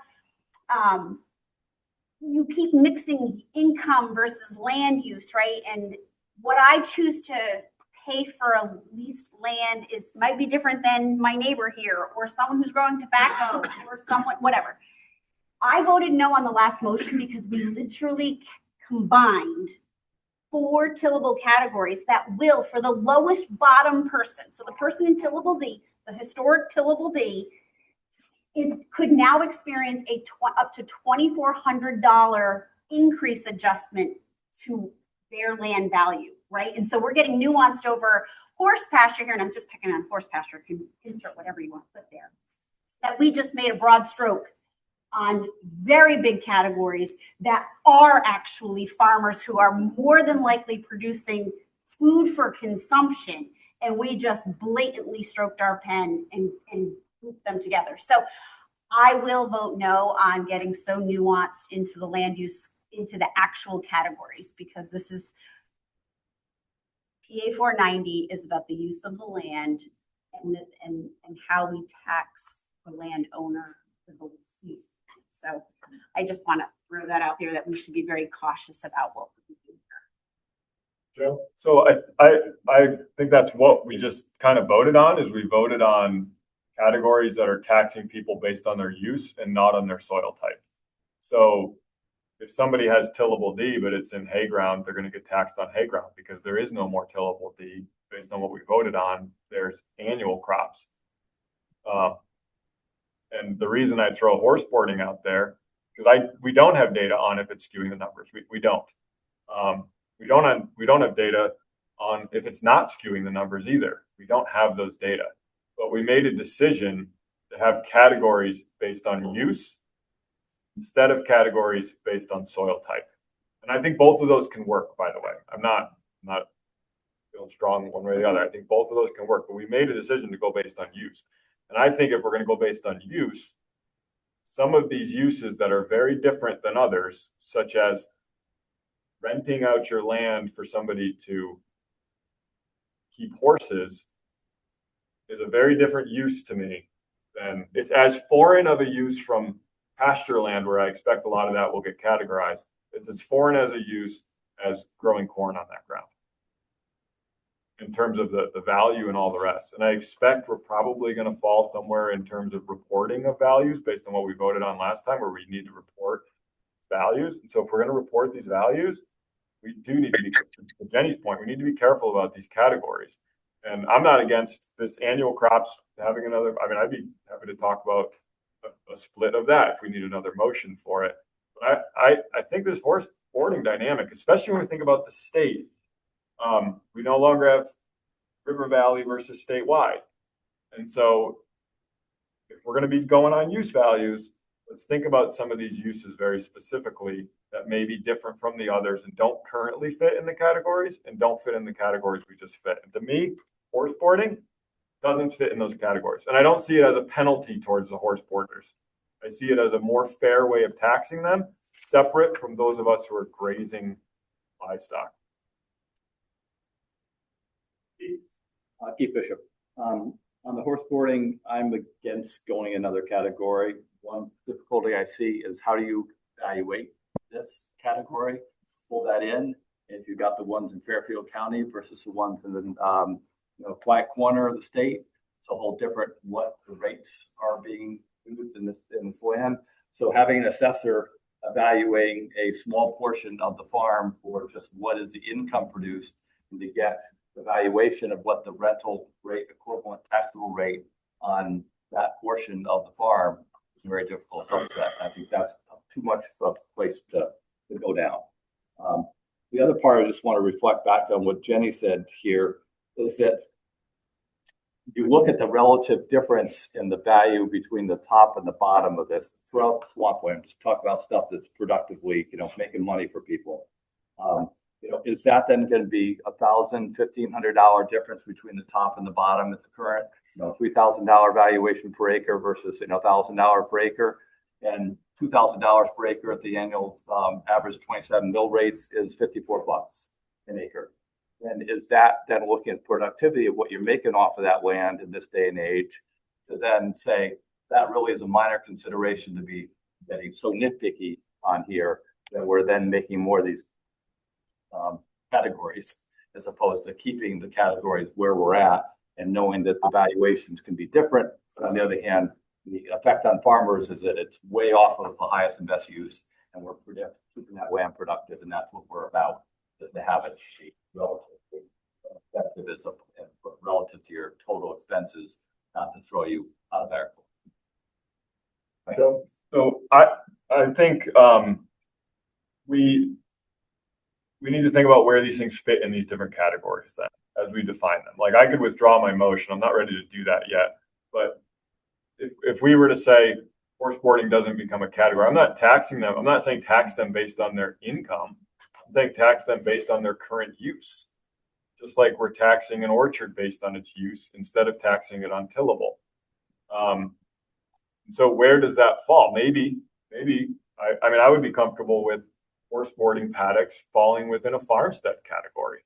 Speaker 6: you keep mixing income versus land use, right? And what I choose to pay for a leased land might be different than my neighbor here, or someone who's growing tobacco, or someone, whatever. I voted no on the last motion because we literally combined 4 tillable categories that will, for the lowest bottom person, so the person in tillable D, the historic tillable D, could now experience up to $2,400 increase adjustment to their land value, right? And so we're getting nuanced over horse pasture here, and I'm just picking on horse pasture, you can insert whatever you want to put there, that we just made a broad stroke on very big categories that are actually farmers who are more than likely producing food for consumption, and we just blatantly stroked our pen and grouped them together. So I will vote no on getting so nuanced into the land use, into the actual categories, because this is PA 490 is about the use of the land and how we tax the landowner for those use. So I just want to throw that out there, that we should be very cautious about what we do here.
Speaker 1: Joe? So I think that's what we just kind of voted on, is we voted on categories that are taxing people based on their use and not on their soil type. So if somebody has tillable D, but it's in hay ground, they're going to get taxed on hay ground because there is no more tillable D based on what we voted on. There's annual crops. And the reason I throw horse boarding out there, because we don't have data on if it's skewing the numbers. We don't. We don't have data on if it's not skewing the numbers either. We don't have those data. But we made a decision to have categories based on use instead of categories based on soil type. And I think both of those can work, by the way. I'm not feeling strong one way or the other. I think both of those can work, but we made a decision to go based on use. And I think if we're going to go based on use, some of these uses that are very different than others, such as renting out your land for somebody to keep horses, is a very different use to me than it's as foreign of a use from pasture land, where I expect a lot of that will get categorized. It's as foreign as a use as growing corn on that ground in terms of the value and all the rest. And I expect we're probably going to fall somewhere in terms of reporting of values based on what we voted on last time, where we need to report values. And so if we're going to report these values, we do need to be, to Jenny's point, we need to be careful about these categories. And I'm not against this annual crops having another, I mean, I'd be happy to talk about a split of that if we need another motion for it. But I think this horse boarding dynamic, especially when we think about the state, we no longer have River Valley versus statewide. And so if we're going to be going on use values, let's think about some of these uses very specifically that may be different from the others and don't currently fit in the categories and don't fit in the categories we just fit. And to me, horse boarding doesn't fit in those categories. And I don't see it as a penalty towards the horse boarders. I see it as a more fair way of taxing them, separate from those of us who are grazing livestock.
Speaker 2: Keith Bishop. On the horse boarding, I'm against going another category. One difficulty I see is how do you evaluate this category? Pull that in. If you got the ones in Fairfield County versus the ones in the quiet corner of the state, it's a whole different what the rates are being used in this land. So having an assessor evaluating a small portion of the farm for just what is the income produced, and to get the valuation of what the rental rate, equivalent taxable rate on that portion of the farm is a very difficult subset. I think that's too much of a place to go down. The other part I just want to reflect back on what Jenny said here is that you look at the relative difference in the value between the top and the bottom of this throughout the swampland. Just talk about stuff that's productively, making money for people. Is that then going to be $1,000, $1,500 difference between the top and the bottom at the current, $3,000 valuation per acre versus, $1,000 per acre, and $2,000 per acre at the annual average 27 mill rates is $54 an acre. And is that then looking at productivity of what you're making off of that land in this day and age to then say that really is a minor consideration to be getting so nitpicky on here that we're then making more of these categories as opposed to keeping the categories where we're at and knowing that the valuations can be different. But on the other hand, the effect on farmers is that it's way off of the highest and best use, and we're keeping that land productive, and that's what we're about, to have it be relatively effective as relative to your total expenses, not to throw you out of agriculture.
Speaker 1: So I think we need to think about where these things fit in these different categories then, as we define them. Like, I could withdraw my motion. I'm not ready to do that yet. But if we were to say horse boarding doesn't become a category, I'm not taxing them. I'm not saying tax them based on their income. I'm saying tax them based on their current use. Just like we're taxing an orchard based on its use instead of taxing it on tillable. So where does that fall? Maybe I would be comfortable with horse boarding paddocks falling within a farmstead category.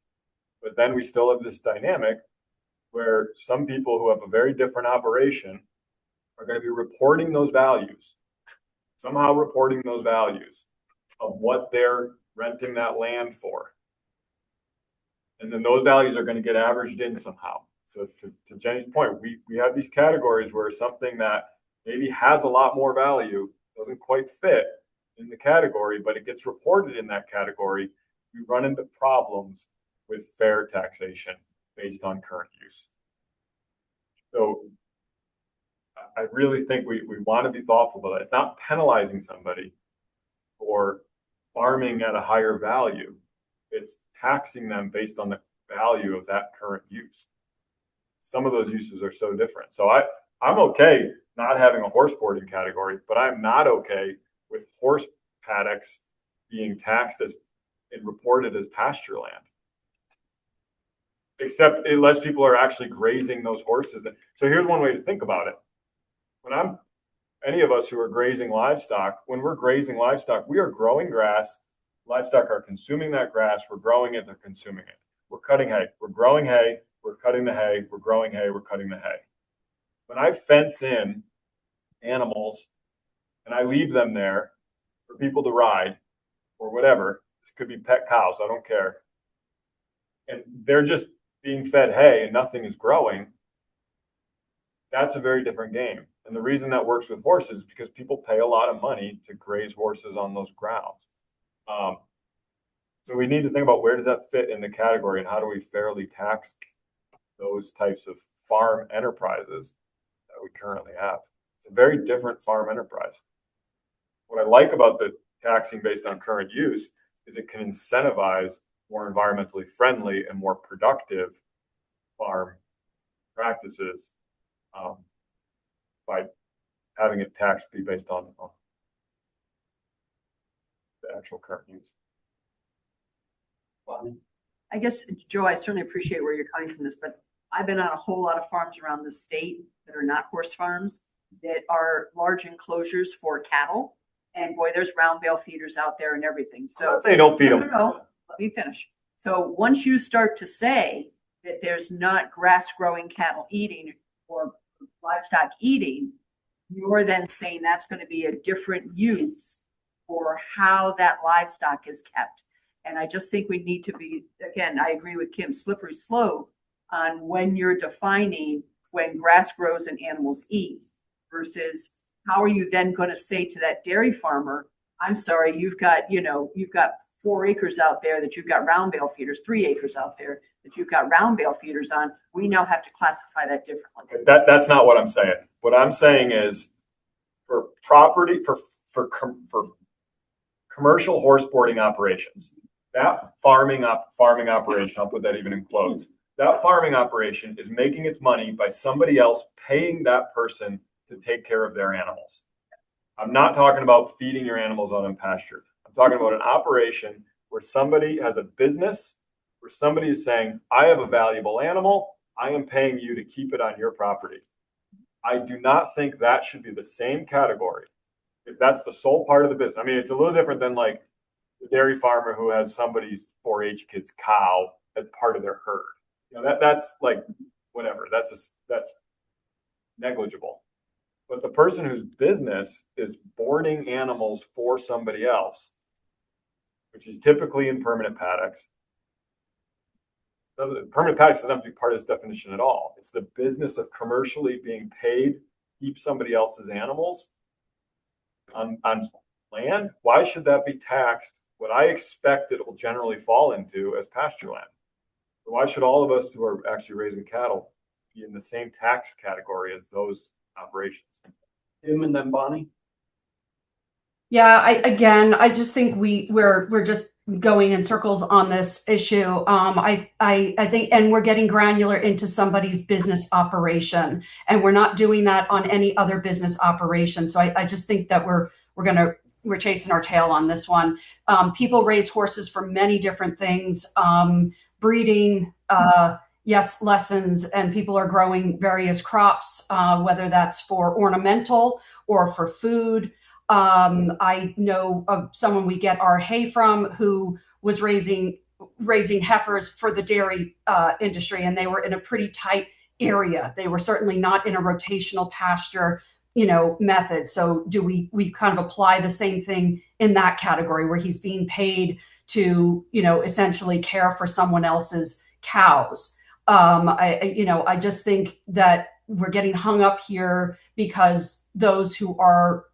Speaker 1: But then we still have this dynamic where some people who have a very different operation are going to be reporting those values, somehow reporting those values of what they're renting that land for. And then those values are going to get averaged in somehow. So to Jenny's point, we have these categories where something that maybe has a lot more value doesn't quite fit in the category, but it gets reported in that category. We run into problems with fair taxation based on current use. So I really think we want to be thoughtful about it. It's not penalizing somebody for farming at a higher value. It's taxing them based on the value of that current use. Some of those uses are so different. So I'm okay not having a horse boarding category, but I'm not okay with horse paddocks being taxed as and reported as pasture land. Except unless people are actually grazing those horses. So here's one way to think about it. Any of us who are grazing livestock, when we're grazing livestock, we are growing grass. Livestock are consuming that grass. We're growing it. They're consuming it. We're cutting hay. We're growing hay. We're cutting the hay. We're growing hay. We're cutting the hay. When I fence in animals and I leave them there for people to ride or whatever, this could be pet cows. I don't care. And they're just being fed hay and nothing is growing. That's a very different game. And the reason that works with horses is because people pay a lot of money to graze horses on those grounds. So we need to think about where does that fit in the category and how do we fairly tax those types of farm enterprises that we currently have. It's a very different farm enterprise. What I like about the taxing based on current use is it can incentivize more environmentally friendly and more productive farm practices by having it taxed be based on the actual current use.
Speaker 3: I guess, Joe, I certainly appreciate where you're coming from this, but I've been on a whole lot of farms around the state that are not horse farms that are large enclosures for cattle. And boy, there's round bale feeders out there and everything. So
Speaker 1: I'm not saying don't feed them.
Speaker 3: No, let me finish. So once you start to say that there's not grass growing cattle eating or livestock eating, you're then saying that's going to be a different use for how that livestock is kept. And I just think we need to be, again, I agree with Kim, slippery slope on when you're defining when grass grows and animals eat versus how are you then going to say to that dairy farmer, I'm sorry, you've got 4 acres out there that you've got round bale feeders, 3 acres out there that you've got round bale feeders on. We now have to classify that differently.
Speaker 1: That's not what I'm saying. What I'm saying is for property, for commercial horse boarding operations, that farming operation, I'll put that even in quotes, that farming operation is making its money by somebody else paying that person to take care of their animals. I'm not talking about feeding your animals on pasture. I'm talking about an operation where somebody has a business, where somebody is saying, I have a valuable animal, I am paying you to keep it on your property. I do not think that should be the same category if that's the sole part of the business. I mean, it's a little different than like the dairy farmer who has somebody's 4-H kid's cow as part of their herd. You know, that's like whatever. That's negligible. But the person whose business is boarding animals for somebody else, which is typically in permanent paddocks. Permanent paddocks doesn't have to be part of this definition at all. It's the business of commercially being paid to keep somebody else's animals on land. Why should that be taxed? What I expect it will generally fall into as pasture land. Why should all of us who are actually raising cattle be in the same tax category as those operations?
Speaker 4: Tim and then Bonnie.
Speaker 7: Yeah, I just think we're just going in circles on this issue. I think, and we're getting granular into somebody's business operation, and we're not doing that on any other business operation. So I just think that we're chasing our tail on this one. People raise horses for many different things, breeding, yes, lessons, and people are growing various crops, whether that's for ornamental or for food. I know of someone we get our hay from who was raising heifers for the dairy industry, and they were in a pretty tight area. They were certainly not in a rotational pasture, method. So do we kind of apply the same thing in that category where he's being paid to, essentially care for someone else's cows? I just think that we're getting hung up here because those who are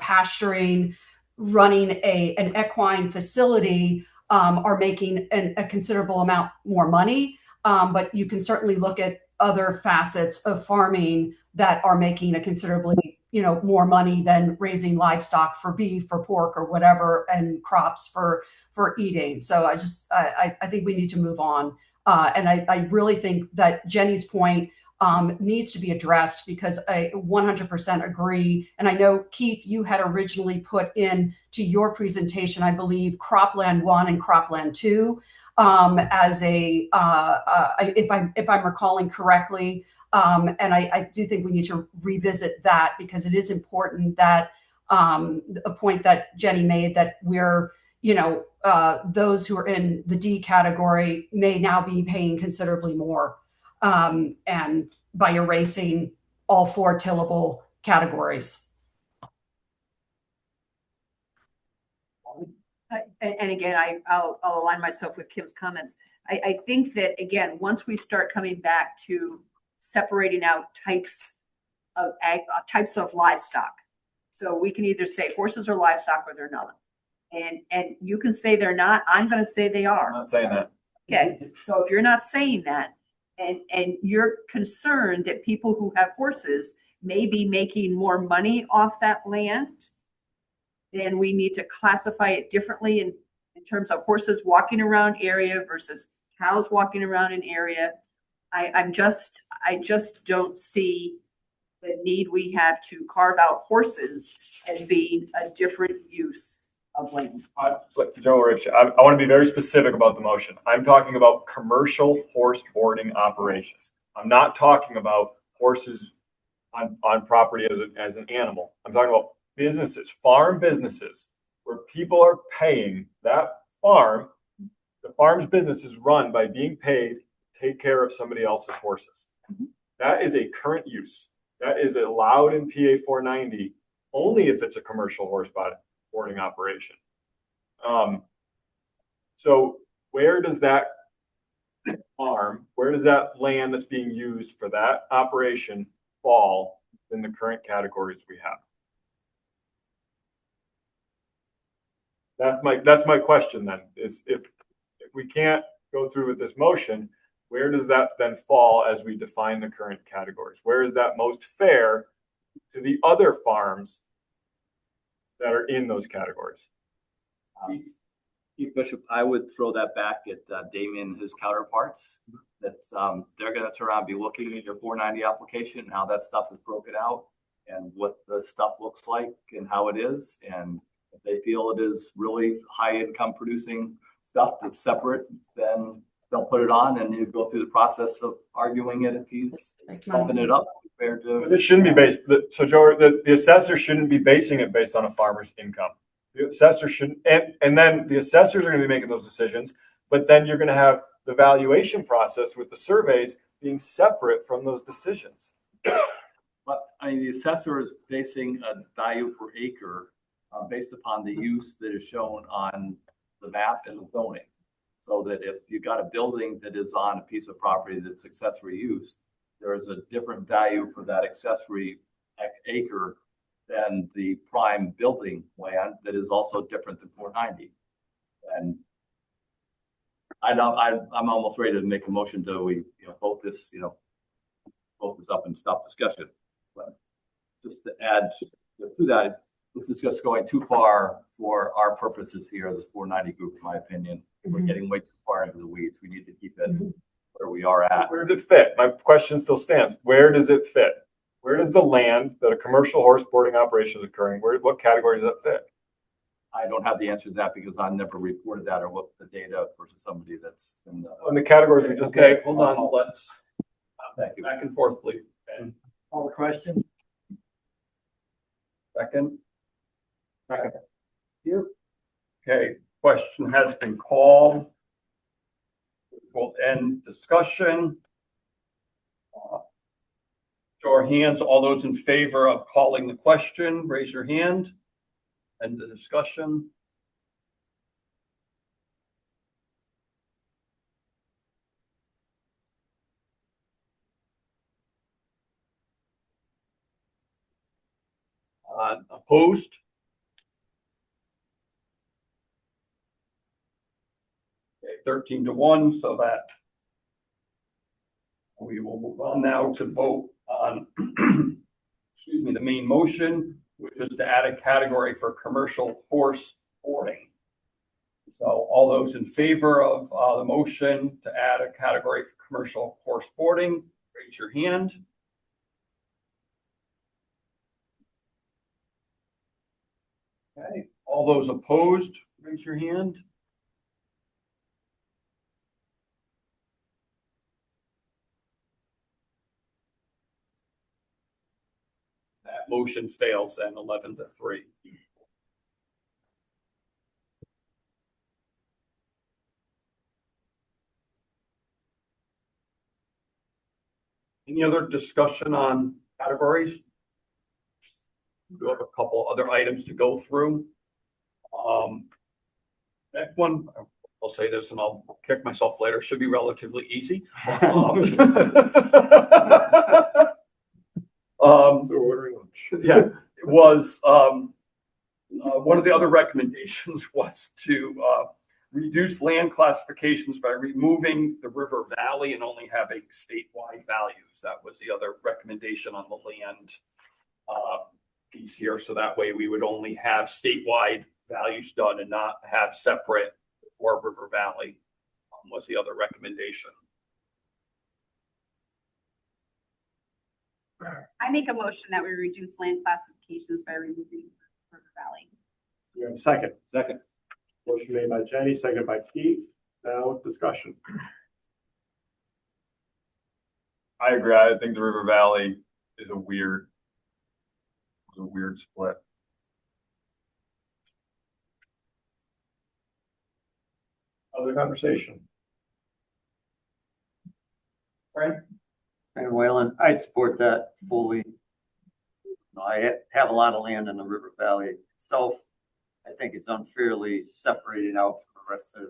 Speaker 7: pasturing, running an equine facility, are making a considerable amount more money. But you can certainly look at other facets of farming that are making a considerably, more money than raising livestock for beef or pork or whatever, and crops for eating. So I think we need to move on. And I really think that Jenny's point needs to be addressed, because I 100% agree. And I know, Keith, you had originally put in to your presentation, I believe, Cropland 1 and Cropland 2 as a, if I'm recalling correctly. And I do think we need to revisit that, because it is important that a point that Jenny made, that we're, those who are in the D category may now be paying considerably more. And by erasing all 4 tillable categories.
Speaker 3: And again, I'll align myself with Kim's comments. I think that, again, once we start coming back to separating out types of livestock, so we can either say horses are livestock or they're not. And you can say they're not. I'm going to say they are.
Speaker 1: I'm not saying that.
Speaker 3: Okay, so if you're not saying that, and you're concerned that people who have horses may be making more money off that land, then we need to classify it differently in terms of horses walking around area versus cows walking around an area. I just don't see the need we have to carve out horses as being a different use of land.
Speaker 1: Joe Rich, I want to be very specific about the motion. I'm talking about commercial horse boarding operations. I'm not talking about horses on property as an animal. I'm talking about businesses, farm businesses, where people are paying that farm. The farm's business is run by being paid to take care of somebody else's horses. That is a current use. That is allowed in PA 490 only if it's a commercial horse boarding operation. So where does that farm, where does that land that's being used for that operation fall in the current categories we have? That's my question then, is if we can't go through with this motion, where does that then fall as we define the current categories? Where is that most fair to the other farms that are in those categories?
Speaker 2: Keith Bishop, I would throw that back at Damien and his counterparts. That they're gonna turn around, and be looking at your 490 application, and how that stuff is broken out, and what the stuff looks like and how it is. And if they feel it is really high income producing stuff that's separate, then they'll put it on, and you go through the process of arguing it if he's bumping it up compared to.
Speaker 1: But it shouldn't be based, so Joe, the assessor shouldn't be basing it based on a farmer's income. The assessor shouldn't, and then the assessors are gonna be making those decisions, but then you're gonna have the valuation process with the surveys being separate from those decisions.
Speaker 2: But I mean, the assessor is basing a value per acre based upon the use that is shown on the map and the zoning. So that if you got a building that is on a piece of property that's accessory use, there is a different value for that accessory acre than the prime building land that is also different than 490. And I'm almost ready to make a motion to vote this, vote this up and stop discussion. But just to add to that, this is just going too far for our purposes here, this 490 group, in my opinion. We're getting way too far into the weeds. We need to keep it where we are at.
Speaker 1: Where does it fit? My question still stands. Where does it fit? Where does the land that a commercial horse boarding operation is occurring, what category does that fit?
Speaker 2: I don't have the answer to that because I never reported that or looked at the data versus somebody that's in the.
Speaker 1: On the categories we just.
Speaker 4: Okay, hold on, let's,
Speaker 2: Thank you.
Speaker 4: back and forth, please. Ben,
Speaker 5: Call the question.
Speaker 4: second. Second. You. Okay, question has been called. We'll end discussion. Show our hands. All those in favor of calling the question, raise your hand. End the discussion. Opposed? Okay, 13-1, so that we will move on now to vote on, excuse me, the main motion, which is to add a category for commercial horse boarding. So all those in favor of the motion to add a category for commercial horse boarding, raise your hand. Okay, all those opposed, raise your hand. That motion fails then 11-3. Any other discussion on categories? We have a couple other items to go through. Next one, I'll say this and I'll kick myself later, should be relatively easy. Yeah, it was, one of the other recommendations was to reduce land classifications by removing the river valley and only having statewide values. That was the other recommendation on the land piece here. So that way we would only have statewide values done and not have separate for River Valley was the other recommendation.
Speaker 6: I make a motion that we reduce land classifications by removing River Valley.
Speaker 13: You have a second.
Speaker 2: Second.
Speaker 13: Motion made by Jenny, seconded by Keith. Now discussion.
Speaker 1: I agree. I think the River Valley is a weird split.
Speaker 13: Other conversation.
Speaker 4: Right?
Speaker 14: And Whalen, I'd support that fully. I have a lot of land in the River Valley itself. I think it's unfairly separated out from the rest of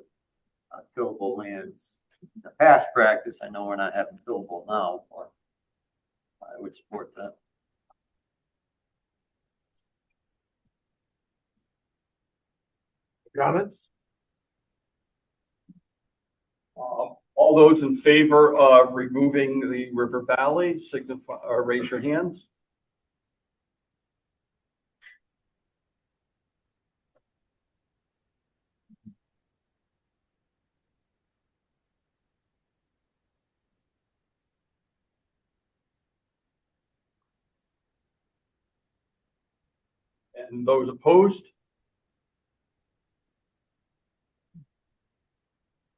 Speaker 14: tillable lands. The past practice, I know we're not having tillable now, but I would support that.
Speaker 13: Comments?
Speaker 4: All those in favor of removing the River Valley, signify or raise your hands. And those opposed?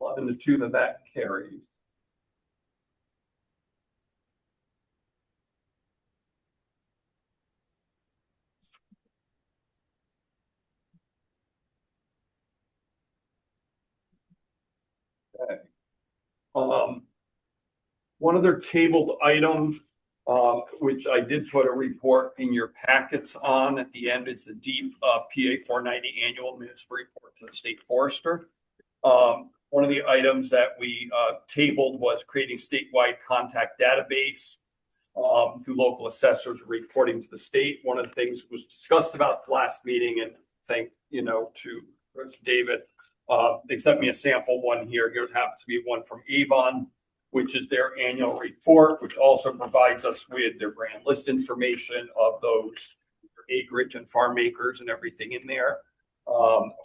Speaker 4: 11-2, that carries. Okay. One other tabled item, which I did put a report in your packets on at the end, is the deep PA 490 annual municipal report to the state forester. One of the items that we tabled was creating statewide contact database through local assessors reporting to the state. One of the things was discussed about the last meeting, and thank to David. They sent me a sample one here. Here happens to be one from Avon, which is their annual report, which also provides us with their brand list information of those acreage and farm acres and everything in there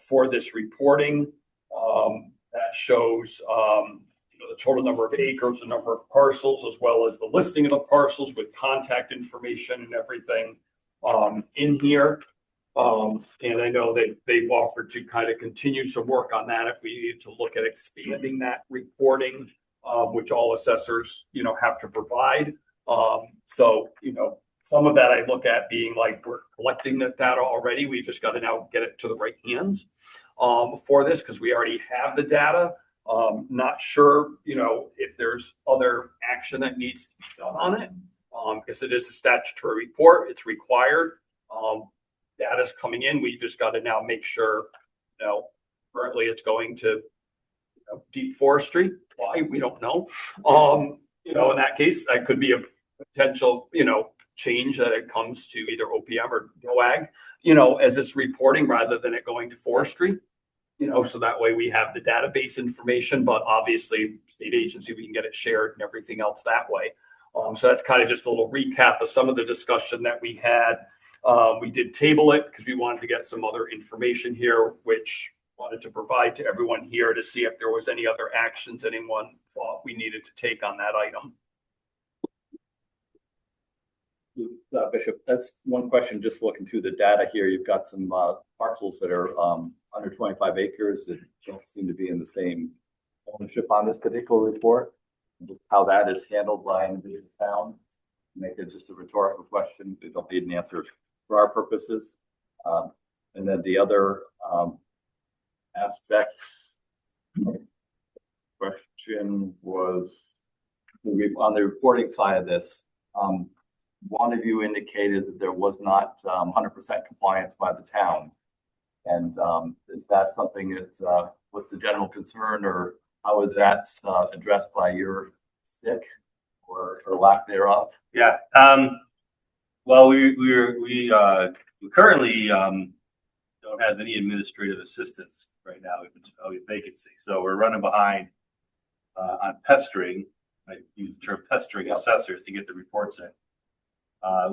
Speaker 4: for this reporting. That shows the total number of acres, the number of parcels, as well as the listing of the parcels with contact information and everything in here. And I know they've offered to kind of continue to work on that if we need to look at expanding that reporting, which all assessors, have to provide. So, some of that I look at being like, we're collecting the data already. We've just got to now get it to the right hands for this, because we already have the data. Not sure, if there's other action that needs to be done on it, because it is a statutory report. It's required. Data's coming in. We've just got to now make sure, currently it's going to deep forestry. Why? We don't know. In that case, that could be a potential, change that it comes to either OPM or NOAG, as it's reporting rather than it going to forestry. So that way we have the database information, but obviously state agency, we can get it shared and everything else that way. So that's kind of just a little recap of some of the discussion that we had. We did table it because we wanted to get some other information here, which wanted to provide to everyone here to see if there was any other actions anyone thought we needed to take on that item.
Speaker 2: Bishop, that's one question, just looking through the data here. You've got some parcels that are under 25 acres that don't seem to be in the same ownership on this particular report. Just how that is handled by individual town. Make it just a rhetorical question. They don't need an answer for our purposes. And then the other aspect question was on the reporting side of this. One of you indicated that there was not 100% compliance by the town. And is that something that what's the general concern, or how is that addressed by your stick or lack thereof?
Speaker 15: Yeah. Well, we currently don't have any administrative assistants right now. We have vacancy, so we're running behind on pestering. I use the term pestering assessors to get the reports in.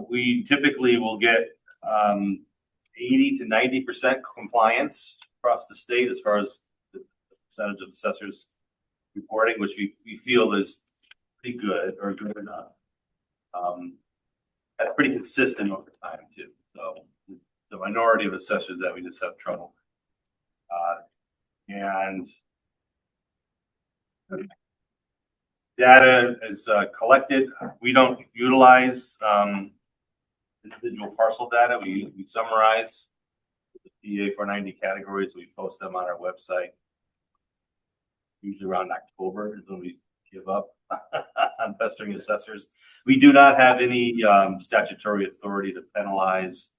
Speaker 15: We typically will get 80 to 90% compliance across the state as far as the percentage of assessors reporting, which we feel is pretty good or good enough. That's pretty consistent over time too. So the minority of assessors that we just have trouble. And data is collected. We don't utilize individual parcel data. We summarize the PA 490 categories. We post them on our website. Usually around October is when we give up on pestering assessors. We do not have any statutory authority to penalize,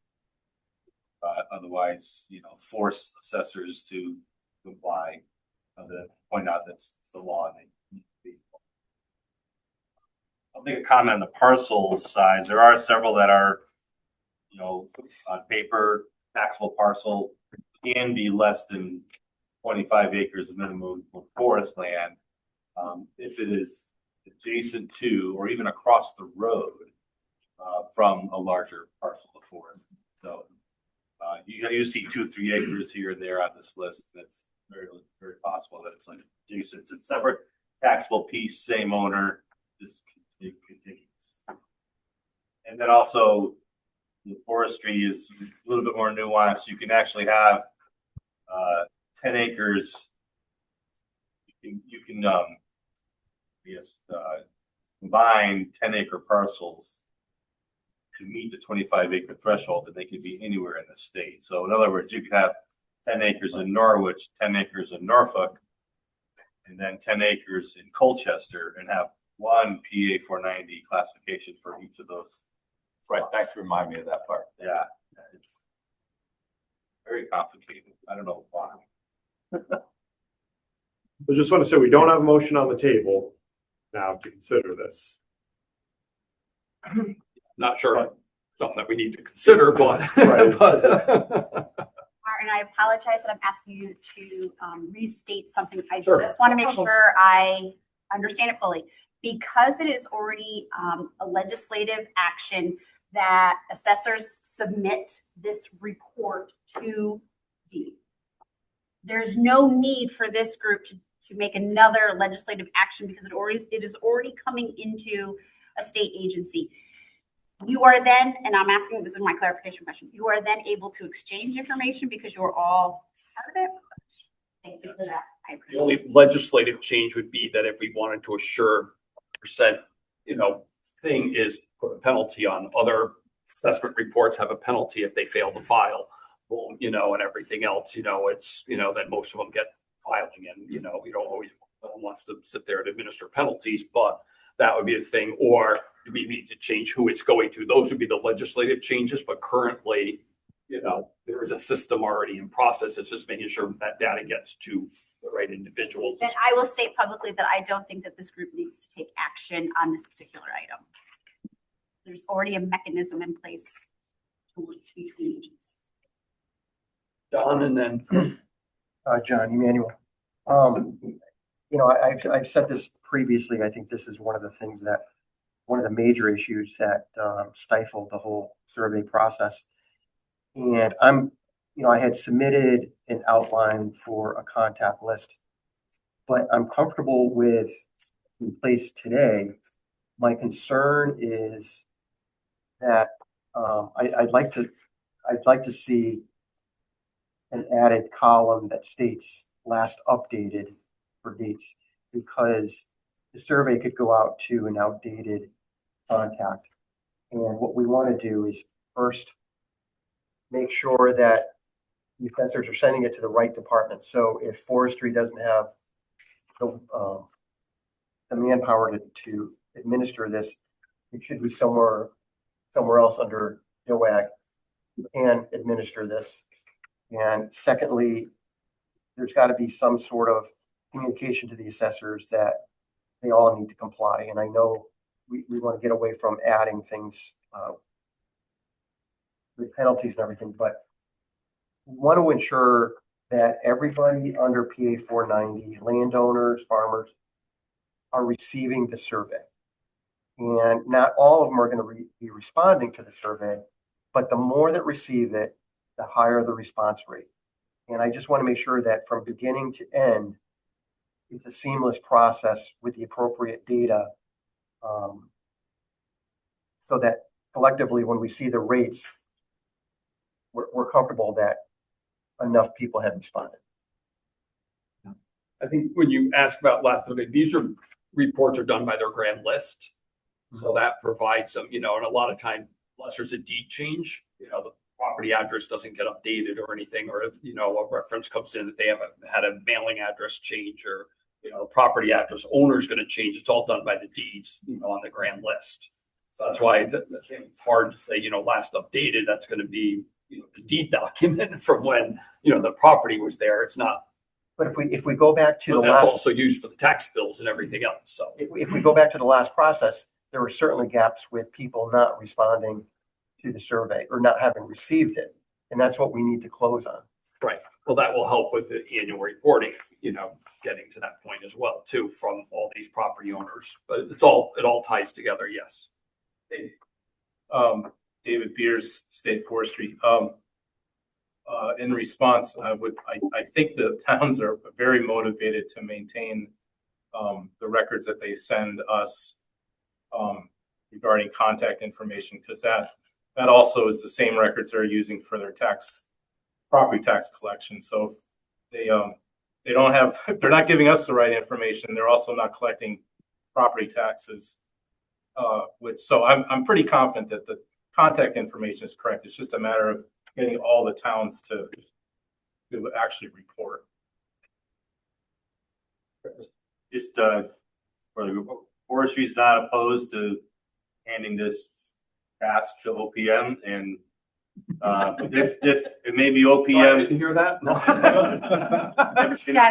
Speaker 15: otherwise, force assessors to comply. To point out that's the law. I'll make a comment on the parcel size. There are several that are, on paper, taxable parcel can be less than 25 acres of minimum forest land. If it is adjacent to or even across the road from a larger parcel of forest. So you see 2-3 acres here and there on this list. That's very, very possible that it's like adjacent. It's a separate taxable piece, same owner, just continues. And then also The forestry is a little bit more nuanced. You can actually have 10 acres. You can combine 10-acre parcels to meet the 25-acre threshold, and they could be anywhere in the state. So in other words, you could have 10 acres in Norwich, 10 acres in Norfolk, and then 10 acres in Colchester, and have one PA 490 classification for each of those.
Speaker 2: Right, thanks for reminding me of that part.
Speaker 15: Yeah, it's very complicated. I don't know why.
Speaker 13: I just want to say, we don't have a motion on the table now to consider this.
Speaker 4: Not sure, something that we need to consider, but,
Speaker 13: Right.
Speaker 4: but
Speaker 6: And I apologize that I'm asking you to restate something. I
Speaker 4: Sure.
Speaker 6: just want to make sure I understand it fully. Because it is already a legislative action that assessors submit this report to Dean. There's no need for this group to make another legislative action because it is already coming into a state agency. You are then, and I'm asking, this is my clarification question, you are then able to exchange information because you're all part of it? Thank you for that. I
Speaker 4: the
Speaker 6: appreciate
Speaker 4: only
Speaker 6: it.
Speaker 4: legislative change would be that if we wanted to assure percent, thing is put a penalty on other assessment reports have a penalty if they fail to file. Well, and everything else, it's, that most of them get filing and, we don't always, no one wants to sit there and administer penalties, but that would be the thing. Or do we need to change who it's going to? Those would be the legislative changes, but currently, there is a system already in process. It's just making sure that data gets to the right individuals.
Speaker 6: Then I will state publicly that I don't think that this group needs to take action on this particular item. There's already a mechanism in place to work between agents.
Speaker 4: Don, and then
Speaker 11: John Emanuel. I've said this previously. I think this is one of the major issues that stifled the whole survey process. And I had submitted an outline for a contact list, but I'm comfortable with in place today. My concern is that I'd like to see an added column that states last updated for dates, because the survey could go out to an outdated contact. And what we want to do is first make sure that the assessors are sending it to the right department. So if forestry doesn't have the manpower to administer this, it should be somewhere else under DOAG and administer this. And secondly, there's got to be some sort of communication to the assessors that they all need to comply. And I know we want to get away from adding things with penalties and everything, but we want to ensure that everybody under PA 490, landowners, farmers, are receiving the survey. And not all of them are going to be responding to the survey, but the more that receive it, the higher the response rate. And I just want to make sure that from beginning to end, it's a seamless process with the appropriate data, so that collectively, when we see the rates, we're comfortable that enough people have responded.
Speaker 4: I think when you asked about last update, these reports are done by their grand list. So that provides some, and a lot of time, unless there's a deed change, the property address doesn't get updated or anything, or if, a reference comes in that they have had a mailing address change, or, property address owner's going to change. It's all done by the deeds, on the grand list. So that's why it's hard to say, last updated, that's going to be, the deed document from when, the property was there. It's not.
Speaker 11: But if we go back to
Speaker 4: But
Speaker 11: the
Speaker 4: that's
Speaker 11: last,
Speaker 4: also used for the tax bills and everything else. So
Speaker 11: if we go back to the last process, there were certainly gaps with people not responding to the survey or not having received it. And that's what we need to close on.
Speaker 4: right. Well, that will help with the annual reporting, getting to that point as well, too, from all these property owners. But it all ties together. Yes.
Speaker 17: David Beers, State Forestry. In response, I think the towns are very motivated to maintain the records that they send us regarding contact information, because that that also is the same records they're using for their property tax collection. So if they don't have, if they're not giving us the right information, they're also not collecting property taxes. So I'm pretty confident that the contact information is correct. It's just a matter of getting all the towns to actually report.
Speaker 15: Just, for the forestry's not opposed to handing this task to OPM, and if it may be
Speaker 4: Sorry, I
Speaker 15: OPM.
Speaker 4: didn't hear that. No.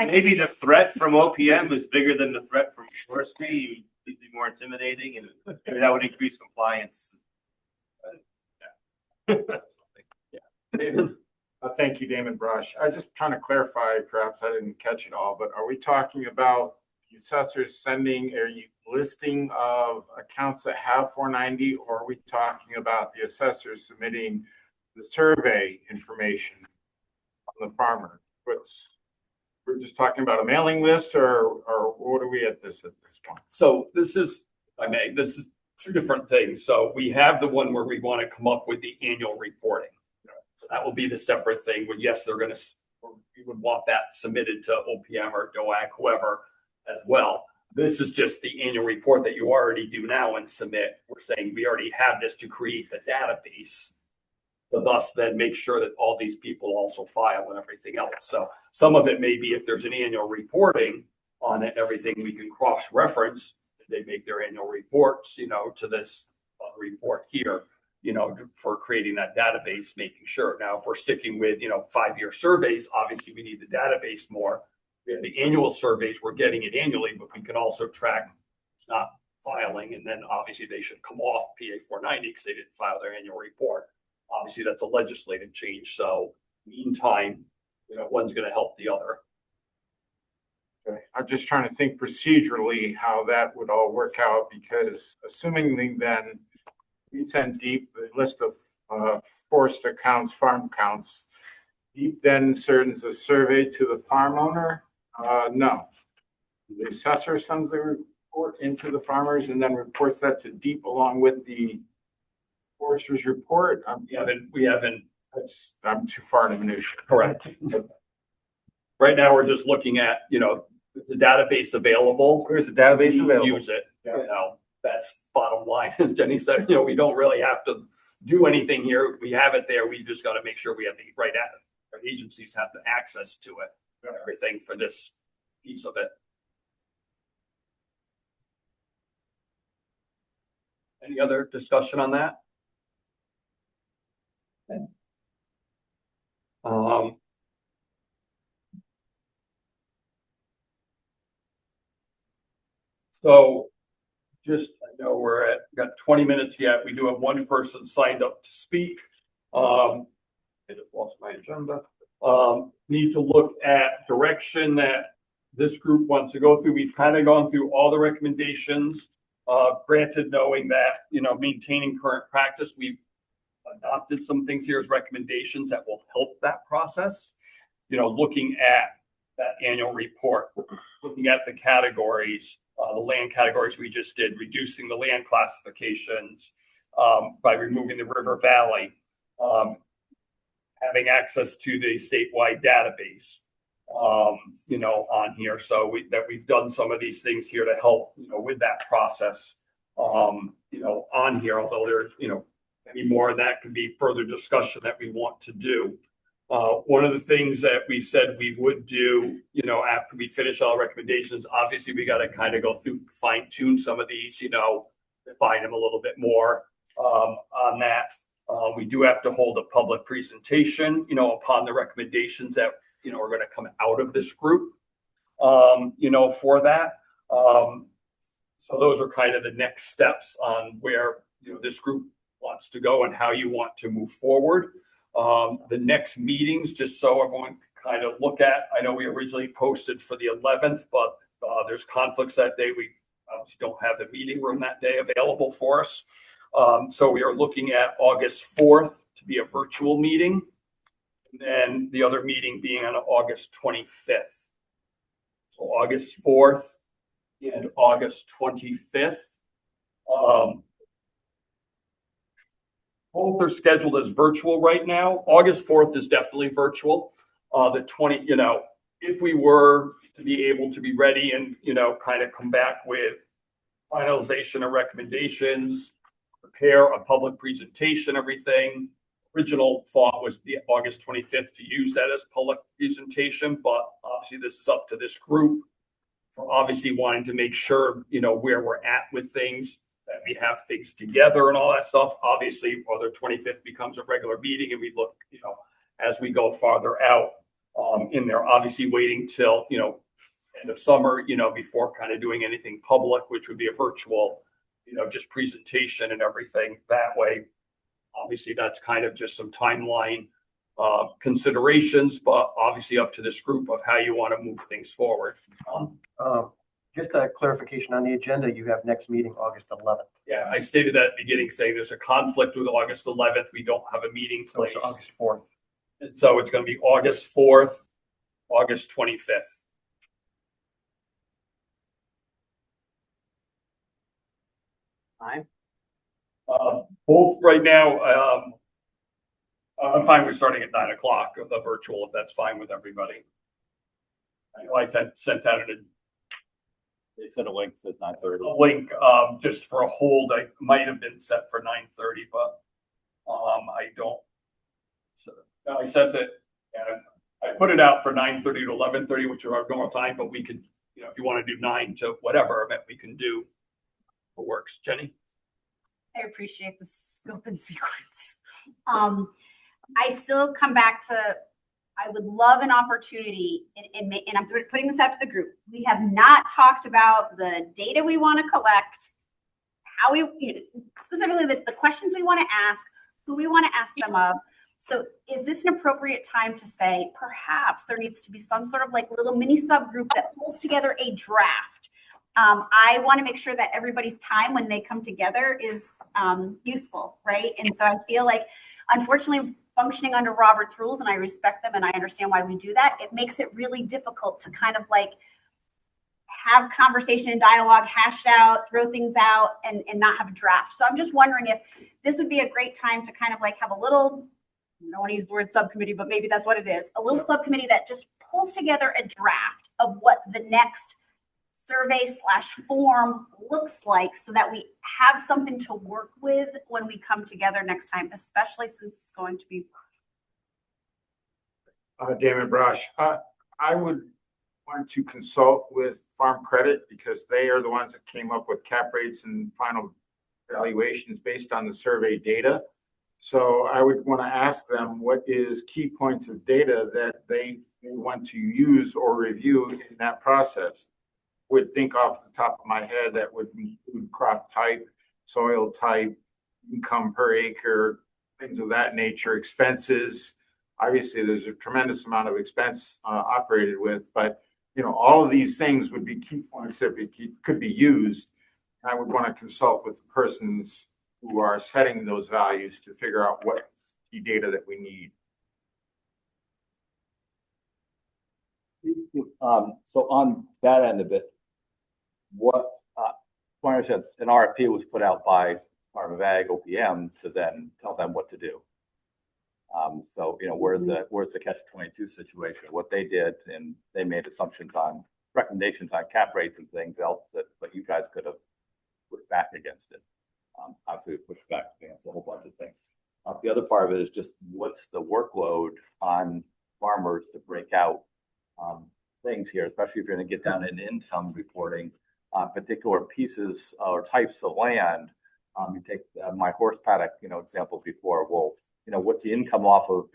Speaker 15: Maybe the threat from OPM is bigger than the threat from forestry. It'd be more intimidating, and maybe that would increase compliance.
Speaker 10: Thank you, Damon Brush. I just trying to clarify, perhaps I didn't catch it all, but are we talking about the assessors sending a listing of accounts that have 490, or are we talking about the assessors submitting the survey information on the farmer? We're just talking about a mailing list, or what are we at this point?
Speaker 4: So this is two different things. So we have the one where we want to come up with the annual reporting. So that will be the separate thing. But yes, we would want that submitted to OPM or DOAC, whoever, as well. This is just the annual report that you already do now and submit. We're saying we already have this to create the database, to thus then make sure that all these people also file and everything else. So some of it may be if there's an annual reporting on it, everything we can cross-reference. They make their annual reports, to this report here, for creating that database, making sure. Now, if we're sticking with, 5-year surveys, obviously we need the database more. We have the annual surveys, we're getting it annually, but we can also track it's not filing, and then obviously they should come off PA 490 because they didn't file their annual report. Obviously, that's a legislative change. So meantime, one's going to help the other.
Speaker 10: Okay. I'm just trying to think procedurally how that would all work out, because assuming then we send Deep a list of forest accounts, farm accounts, Deep then sends a survey to the farm owner? No. The assessor sends the report into the farmers and then reports that to Deep along with the forester's report.
Speaker 4: We haven't.
Speaker 10: I'm too far in the minutia.
Speaker 4: Correct. Right now, we're just looking at, the database available.
Speaker 10: Where's the database available?
Speaker 4: Use it. That's bottom line. As Jenny said, we don't really have to do anything here. We have it there. We just got to make sure we have the right agencies have the access to it. Everything for this piece of it. Any other discussion on that? So I know got 20 minutes yet. We do have one person signed up to speak. I just lost my agenda. Need to look at direction that this group wants to go through. We've kind of gone through all the recommendations. Granted, knowing that, maintaining current practice, we've adopted some things here as recommendations that will help that process. Looking at that annual report, looking at the categories, the land categories we just did, reducing the land classifications by removing the river valley, having access to the statewide database, on here. So we've done some of these things here to help, with that process, on here, although there's, any more of that could be further discussion that we want to do. One of the things that we said we would do, after we finish all recommendations, obviously we got to kind of go through, fine tune some of these, define them a little bit more, on that. We do have to hold a public presentation, upon the recommendations that, are going to come out of this group, for that. So those are kind of the next steps on where, this group wants to go and how you want to move forward. The next meetings, just so everyone can kind of look at, I know we originally posted for the 11th, but there's conflicts that day. We obviously don't have the meeting room that day available for us. So we are looking at August 4th to be a virtual meeting. And then the other meeting being on August 25th. So August 4th and August 25th. both are scheduled as virtual right now. August 4th is definitely virtual. The 20, if we were to be able to be ready and, kind of come back with finalization of recommendations, prepare a public presentation, everything. Original thought was the August 25th to use that as public presentation, but obviously this is up to this group for obviously wanting to make sure, where we're at with things, that we have things together and all that stuff. Obviously, whether 25th becomes a regular meeting and we look, as we go farther out in there, obviously waiting till, end of summer, before kind of doing anything public, which would be a virtual, just presentation and everything that way. Obviously, that's kind of just some timeline considerations, but obviously up to this group of how you want to move things forward.
Speaker 11: Just a clarification on the agenda, you have next meeting August 11th.
Speaker 4: Yeah, I stated that at the beginning, saying there's a conflict with August 11th. We don't have a meeting
Speaker 11: So
Speaker 4: place.
Speaker 11: it's August 4th.
Speaker 4: And so it's going to be August 4th, August 25th.
Speaker 5: Time?
Speaker 4: Both right now, I'm fine with starting at 9 o'clock, the virtual, if that's fine with everybody. I know I sent out
Speaker 2: They sent a link, says 9:30.
Speaker 4: a link, just for a hold. I might have been set for 9:30, but, I don't. So I sent it and I put it out for 9:30 to 11:30, which are our normal time, but we could, if you want to do 9 to whatever event we can do, what works. Jenny?
Speaker 6: I appreciate the scope and sequence. I still come back to, I would love an opportunity, and I'm putting this out to the group. We have not talked about the data we want to collect, how we, specifically the questions we want to ask, who we want to ask them of. So is this an appropriate time to say, perhaps there needs to be some sort of like little mini subgroup that pulls together a draft? I want to make sure that everybody's time when they come together is useful, right? And so I feel like, unfortunately, functioning under Robert's rules, and I respect them and I understand why we do that, it makes it really difficult to kind of like have conversation and dialogue, hash out, throw things out, and not have a draft. So I'm just wondering if this would be a great time to kind of like have a little, I don't want to use the word subcommittee, but maybe that's what it is, a little subcommittee that just pulls together a draft of what the next survey/form looks like, so that we have something to work with when we come together next time, especially since it's going to be.
Speaker 10: Damon Brush, I would want to consult with Farm Credit because they are the ones that came up with cap rates and final valuations based on the survey data. So I would want to ask them what is key points of data that they want to use or review in that process. Would think off the top of my head that would include crop type, soil type, income per acre, things of that nature, expenses. Obviously, there's a tremendous amount of expense operated with, but all of these things would be key points that could be used. I would want to consult with the persons who are setting those values to figure out what key data that we need.
Speaker 2: So on that end of it, what I understand, an RFP was put out by Department of Ag, OPM, to then tell them what to do. So where's the catch-22 situation? What they did, and they made assumptions on recommendations on cap rates and things else but you guys could have pushed back against it. Obviously, we pushed back against a whole bunch of things. The other part of it is just what's the workload on farmers to break out things here, especially if you're going to get down in income reporting on particular pieces or types of land. You take my horse paddock, example before. Well, what's the income off of,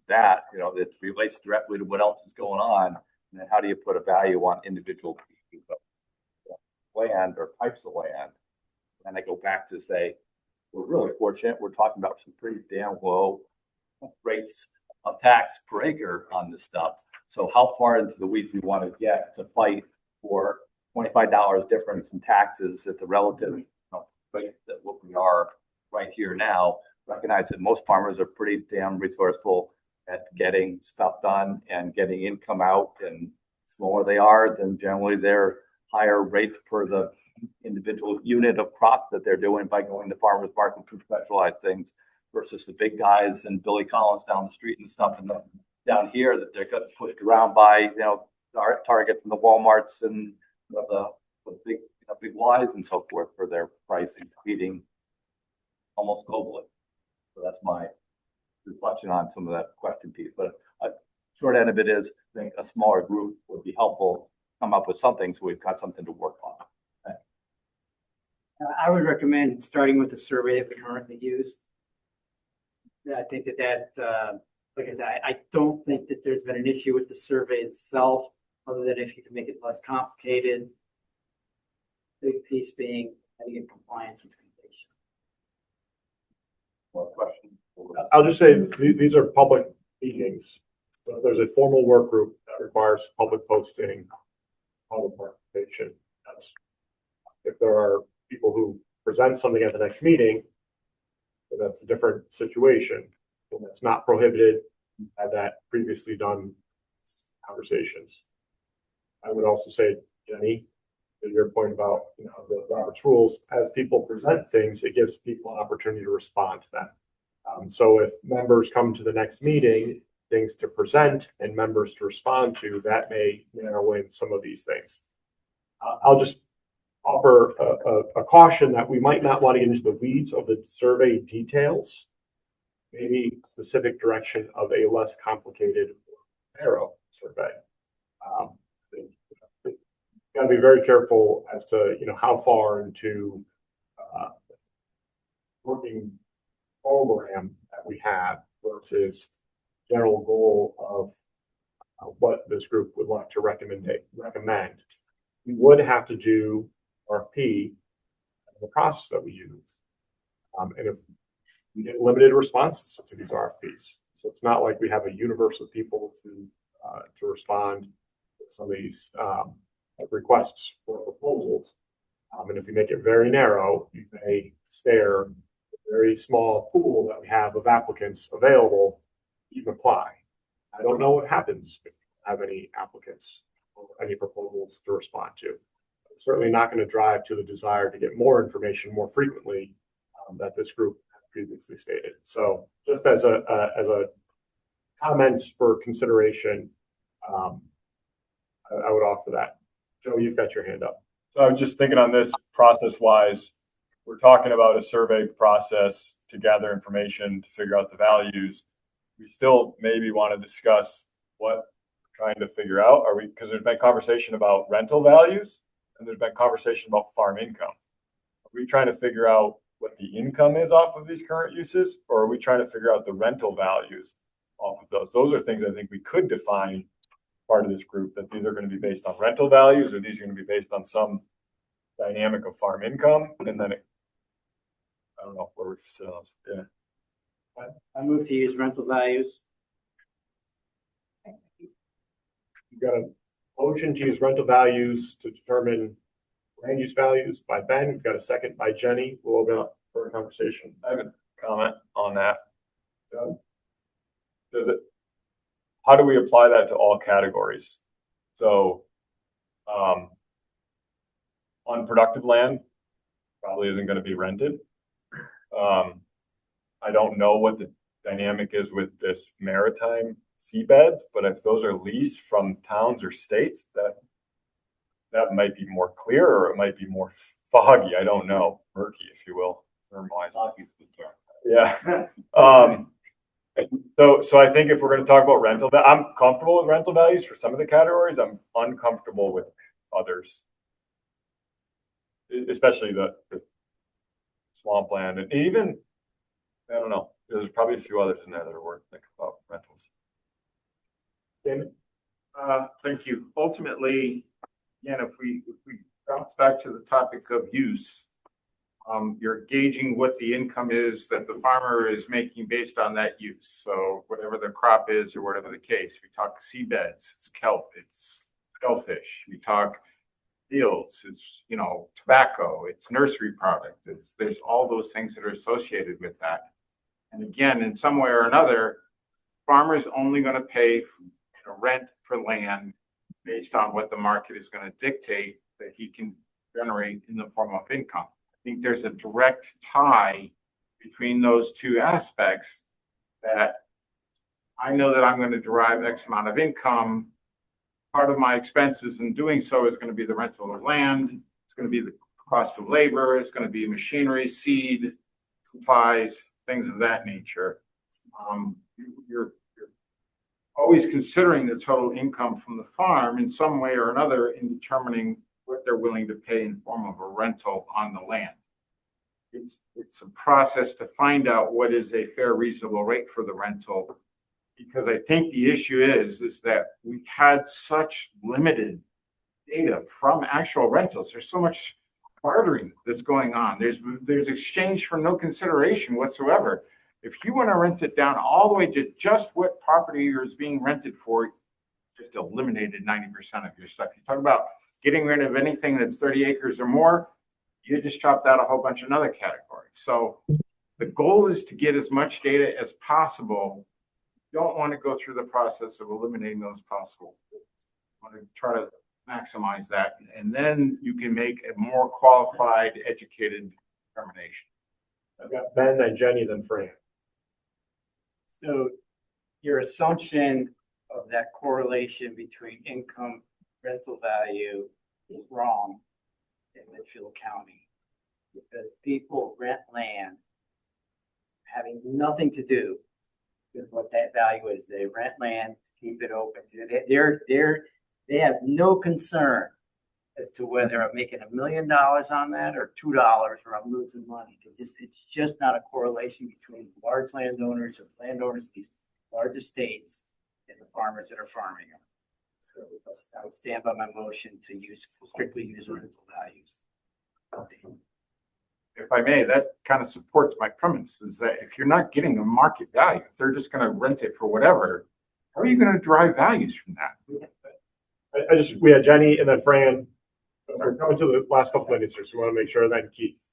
Speaker 2: that, it relates directly to what else is going on. And then how do you put a value on individual pieces of land or types of land? And I go back to say, we're really fortunate. We're talking about some pretty damn low rates of tax per acre on this stuff. So how far into the weeds we want to get to fight for $25 difference in taxes at the relative rate that what we are right here now? Recognize that most farmers are pretty damn resourceful at getting stuff done and getting income out, and the smaller they are, then generally they're higher rates per the individual unit of crop that they're doing by going to farmers market for specialized things. versus the big guys and Billy Collins down the street and stuff, and down here that they're gonna push around by, our Target and the Walmarts and the big, big Ys and so forth for their pricing, competing almost globally. So that's my reflection on some of that question piece. But short end of it is, I think a smaller group would be helpful, come up with something so we've got something to work on.
Speaker 5: I would recommend starting with the survey that we currently use. I think like I said, I don't think that there's been an issue with the survey itself, other than if you can make it less complicated. Big piece being having in compliance with completion.
Speaker 2: More questions?
Speaker 13: I'll just say, these are public meetings. So there's a formal work group that requires public posting, public participation. If there are people who present something at the next meeting, then that's a different situation. And that's not prohibited. Had that previously done conversations. I would also say, Jenny, to your point about, the Robert's rules, as people present things, it gives people an opportunity to respond to that. So if members come to the next meeting, things to present and members to respond to, that may narrow in some of these things. I'll just offer a caution that we might not want to get into the weeds of the survey details. Maybe specific direction of a less complicated, narrow survey. Got to be very careful as to how far into working program that we have versus general goal of what this group would like to recommend. We would have to do RFP, the process that we use, and if we get limited responses to these RFPs, so it's not like we have a universe of people to respond to some of these requests for proposals. And if you make it very narrow, you may stare a very small pool that we have of applicants available. You can apply. I don't know what happens if you have any applicants or any proposals to respond to. It's certainly not going to drive to the desire to get more information more frequently that this group previously stated. So just as a comments for consideration, I would offer that. Joe, you've got your hand up.
Speaker 1: So I was just thinking on this process wise, we're talking about a survey process to gather information to figure out the values. We still maybe want to discuss what we're trying to figure out. Because there's been conversation about rental values and there's been conversation about farm income. Are we trying to figure out what the income is off of these current uses, or are we trying to figure out the rental values off of those? Those are things I think we could define part of this group, that these are going to be based on rental values, or these are going to be based on some dynamic of farm income, and then I don't know where we sit on this. Yeah.
Speaker 5: I move to use rental values.
Speaker 13: You've got a motion to use rental values to determine land use values by Ben. We've got a second by Jenny. We'll open up for a conversation.
Speaker 1: I have a comment on that. How do we apply that to all categories? So, unproductive land probably isn't going to be rented. I don't know what the dynamic is with this maritime seabeds, but if those are leased from towns or states, that might be more clear, or it might be more foggy. I don't know, murky, if you will, term-wise. Yeah. So I think if we're going to talk about rental, I'm comfortable with rental values for some of the categories. I'm uncomfortable with others, especially the swampland, and even, I don't know, there's probably a few others in there that are worth thinking about rentals.
Speaker 13: Damon?
Speaker 10: Thank you. Ultimately, again, if we bounce back to the topic of use, you're gauging what the income is that the farmer is making based on that use. So whatever the crop is, or whatever the case, we talk seabeds, it's kelp, it's shellfish. We talk fields, it's, tobacco, it's nursery product. There's all those things that are associated with that. And again, in some way or another, farmer's only going to pay rent for land based on what the market is going to dictate that he can generate in the form of income. I think there's a direct tie between those two aspects, that I know that I'm going to derive X amount of income. Part of my expenses in doing so is going to be the rental of land. It's going to be the cost of labor. It's going to be machinery, seed, supplies, things of that nature. You're always considering the total income from the farm in some way or another in determining what they're willing to pay in form of a rental on the land. It's a process to find out what is a fair, reasonable rate for the rental, because I think the issue is that we had such limited data from actual rentals. There's so much bartering that's going on. There's exchange for no consideration whatsoever. If you want to rent it down all the way to just what property is being rented for, just eliminated 90% of your stuff. You talk about getting rid of anything that's 30 acres or more, you just chopped out a whole bunch of another category. So the goal is to get as much data as possible. You don't want to go through the process of eliminating those possible. You want to try to maximize that, and then you can make a more qualified, educated determination.
Speaker 13: I've got Ben, then Jenny, then Fran.
Speaker 5: So your assumption of that correlation between income, rental value is wrong in Litchfield County, because people rent land having nothing to do with what that value is. They rent land to keep it open. They have no concern as to whether I'm making $1 million on that or $2 or I'm losing money. It's just not a correlation between large landowners or landowners, these large estates, and the farmers that are farming them. So I would stand by my motion to strictly use rental values.
Speaker 10: If I may, that kind of supports my premise, is that if you're not getting a market value, if they're just going to rent it for whatever, how are you going to derive values from that?
Speaker 13: We had Jenny and then Fran. Sorry, coming to the last couple minutes here, so we want to make sure, then Keith.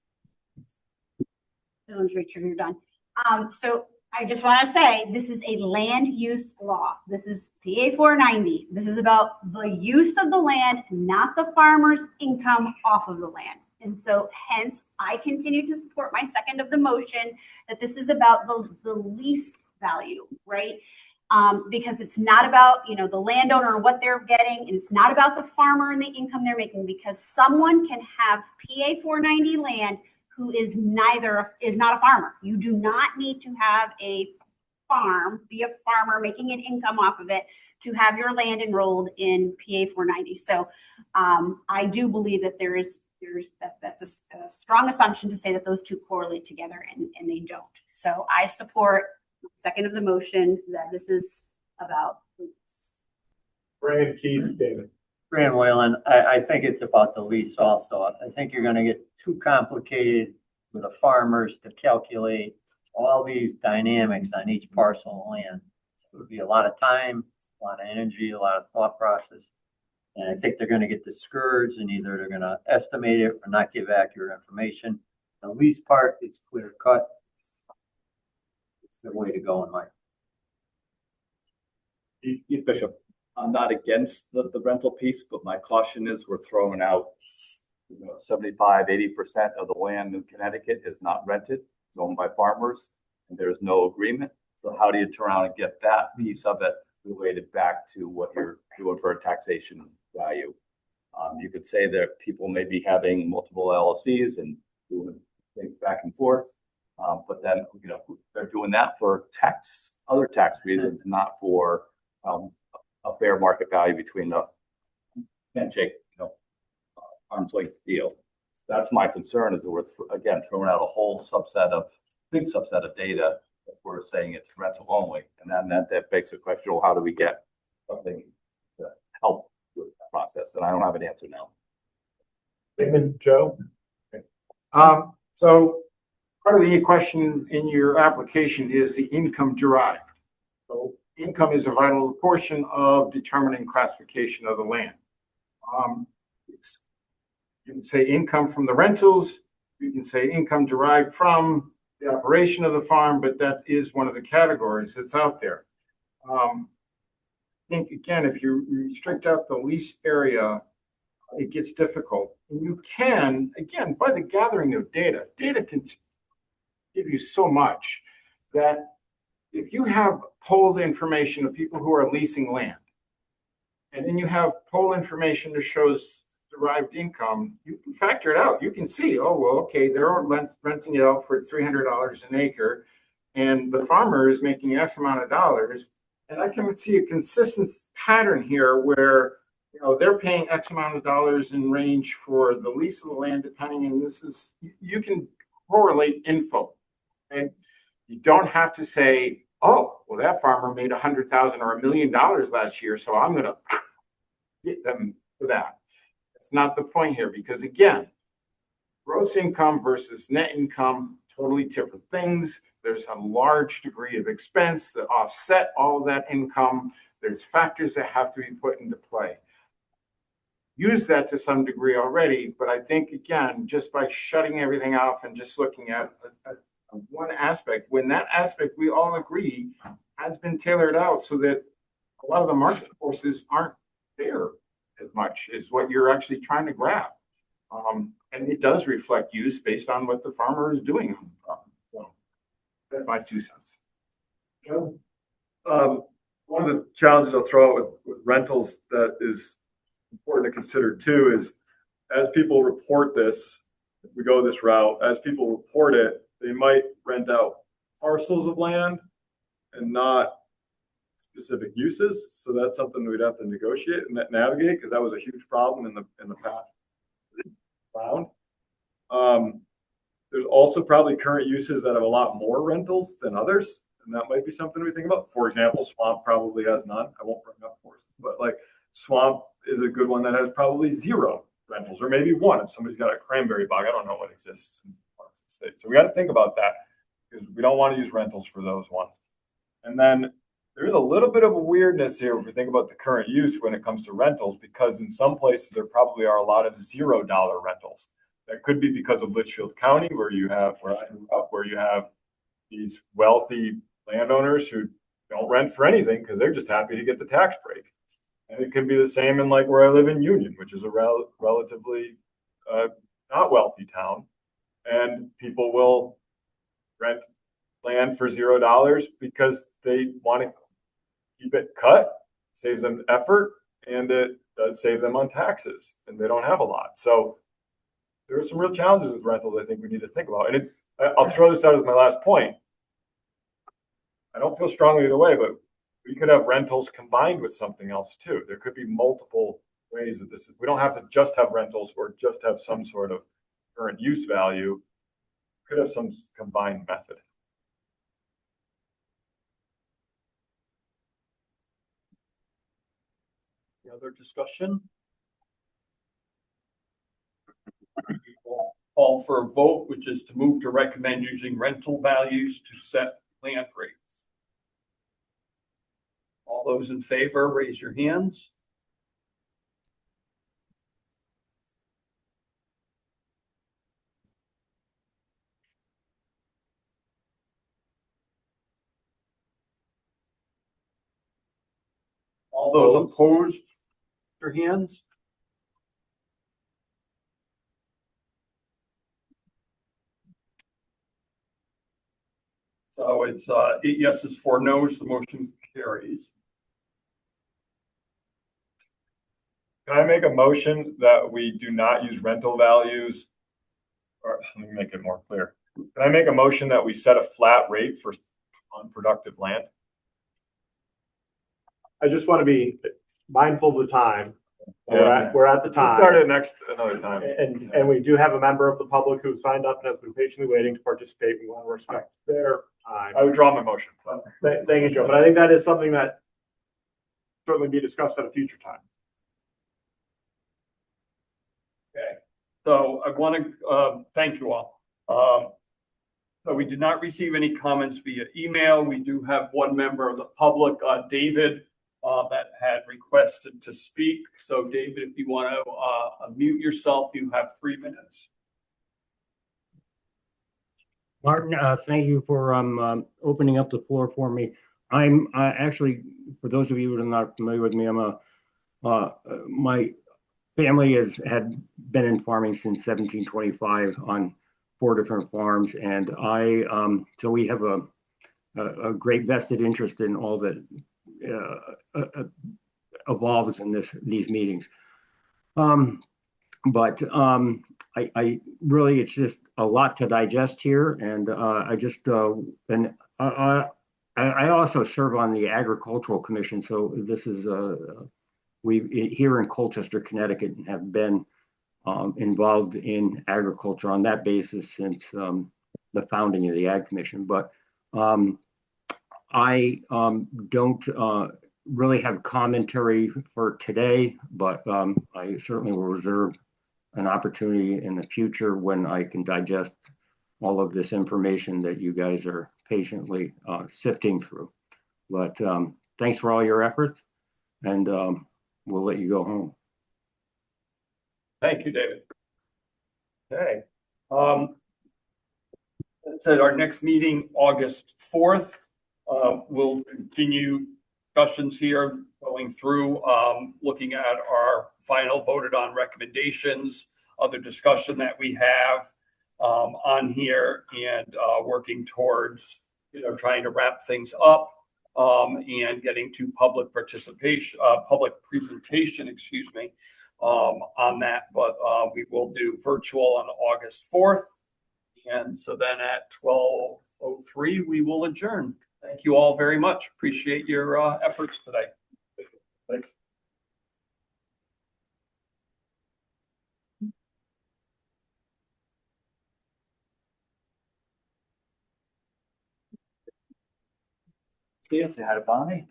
Speaker 6: Make sure you're done. So I just want to say, this is a land use law. This is PA 490. This is about the use of the land, not the farmer's income off of the land. And so hence, I continue to support my second of the motion, that this is about the lease value, right? Because it's not about, the landowner and what they're getting, and it's not about the farmer and the income they're making, because someone can have PA 490 land who is not a farmer. You do not need to have a farm, be a farmer making an income off of it to have your land enrolled in PA 490. So I do believe that that's a strong assumption to say that those two correlate together, and they don't. So I support second of the motion that this is about.
Speaker 13: Fran, Keith, David.
Speaker 14: Fran Whalen, I think it's about the lease also. I think you're gonna get too complicated with the farmers to calculate all these dynamics on each parcel of land. It would be a lot of time, a lot of energy, a lot of thought process. And I think they're gonna get discouraged, and either they're gonna estimate it or not give accurate information. The lease part is clear cut. It's the way to go in my.
Speaker 2: Keith Bishop, I'm not against the rental piece, but my caution is we're throwing out 75, 80% of the land in Connecticut is not rented. It's owned by farmers, and there's no agreement. So how do you turn around and get that piece of it related back to what you're doing for a taxation value? You could say that people may be having multiple LLCs and doing things back and forth. But then, they're doing that for other tax reasons, not for a fair market value between the handshake, arm's length deal. That's my concern, is we're again throwing out a whole big subset of data that we're saying it's rental only, and then that begs the question: well, how do we get something to help with that process? And I don't have an answer now.
Speaker 13: Damon, Joe.
Speaker 10: So part of the question in your application is the income derived. So income is a vital portion of determining classification of the land. You can say income from the rentals, you can say income derived from the operation of the farm, but that is one of the categories that's out there. I think, again, if you restrict out the lease area, it gets difficult. And you can, again, by the gathering of data can give you so much that if you have polled information of people who are leasing land, and then you have poll information that shows derived income, you can factor it out. You can see, oh, well, okay, they're renting it out for $300 an acre, and the farmer is making X amount of dollars. And I can see a consistent pattern here where, they're paying X amount of dollars in range for the lease of the land, depending, and you can correlate info. Okay? You don't have to say, oh, well, that farmer made $100,000 or $1 million last year, so I'm going to get them for that. That's not the point here, because again, gross income versus net income, totally different things. There's a large degree of expense that offset all of that income. There's factors that have to be put into play. Use that to some degree already, but I think, again, just by shutting everything off and just looking at one aspect, when that aspect we all agree has been tailored out so that a lot of the market forces aren't there as much as what you're actually trying to grab. And it does reflect use based on what the farmer is doing on the property. So that's my 2 cents.
Speaker 1: One of the challenges I'll throw out with rentals that is important to consider too is, as people report this, if we go this route, as people report it, they might rent out parcels of land and not specific uses. So that's something we'd have to negotiate and navigate, because that was a huge problem in the past round. There's also probably current uses that have a lot more rentals than others, and that might be something we think about. For example, Swamp probably has none. I won't bring up horses, but like Swamp is a good one that has probably 0 rentals, or maybe 1 if somebody's got a cranberry bog. I don't know what exists in parts of the state. So we got to think about that, because we don't want to use rentals for those ones. And then there's a little bit of a weirdness here if we think about the current use when it comes to rentals, because in some places there probably are a lot of $0 rentals. That could be because of Litchfield County, where I grew up, where you have these wealthy landowners who don't rent for anything because they're just happy to get the tax break. And it could be the same in like where I live in Union, which is a relatively not wealthy town, and people will rent land for $0 because they want to keep it cut, saves them effort, and it does save them on taxes, and they don't have a lot. So there are some real challenges with rentals I think we need to think about. And I'll throw this out as my last point. I don't feel strongly either way, but we could have rentals combined with something else too. There could be multiple ways that this is. We don't have to just have rentals or just have some sort of current use value. We could have some combined method.
Speaker 4: Any other discussion? Call for a vote, which is to move to recommend using rental values to set land rates. All those in favor, raise your hands. All those opposed, your hands. So it's 8 yeses, 4 noes, the motion carries.
Speaker 1: Can I make a motion that we do not use rental values? Or let me make it more clear. Can I make a motion that we set a flat rate for unproductive land?
Speaker 13: I just want to be mindful of the time. We're at the time.
Speaker 1: We'll start it another time.
Speaker 13: And we do have a member of the public who signed up and has been patiently waiting to participate. We want to respect their time.
Speaker 1: I would draw my motion.
Speaker 13: Thank you, Joe. But I think that is something that certainly be discussed at a future time.
Speaker 4: Okay, so I want to thank you all. So we did not receive any comments via email. We do have one member of the public, David, that had requested to speak. So David, if you want to unmute yourself, you have 3 minutes.
Speaker 18: Martin, thank you for opening up the floor for me. I'm actually, for those of you who are not familiar with me, my family had been in farming since 1725 on 4 different farms, and so we have a great vested interest in all that evolves in these meetings. But I really, it's just a lot to digest here, and I also serve on the Agricultural Commission, so this is we here in Colchester, Connecticut, have been involved in agriculture on that basis since the founding of the Ag Commission. But I don't really have commentary for today, but I certainly will reserve an opportunity in the future when I can digest all of this information that you guys are patiently sifting through. But thanks for all your efforts, and we'll let you go home.
Speaker 4: Thank you, David. Okay. Said our next meeting, August 4th, we'll continue discussions here, going through, looking at our final voted on recommendations, other discussion that we have on here, and working towards, trying to wrap things up and getting to public participation, public presentation, excuse me, on that. But we will do virtual on August 4th. And so then at 12:03, we will adjourn. Thank you all very much. Appreciate your efforts today. Thanks.
Speaker 2: Say hi to Bonnie.